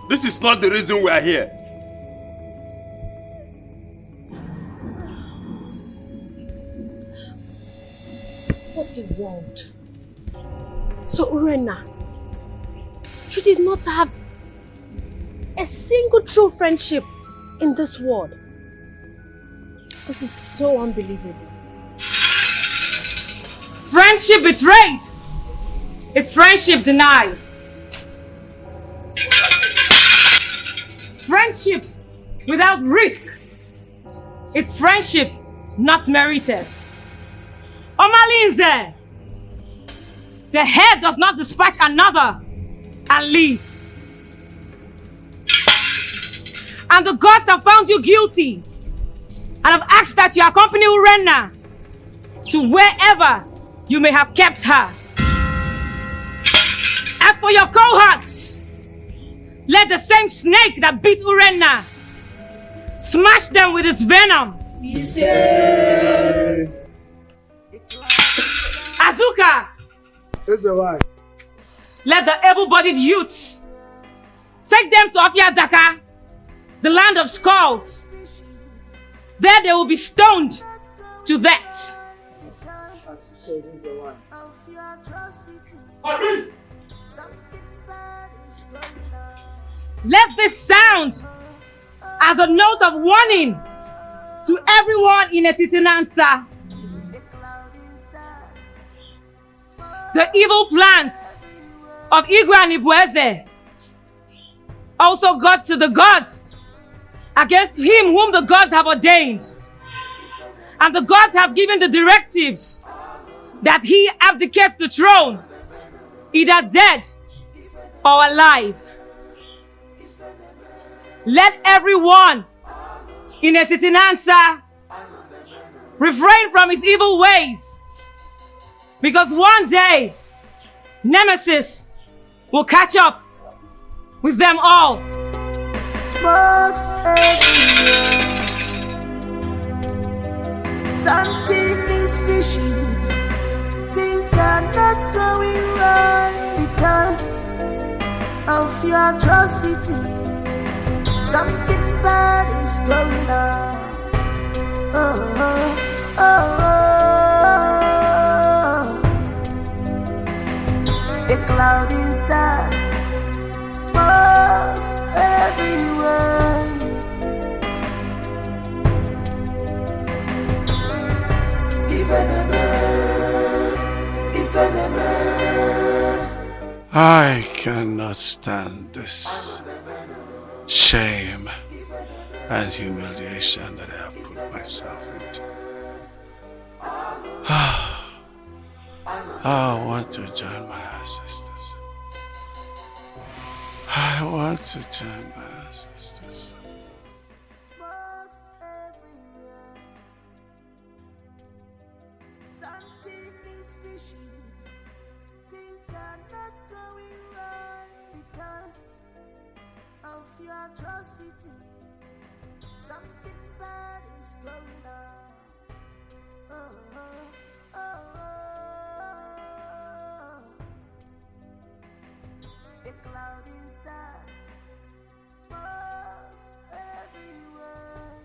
This is not the reason we are here. What deceptive world. So Urena, you did not have a single true friendship in this world. This is so unbelievable. Friendship betrayed is friendship denied. Friendship without risk, it's friendship not merited. Omalinze, the head does not dispatch another and leave. And the gods have found you guilty and have asked that you accompany Urena to wherever you may have kept her. As for your cohorts, let the same snake that beat Urena smash them with its venom. Azuka, let the able-bodied youths take them to Afiadaka, the land of skulls. There they will be stoned to death. Let this sound as a note of warning to everyone in Etitinansa. The evil plans of Igwe and Ibueze also got to the gods against him whom the gods have ordained. And the gods have given the directives that he abdicates the throne, either dead or alive. Let everyone in Etitinansa refrain from his evil ways, because one day Nemesis will catch up with them all. Smokes everywhere. Something is fishy. Things are not going right because of your atrocity. Something bad is going on. Oh, oh, oh, oh. A cloud is dark. Smokes everywhere. I cannot stand this shame and humiliation that I have put myself into. I want to join my ancestors. I want to join my ancestors. Something is fishy. Things are not going right because of your atrocity. Something bad is going on. Oh, oh, oh, oh. A cloud is dark. Smokes everywhere.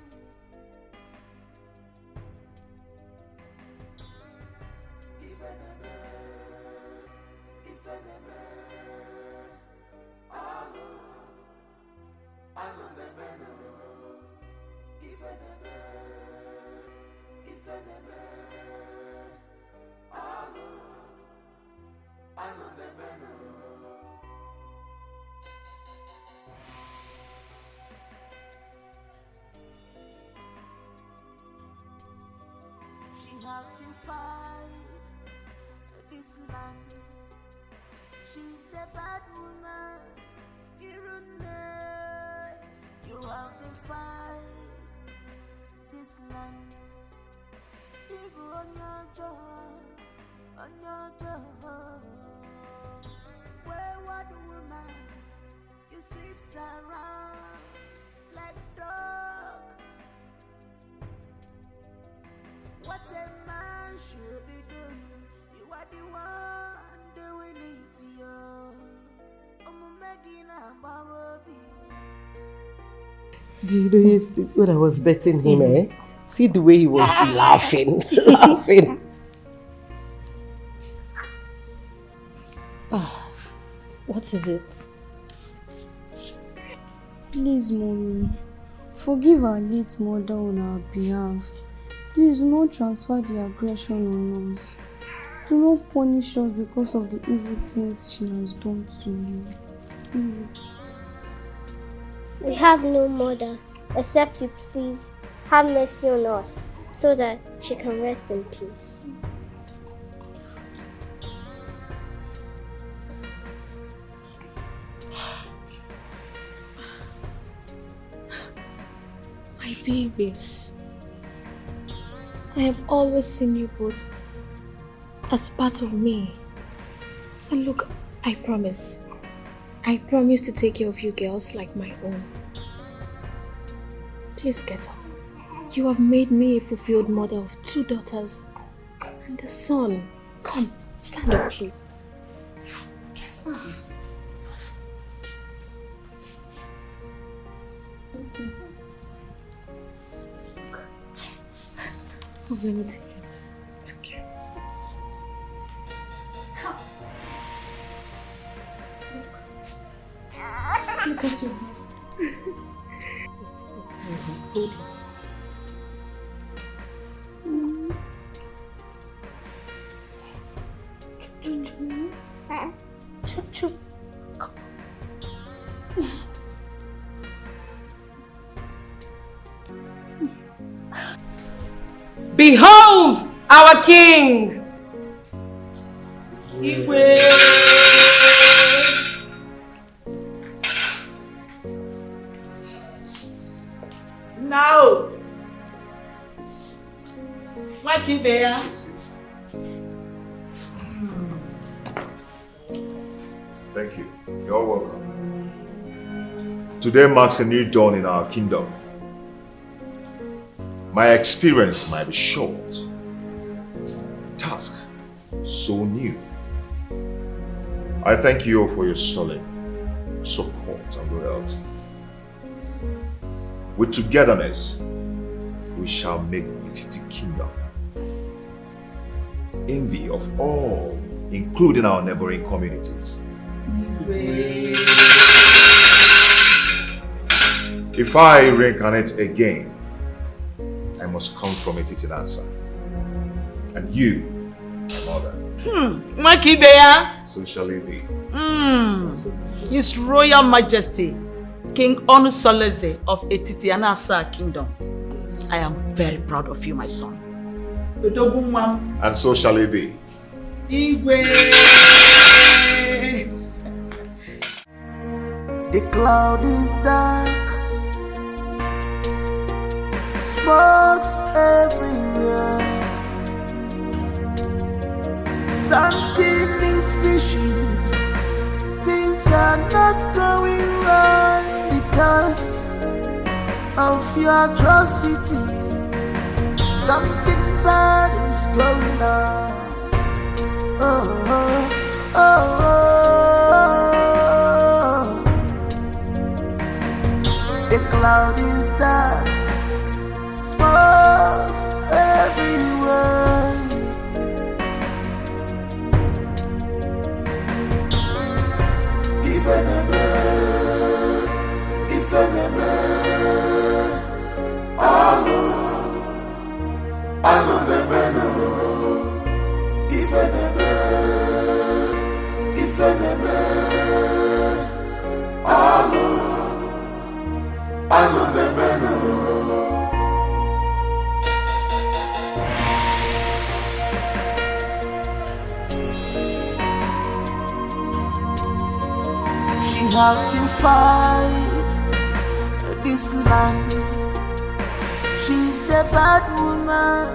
She has defied this land. She's a bad woman. You have defied this land. Big on your job, on your job. Wayward woman, you sleep around like dog. What a man should be doing, you are the one doing it to you. Do you know when I was betting him, see the way he was laughing, laughing. What is it? Please, Mommy, forgive our late mother on our behalf. Please do not transfer the aggression on us. Do not punish us because of the evil things she has done to you. Please. We have no mother, except you please have mercy on us, so that she can rest in peace. My babies, I have always seen you both as part of me. And look, I promise to take care of you girls like my own. Please get up. You have made me a fulfilled mother of 2 daughters and a son. Come, stand up, please. Get up, please. Let me take you. Okay. Look at you. Behold our king! Now, what is there? Thank you. You're welcome. Today marks a new dawn in our kingdom. My experience might be short. Task so new. I thank you for your solid support and loyalty. With togetherness, we shall make the kingdom envy of all, including our neighboring communities. If I reincarnate again, I must come from a Titinasa. And you, my mother. So shall it be. His Royal Majesty, King Onusoleze of Etitianasa Kingdom. I am very proud of you, my son. And so shall it be. The cloud is dark, smokes everywhere. Something is fishing, things are not going right because of your atrocity. Something bad is going on. Oh, oh, oh, oh. The cloud is dark, smokes everywhere. If enemy, Alo nebeno. If enemy, Alo nebeno. She has defied this land. She's a bad woman.